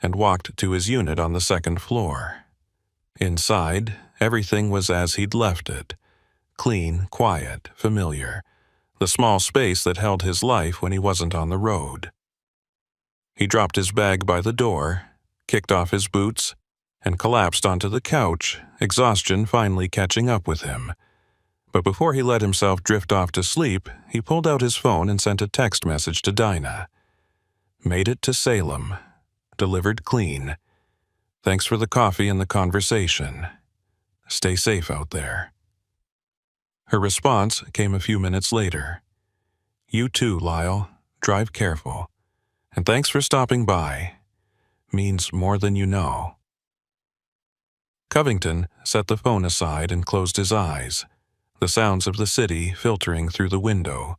and walked to his unit on the second floor. Inside, everything was as he'd left it. Clean, quiet, familiar. The small space that held his life when he wasn't on the road. He dropped his bag by the door, kicked off his boots, and collapsed onto the couch, exhaustion finally catching up with him. But before he let himself drift off to sleep, he pulled out his phone and sent a text message to Dinah. Made it to Salem. Delivered clean. Thanks for the coffee and the conversation. Stay safe out there. Her response came a few minutes later. You too, Lyle. Drive careful. And thanks for stopping by. Means more than you know. Covington set the phone aside and closed his eyes, the sounds of the city filtering through the window.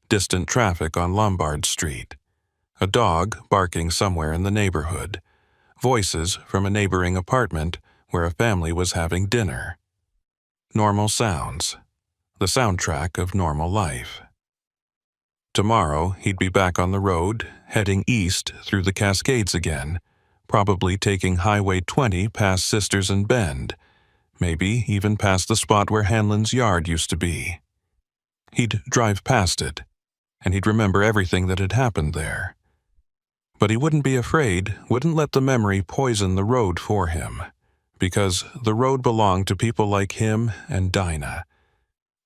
Distant traffic on Lombard Street. A dog barking somewhere in the neighborhood. Voices from a neighboring apartment where a family was having dinner. Normal sounds. The soundtrack of normal life. Tomorrow, he'd be back on the road, heading east through the Cascades again, probably taking Highway 20 past Sisters and Bend, maybe even past the spot where Hanlon's yard used to be. He'd drive past it, and he'd remember everything that had happened there. But he wouldn't be afraid, wouldn't let the memory poison the road for him, because the road belonged to people like him and Dinah.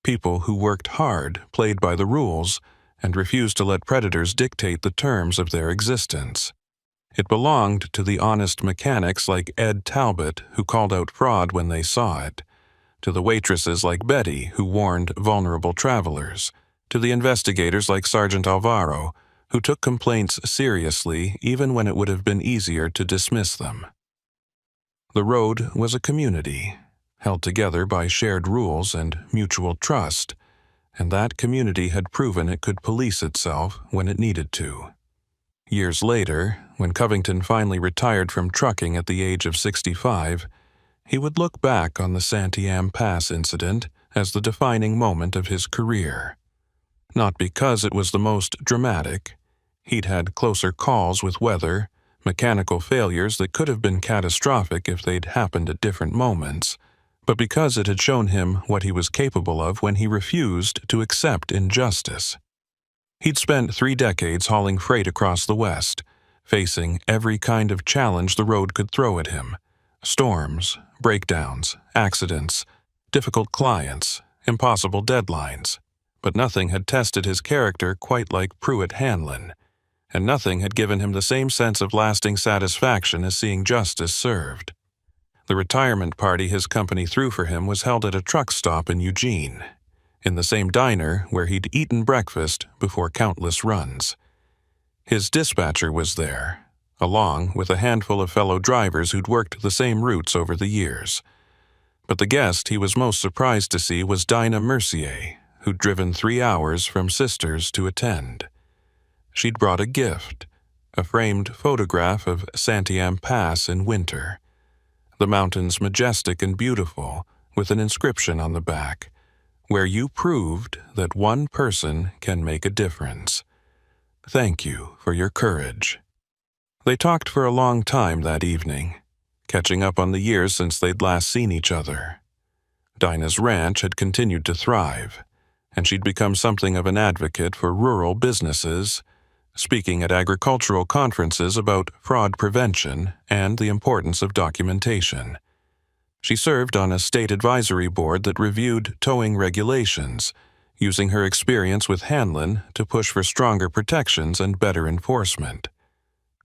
People who worked hard, played by the rules, and refused to let predators dictate the terms of their existence. It belonged to the honest mechanics like Ed Talbot, who called out fraud when they saw it, to the waitresses like Betty, who warned vulnerable travelers, to the investigators like Sergeant Alvaro, who took complaints seriously even when it would have been easier to dismiss them. The road was a community, held together by shared rules and mutual trust, and that community had proven it could police itself when it needed to. Years later, when Covington finally retired from trucking at the age of 65, he would look back on the Santiam Pass incident as the defining moment of his career. Not because it was the most dramatic. He'd had closer calls with weather, mechanical failures that could have been catastrophic if they'd happened at different moments, but because it had shown him what he was capable of when he refused to accept injustice. He'd spent 3 decades hauling freight across the West, facing every kind of challenge the road could throw at him. Storms, breakdowns, accidents, difficult clients, impossible deadlines. But nothing had tested his character quite like Pruitt Hanlon, and nothing had given him the same sense of lasting satisfaction as seeing justice served. The retirement party his company threw for him was held at a truck stop in Eugene, in the same diner where he'd eaten breakfast before countless runs. His dispatcher was there, along with a handful of fellow drivers who'd worked the same routes over the years. But the guest he was most surprised to see was Dinah Mercier, who'd driven 3 hours from Sisters to attend. She'd brought a gift, a framed photograph of Santiam Pass in winter. The mountains majestic and beautiful, with an inscription on the back, where you proved that one person can make a difference. Thank you for your courage. They talked for a long time that evening, catching up on the years since they'd last seen each other. Dinah's ranch had continued to thrive, and she'd become something of an advocate for rural businesses, speaking at agricultural conferences about fraud prevention and the importance of documentation. She served on a state advisory board that reviewed towing regulations, using her experience with Hanlon to push for stronger protections and better enforcement.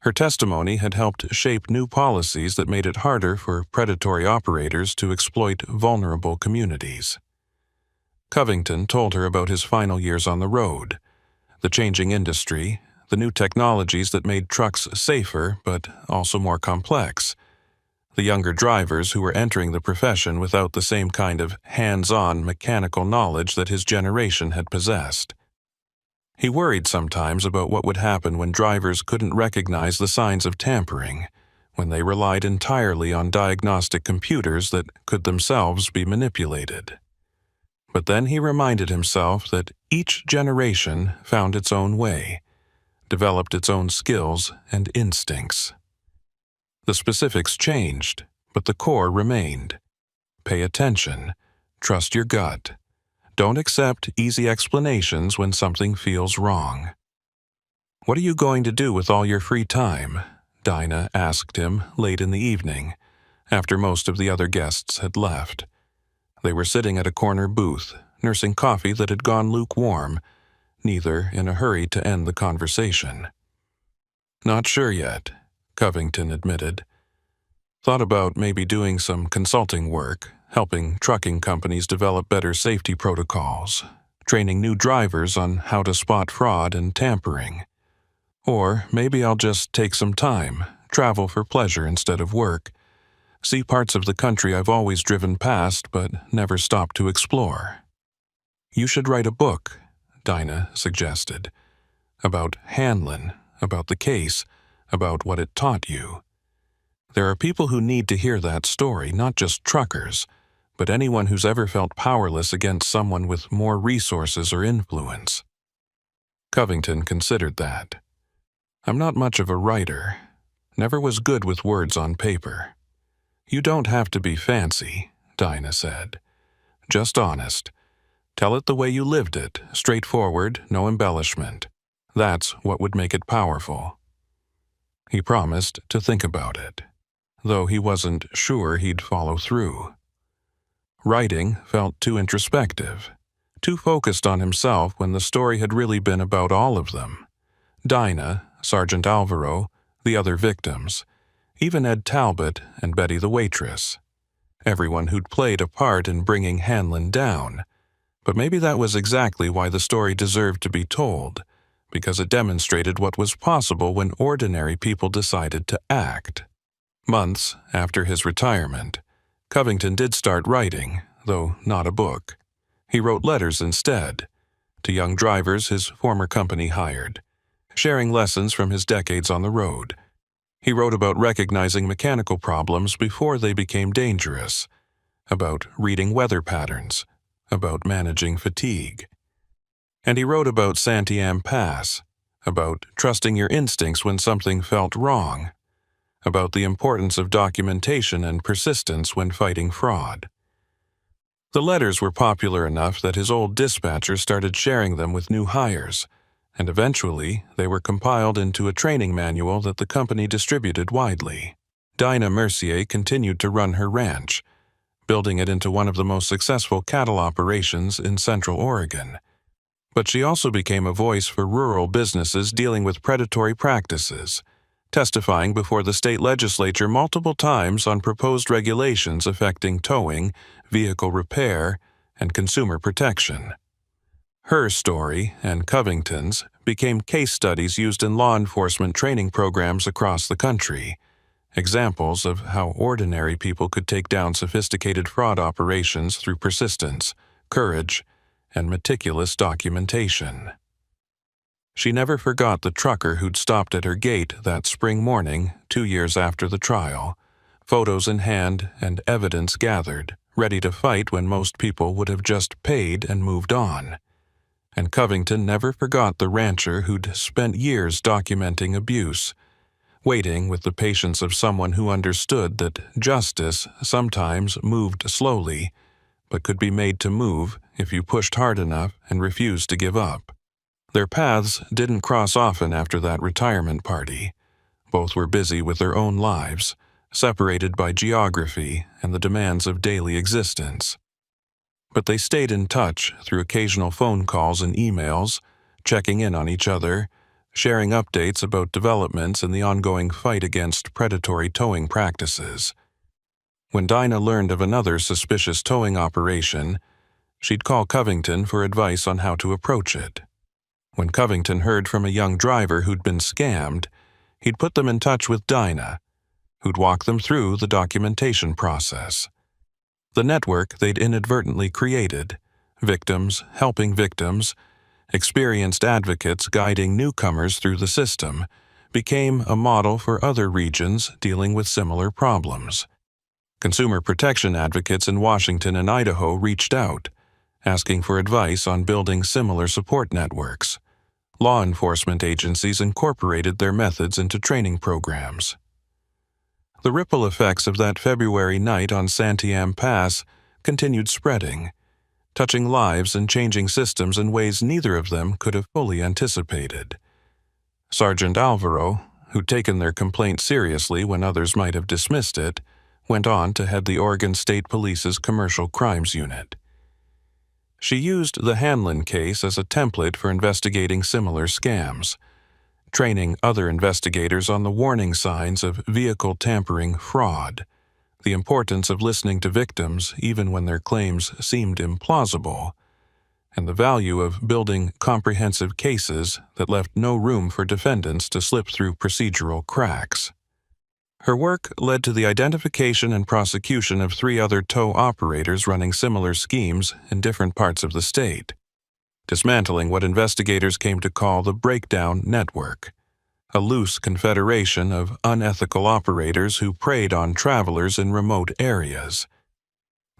Her testimony had helped shape new policies that made it harder for predatory operators to exploit vulnerable communities. Covington told her about his final years on the road, the changing industry, the new technologies that made trucks safer but also more complex, the younger drivers who were entering the profession without the same kind of hands-on mechanical knowledge that his generation had possessed. He worried sometimes about what would happen when drivers couldn't recognize the signs of tampering, when they relied entirely on diagnostic computers that could themselves be manipulated. But then he reminded himself that each generation found its own way, developed its own skills and instincts. The specifics changed, but the core remained. Pay attention. Trust your gut. Don't accept easy explanations when something feels wrong. "What are you going to do with all your free time?" Dinah asked him late in the evening, after most of the other guests had left. They were sitting at a corner booth, nursing coffee that had gone lukewarm, neither in a hurry to end the conversation. "Not sure yet," Covington admitted. "Thought about maybe doing some consulting work, helping trucking companies develop better safety protocols, training new drivers on how to spot fraud and tampering. Or maybe I'll just take some time, travel for pleasure instead of work, see parts of the country I've always driven past but never stopped to explore." "You should write a book," Dinah suggested, "about Hanlon, about the case, about what it taught you. There are people who need to hear that story, not just truckers, but anyone who's ever felt powerless against someone with more resources or influence." Covington considered that. "I'm not much of a writer. Never was good with words on paper." "You don't have to be fancy," Dinah said. "Just honest. Tell it the way you lived it, straightforward, no embellishment. That's what would make it powerful." He promised to think about it, though he wasn't sure he'd follow through. Writing felt too introspective, too focused on himself when the story had really been about all of them. Dinah, Sergeant Alvaro, the other victims, even Ed Talbot and Betty the waitress. Everyone who'd played a part in bringing Hanlon down. But maybe that was exactly why the story deserved to be told, because it demonstrated what was possible when ordinary people decided to act. Months after his retirement, Covington did start writing, though not a book. He wrote letters instead, to young drivers his former company hired, sharing lessons from his decades on the road. He wrote about recognizing mechanical problems before they became dangerous, about reading weather patterns, about managing fatigue. And he wrote about Santiam Pass, about trusting your instincts when something felt wrong, about the importance of documentation and persistence when fighting fraud. The letters were popular enough that his old dispatcher started sharing them with new hires, and eventually they were compiled into a training manual that the company distributed widely. Dinah Mercier continued to run her ranch, building it into one of the most successful cattle operations in Central Oregon. But she also became a voice for rural businesses dealing with predatory practices, testifying before the state legislature multiple times on proposed regulations affecting towing, vehicle repair, and consumer protection. Her story, and Covington's, became case studies used in law enforcement training programs across the country, examples of how ordinary people could take down sophisticated fraud operations through persistence, courage, and meticulous documentation. She never forgot the trucker who'd stopped at her gate that spring morning 2 years after the trial, photos in hand and evidence gathered, ready to fight when most people would have just paid and moved on. And Covington never forgot the rancher who'd spent years documenting abuse, waiting with the patience of someone who understood that justice sometimes moved slowly, but could be made to move if you pushed hard enough and refused to give up. Their paths didn't cross often after that retirement party. Both were busy with their own lives, separated by geography and the demands of daily existence. But they stayed in touch through occasional phone calls and emails, checking in on each other, sharing updates about developments in the ongoing fight against predatory towing practices. When Dinah learned of another suspicious towing operation, she'd call Covington for advice on how to approach it. When Covington heard from a young driver who'd been scammed, he'd put them in touch with Dinah, who'd walk them through the documentation process. The network they'd inadvertently created, victims helping victims, experienced advocates guiding newcomers through the system, became a model for other regions dealing with similar problems. Consumer protection advocates in Washington and Idaho reached out, asking for advice on building similar support networks. Law enforcement agencies incorporated their methods into training programs. The ripple effects of that February night on Santiam Pass continued spreading, touching lives and changing systems in ways neither of them could have fully anticipated. Sergeant Alvaro, who'd taken their complaint seriously when others might have dismissed it, went on to head the Oregon State Police's Commercial Crimes Unit. She used the Hanlon case as a template for investigating similar scams, training other investigators on the warning signs of vehicle tampering fraud, the importance of listening to victims even when their claims seemed implausible, and the value of building comprehensive cases that left no room for defendants to slip through procedural cracks. Her work led to the identification and prosecution of 3 other tow operators running similar schemes in different parts of the state, dismantling what investigators came to call the Breakdown Network, a loose confederation of unethical operators who preyed on travelers in remote areas.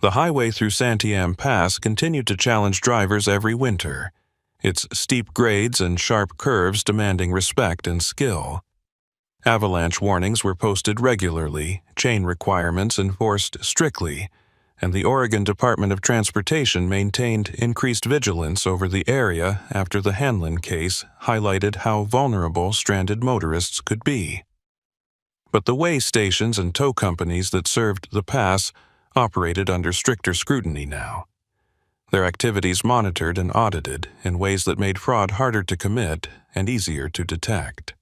The highway through Santiam Pass continued to challenge drivers every winter, its steep grades and sharp curves demanding respect and skill. Avalanche warnings were posted regularly, chain requirements enforced strictly, and the Oregon Department of Transportation maintained increased vigilance over the area after the Hanlon case highlighted how vulnerable stranded motorists could be. But the way stations and tow companies that served the pass operated under stricter scrutiny now. Their activities monitored and audited in ways that made fraud harder to commit and easier to detect.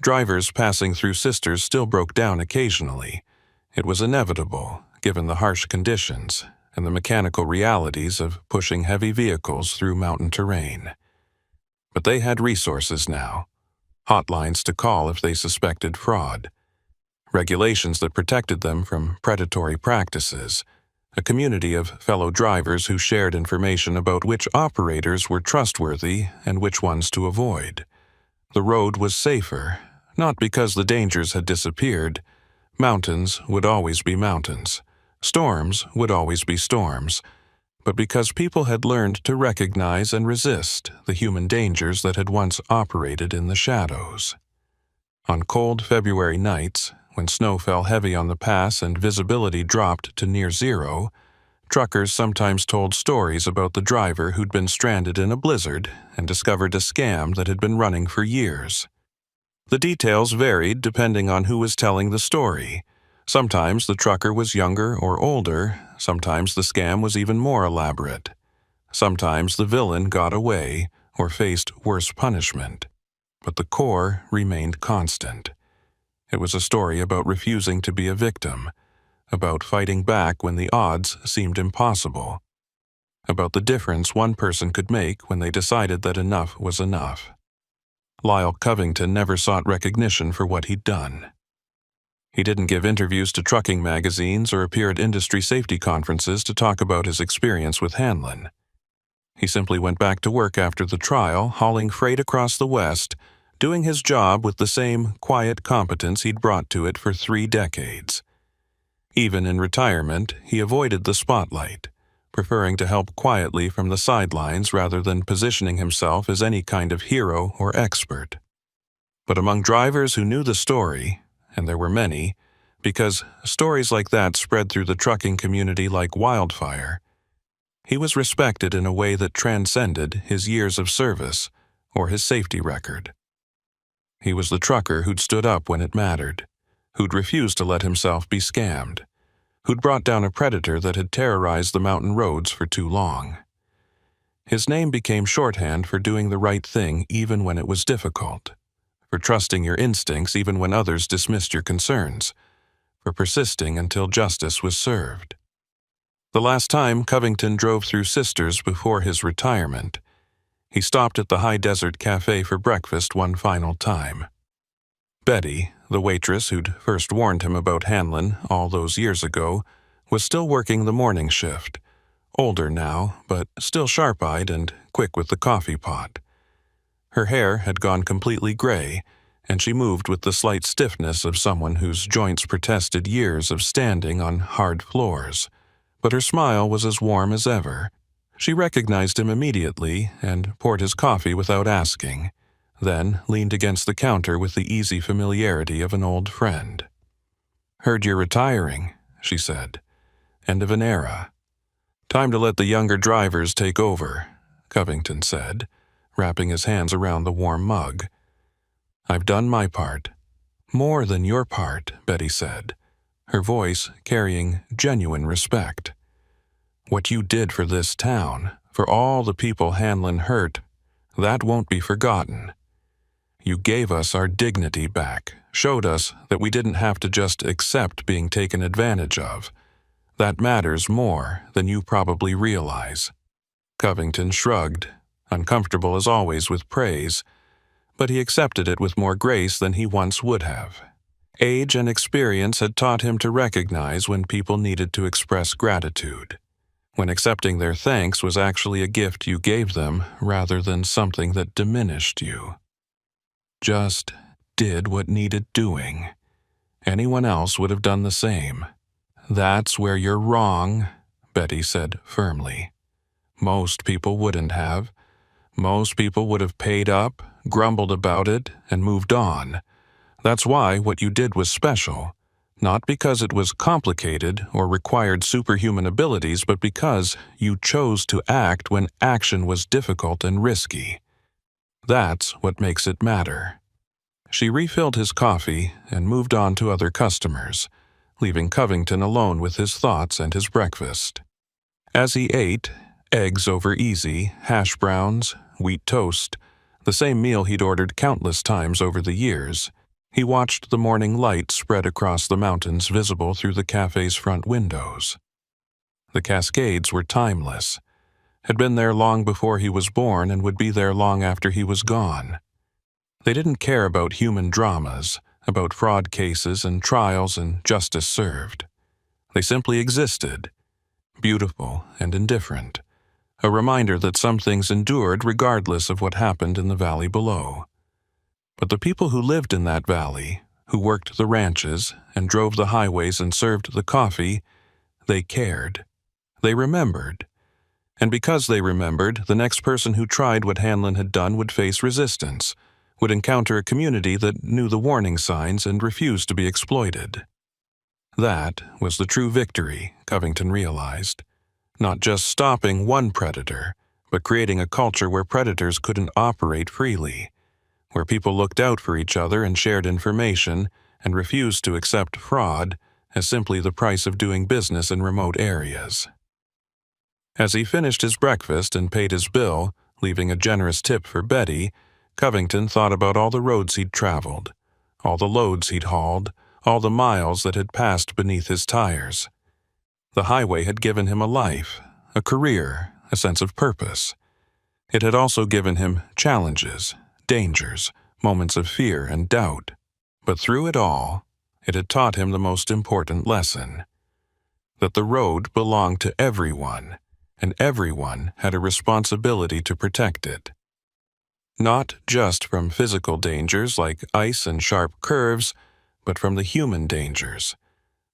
Drivers passing through Sisters still broke down occasionally. It was inevitable, given the harsh conditions and the mechanical realities of pushing heavy vehicles through mountain terrain. But they had resources now, hotlines to call if they suspected fraud, regulations that protected them from predatory practices, a community of fellow drivers who shared information about which operators were trustworthy and which ones to avoid. The road was safer, not because the dangers had disappeared. Mountains would always be mountains. Storms would always be storms, but because people had learned to recognize and resist the human dangers that had once operated in the shadows. On cold February nights, when snow fell heavy on the pass and visibility dropped to near zero, truckers sometimes told stories about the driver who'd been stranded in a blizzard and discovered a scam that had been running for years. The details varied depending on who was telling the story. Sometimes the trucker was younger or older, sometimes the scam was even more elaborate. Sometimes the villain got away or faced worse punishment. But the core remained constant. It was a story about refusing to be a victim, about fighting back when the odds seemed impossible, about the difference one person could make when they decided that enough was enough. Lyle Covington never sought recognition for what he'd done. He didn't give interviews to trucking magazines or appear at industry safety conferences to talk about his experience with Hanlon. He simply went back to work after the trial, hauling freight across the West, doing his job with the same quiet competence he'd brought to it for 3 decades. Even in retirement, he avoided the spotlight, preferring to help quietly from the sidelines rather than positioning himself as any kind of hero or expert. But among drivers who knew the story, and there were many, because stories like that spread through the trucking community like wildfire, he was respected in a way that transcended his years of service or his safety record. He was the trucker who'd stood up when it mattered, who'd refused to let himself be scammed, who'd brought down a predator that had terrorized the mountain roads for too long. His name became shorthand for doing the right thing even when it was difficult, for trusting your instincts even when others dismissed your concerns, for persisting until justice was served. The last time Covington drove through Sisters before his retirement, he stopped at the High Desert Cafe for breakfast one final time. Betty, the waitress who'd first warned him about Hanlon all those years ago, was still working the morning shift, older now, but still sharp-eyed and quick with the coffee pot. Her hair had gone completely gray, and she moved with the slight stiffness of someone whose joints protested years of standing on hard floors. But her smile was as warm as ever. She recognized him immediately and poured his coffee without asking, then leaned against the counter with the easy familiarity of an old friend. "Heard you're retiring," she said. "End of an era. Time to let the younger drivers take over," Covington said, wrapping his hands around the warm mug. "I've done my part." "More than your part," Betty said, her voice carrying genuine respect. "What you did for this town, for all the people Hanlon hurt, that won't be forgotten. You gave us our dignity back, showed us that we didn't have to just accept being taken advantage of. That matters more than you probably realize." Covington shrugged, uncomfortable as always with praise, but he accepted it with more grace than he once would have. Age and experience had taught him to recognize when people needed to express gratitude, when accepting their thanks was actually a gift you gave them rather than something that diminished you. Just did what needed doing. Anyone else would have done the same. "That's where you're wrong," Betty said firmly. "Most people wouldn't have. Most people would have paid up, grumbled about it, and moved on. That's why what you did was special, not because it was complicated or required superhuman abilities, but because you chose to act when action was difficult and risky. That's what makes it matter." She refilled his coffee and moved on to other customers, leaving Covington alone with his thoughts and his breakfast. As he ate, eggs over easy, hash browns, wheat toast, the same meal he'd ordered countless times over the years, he watched the morning light spread across the mountains visible through the cafe's front windows. The Cascades were timeless, had been there long before he was born and would be there long after he was gone. They didn't care about human dramas, about fraud cases and trials and justice served. They simply existed, beautiful and indifferent, a reminder that some things endured regardless of what happened in the valley below. But the people who lived in that valley, who worked the ranches and drove the highways and served the coffee, they cared. They remembered. And because they remembered, the next person who tried what Hanlon had done would face resistance, would encounter a community that knew the warning signs and refused to be exploited. That was the true victory, Covington realized. Not just stopping one predator, but creating a culture where predators couldn't operate freely, where people looked out for each other and shared information and refused to accept fraud as simply the price of doing business in remote areas. As he finished his breakfast and paid his bill, leaving a generous tip for Betty, Covington thought about all the roads he'd traveled, all the loads he'd hauled, all the miles that had passed beneath his tires. The highway had given him a life, a career, a sense of purpose. It had also given him challenges, dangers, moments of fear and doubt. But through it all, it had taught him the most important lesson, that the road belonged to everyone, and everyone had a responsibility to protect it. Not just from physical dangers like ice and sharp curves, but from the human dangers,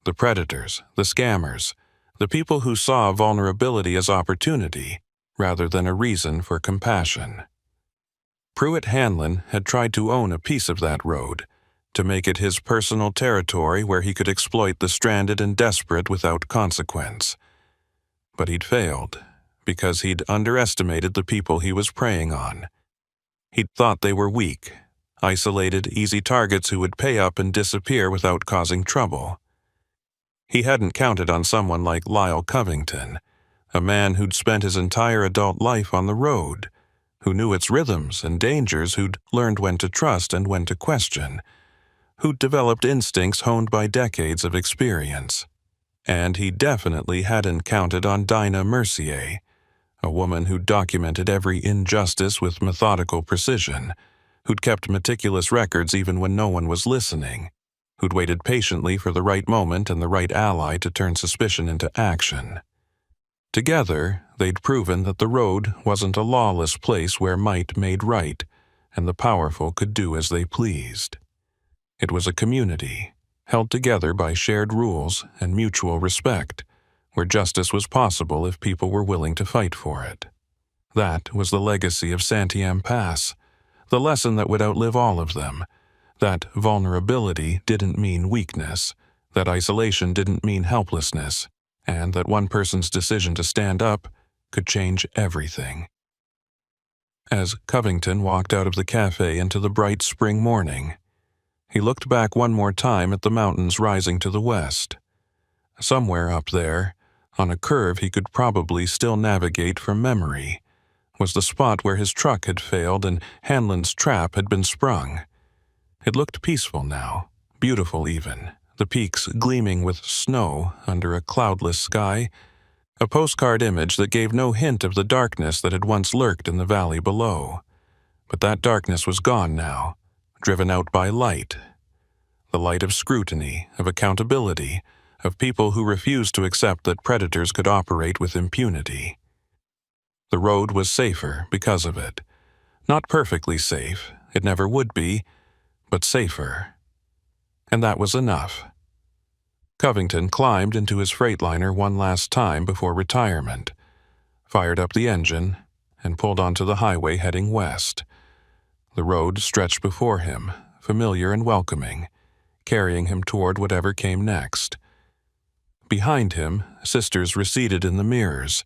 the predators, the scammers, the people who saw vulnerability as opportunity rather than a reason for compassion. Pruitt Hanlon had tried to own a piece of that road, to make it his personal territory where he could exploit the stranded and desperate without consequence. But he'd failed, because he'd underestimated the people he was preying on. He'd thought they were weak, isolated, easy targets who would pay up and disappear without causing trouble. He hadn't counted on someone like Lyle Covington, a man who'd spent his entire adult life on the road, who knew its rhythms and dangers, who'd learned when to trust and when to question, who'd developed instincts honed by decades of experience. And he definitely hadn't counted on Dinah Mercier, a woman who'd documented every injustice with methodical precision, who'd kept meticulous records even when no one was listening, who'd waited patiently for the right moment and the right ally to turn suspicion into action. Together, they'd proven that the road wasn't a lawless place where might made right, and the powerful could do as they pleased. It was a community, held together by shared rules and mutual respect, where justice was possible if people were willing to fight for it. That was the legacy of Santiam Pass, the lesson that would outlive all of them, that vulnerability didn't mean weakness, that isolation didn't mean helplessness, and that one person's decision to stand up could change everything. As Covington walked out of the cafe into the bright spring morning, he looked back one more time at the mountains rising to the west. Somewhere up there, on a curve he could probably still navigate from memory, was the spot where his truck had failed and Hanlon's trap had been sprung. It looked peaceful now, beautiful even, the peaks gleaming with snow under a cloudless sky, a postcard image that gave no hint of the darkness that had once lurked in the valley below. But that darkness was gone now, driven out by light. The light of scrutiny, of accountability, of people who refused to accept that predators could operate with impunity. The road was safer because of it. Not perfectly safe, it never would be, but safer. And that was enough. Covington climbed into his Freightliner one last time before retirement, fired up the engine, and pulled onto the highway heading west. The road stretched before him, familiar and welcoming, carrying him toward whatever came next. Behind him, sisters receded in the mirrors,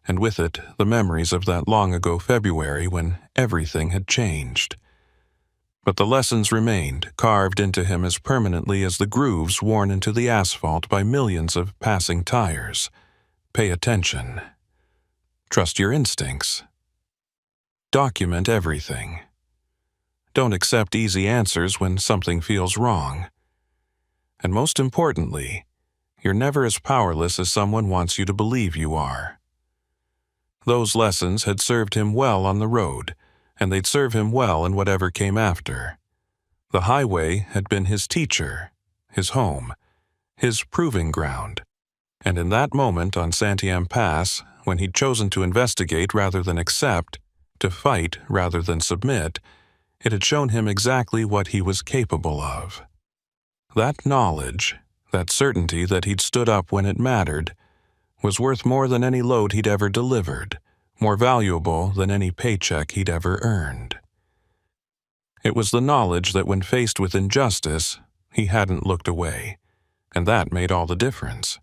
and with it the memories of that long-ago February when everything had changed. But the lessons remained, carved into him as permanently as the grooves worn into the asphalt by millions of passing tires. Pay attention. Trust your instincts. Document everything. Don't accept easy answers when something feels wrong. And most importantly, you're never as powerless as someone wants you to believe you are. Those lessons had served him well on the road, and they'd serve him well in whatever came after. The highway had been his teacher, his home, his proving ground, and in that moment on Santiam Pass, when he'd chosen to investigate rather than accept, to fight rather than submit, it had shown him exactly what he was capable of. That knowledge, that certainty that he'd stood up when it mattered, was worth more than any load he'd ever delivered, more valuable than any paycheck he'd ever earned. It was the knowledge that when faced with injustice, he hadn't looked away, and that made all the difference.